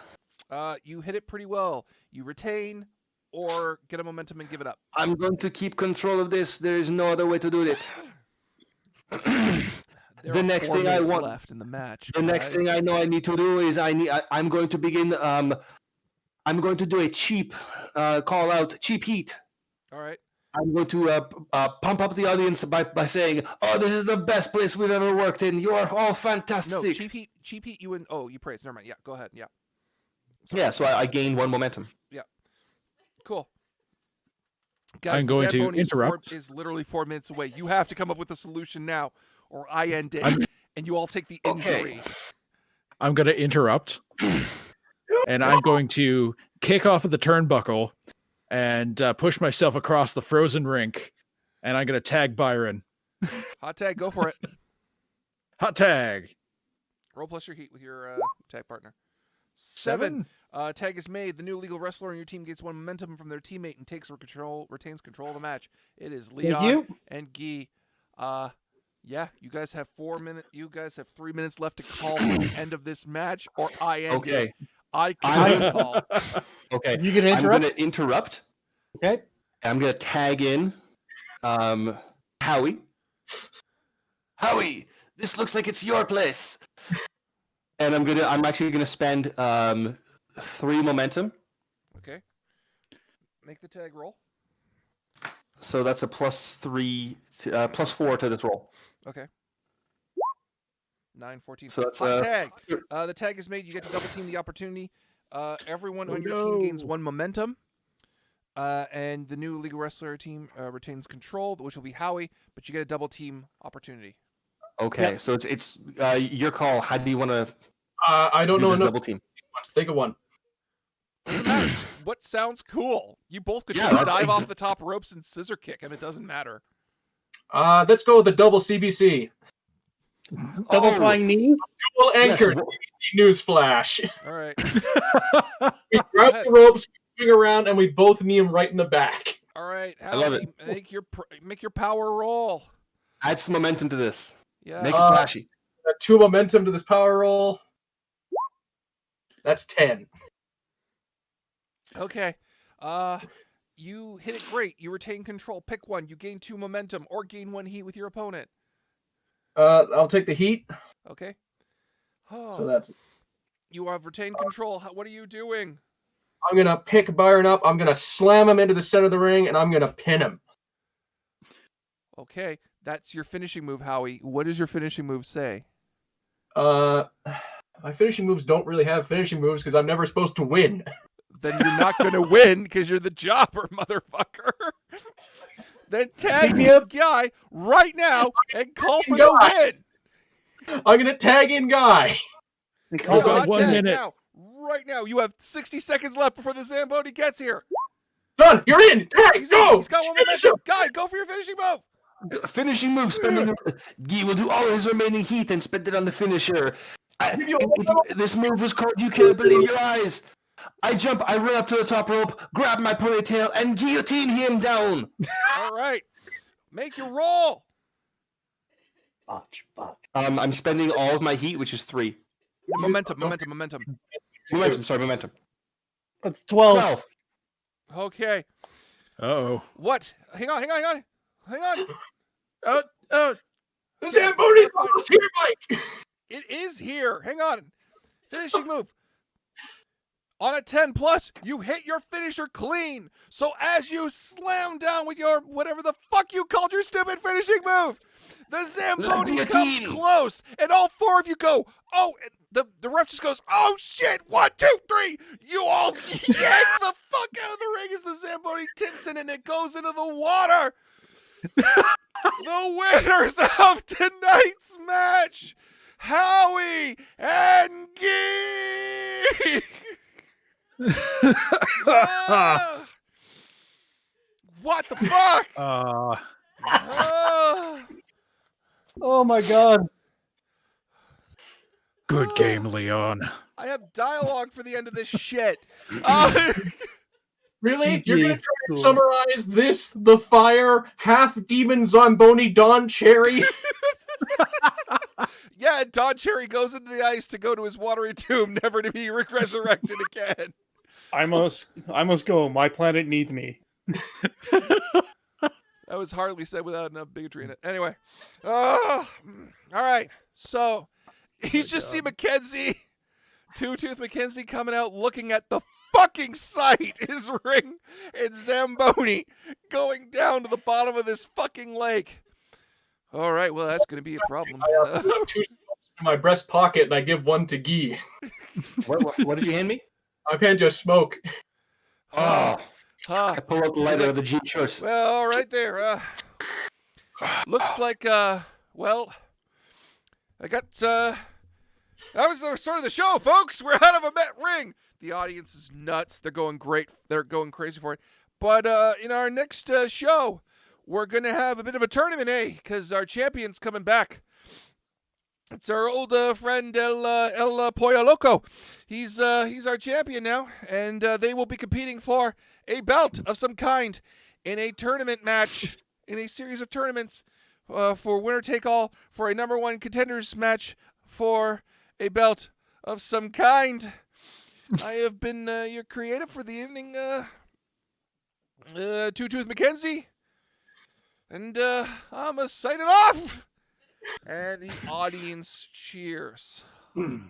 You hit it pretty well. You retain or get a momentum and give it up. I'm going to keep control of this. There is no other way to do it. There The are next 4 thing I minutes want- left in the match. The next thing I know I need to do is I'm going to begin. I'm going to do a cheap call out, cheap heat. All right. I'm going to pump up the audience by saying, "Oh, this is the best place we've ever worked in. You are all No, fantastic." cheap heat. You and you praise. Never mind. Yeah, go ahead. Yeah. Yeah, so I gain 1 momentum. Cool. Guys, I'm going to Zamboni's interrupt. Is literally 4 minutes away. You have to come up with a solution now, or I end it, and you all take the Okay. injury. I'm gonna interrupt, and I'm going to kick off of the turnbuckle and push myself across the frozen rink, and I'm gonna tag Byron. Hot tag, go for it. Hot tag. Roll plus your heat with your tag partner. 7. Tag is made. The new legal wrestler on your team gets 1 momentum from their teammate and retains control of the match. It is Thank Leon you. and Guy. Yeah, you guys have 4 minutes. You guys have 3 minutes left to call the end of this match, or I end Okay. it. I I'm- can call. Okay. You gonna I'm interrupt? going to interrupt. Okay. I'm going to tag in Howie. Howie, this looks like it's your place. And I'm actually gonna spend 3 momentum. Okay. Make the tag roll. So that's a plus 4 to this roll. Okay. 9, 14. So that's Hot tag. The tag is made. You get to double team the opportunity. Everyone on your team gains 1 momentum. And the new legal wrestler team retains control, which will be Howie, but you get a double team opportunity. Okay, Yeah. so it's your call. How do you want to I don't do know this enough. double team? Let's think of one. Doesn't matter. Just what sounds cool? You both could Yeah, just that's dive off the top ropes and scissor kick, and it doesn't matter. Let's go with the double CBC. Double Oh, flying knee. Dual yes, anchored news flash. All right. We grab ahead. the ropes, we swing around, and we both knee him right in the back. All right. I love Howie, make your power roll. Add some momentum to this. Yeah. Make it flashy. 2 momentum to this power roll. That's 10. Okay. You hit it great. You retain control. Pick one. You gain 2 momentum or gain 1 heat with your opponent. I'll take the heat. Okay. So Oh, that's. you have retained control. What are you doing? I'm gonna pick Byron up. I'm gonna slam him into the center of the ring, and I'm gonna pin him. Okay. That's your finishing move, Howie. What does your finishing move say? My finishing moves don't really have finishing moves because I'm never supposed to win. Then you're not going to win because you're the jobber, motherfucker. Then tag the guy right now and call for the win. I'm gonna tag in Guy. They Oh, call God. Hot 1 tag minute. now. Right now. You have 60 seconds left before the Zamboni gets here. Done. You're in. Tag. He's Go. got 1 Finish momentum. him. Guy, go for your finishing move. Finishing move. Guy will do all his remaining heat and spend it on the finisher. This move was called "You Can't Believe Your Eyes." I jump, I run up to the top rope, grab my ponytail, and guillotine him down. All right. Make your roll. botch. I'm spending all of my heat, which is 3. Momentum. Momentum. That's 12. 12. Okay. Uh-oh. What? Hang on. Oh, This here. Hang on. Finishing move. On a 10 plus, you hit your finisher clean. So as you slam down with your whatever the fuck you called your stupid finishing move, the Zamboni comes close, and all four of you go, oh, and the ref just goes, oh shit, 1, 2, 3. You all yank the fuck out of the ring as the Zamboni tips in and it goes into the water. The winners of tonight's match, Howie and Geek. What the fuck? Oh my god. Good game, Leon. I have dialogue for the end of this shit. Really? You're gonna try to Cool. summarize this, the fire, half demon Zamboni Don Cherry? Yeah, Don Cherry goes into the ice to go to his watery tomb, never to be resurrected again. I must go. My planet needs me. That was hardly said without enough bigotry in it. Anyway. All right. So, he's just see Mackenzie, Two-Tooth Mackenzie coming out looking at the fucking sight, his ring and Zamboni going down to the bottom of this fucking lake. All right, well, that's going to be a problem. I have 2 in my breast pocket, and I give 1 to Guy. What did you hand me? I can't just smoke. Oh, I pull out the lighter of the Jeep shorts. Well, all right there. Looks like, well, I got, that was the sort of the show, folks. We're out of a Met ring. The audience is nuts. They're going great. They're going crazy for it. But in our next show, we're going to have a bit of a tournament, because our champion's coming back. It's our old friend El Pollo Loco. He's our champion now, and they will be competing for a belt of some kind in a tournament match, in a series of tournaments for winner take all, for a number 1 contenders match for a belt of some kind. I have been your creative for the evening, Two-Tooth Mackenzie, and I'm signing off. And the audience cheers. The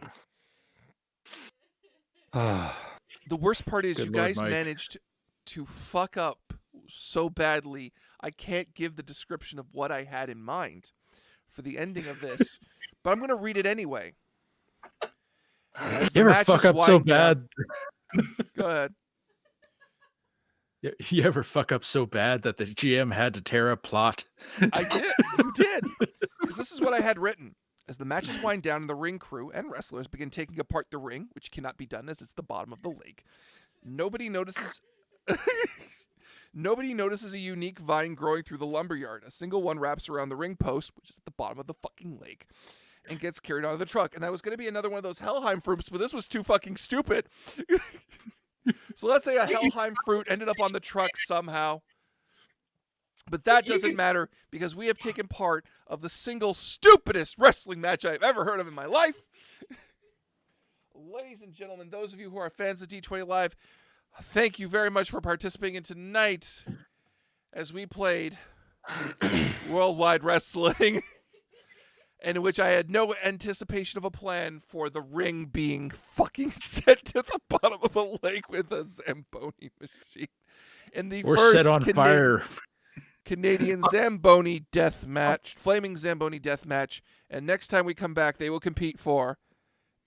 worst part is Good you Lord, guys Mike. managed to fuck up so badly, I can't give the description of what I had in mind for the ending of this, but I'm going to read it anyway. As the You ever matches fuck up so wind down- bad? Go ahead. You ever fuck up so bad that the GM had to tear a plot? I did. You did. Because this is what I had written. As the matches wind down and the ring crew and wrestlers begin taking apart the ring, which cannot be done as it's the bottom of the lake, nobody notices a unique vine growing through the lumberyard. A single one wraps around the ring post, which is at the bottom of the fucking lake, and gets carried onto the truck. And that was going to be another one of those Helheim fruits, but this was too fucking stupid. So let's say a Helheim fruit ended up on the truck somehow. But that doesn't matter because we have taken part of the single stupidest wrestling match I've ever heard of in my life. Ladies and gentlemen, those of you who are fans of D20 Live, thank you very much for participating in tonight as we played Worldwide Wrestling, in which I had no anticipation of a plan for the ring being fucking set to the bottom of the lake with a Zamboni machine. In the We're first set on fire. Canadian Zamboni death match, Flaming Zamboni death match, and next time we come back, they will compete for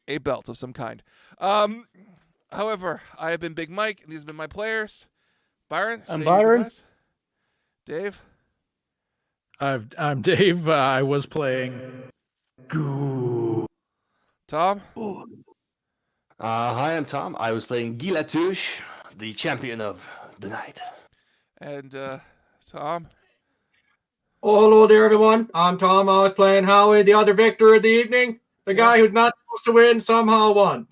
a belt of some kind. However, I have been Big Mike, and these have been my players. Byron, I'm say your Byron. goodbyes. Dave, I'm Dave. I was playing. Goo. Tom, Hi, I'm Tom. I was playing Guy Latouche, the champion of the night. and Tom. Oh, hello there, everyone. I'm Tom. I was playing Howie, the other victor of the evening. The guy who's not supposed to win somehow won.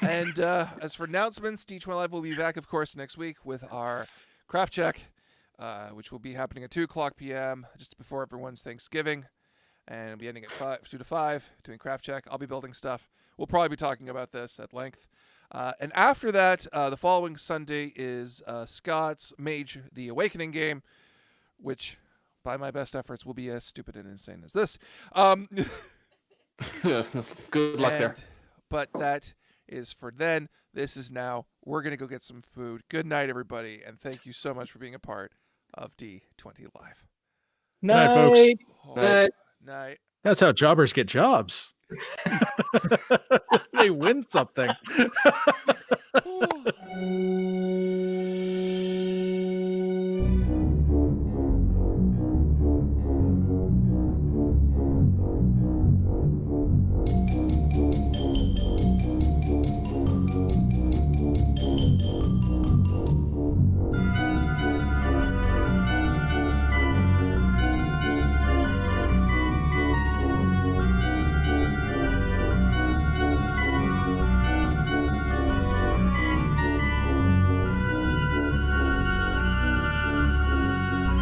And as for announcements, D20 Live will be back, of course, next week with our craft check, which will be happening at 2 o'clock p.m., just before everyone's Thanksgiving. And it'll be ending at 2 to 5, doing craft check. I'll be building stuff. We'll probably be talking about this at length. And after that, the following Sunday is Scott's Mage the Awakening game, which, by my best efforts, will be as stupid and insane as this. Good luck there. But that is for then. This is now. We're going to go get some food. Good night, everybody. And thank you so much for being a part of D20 Live. Night, folks. Oh, night. That's how jobbers get jobs. They win something.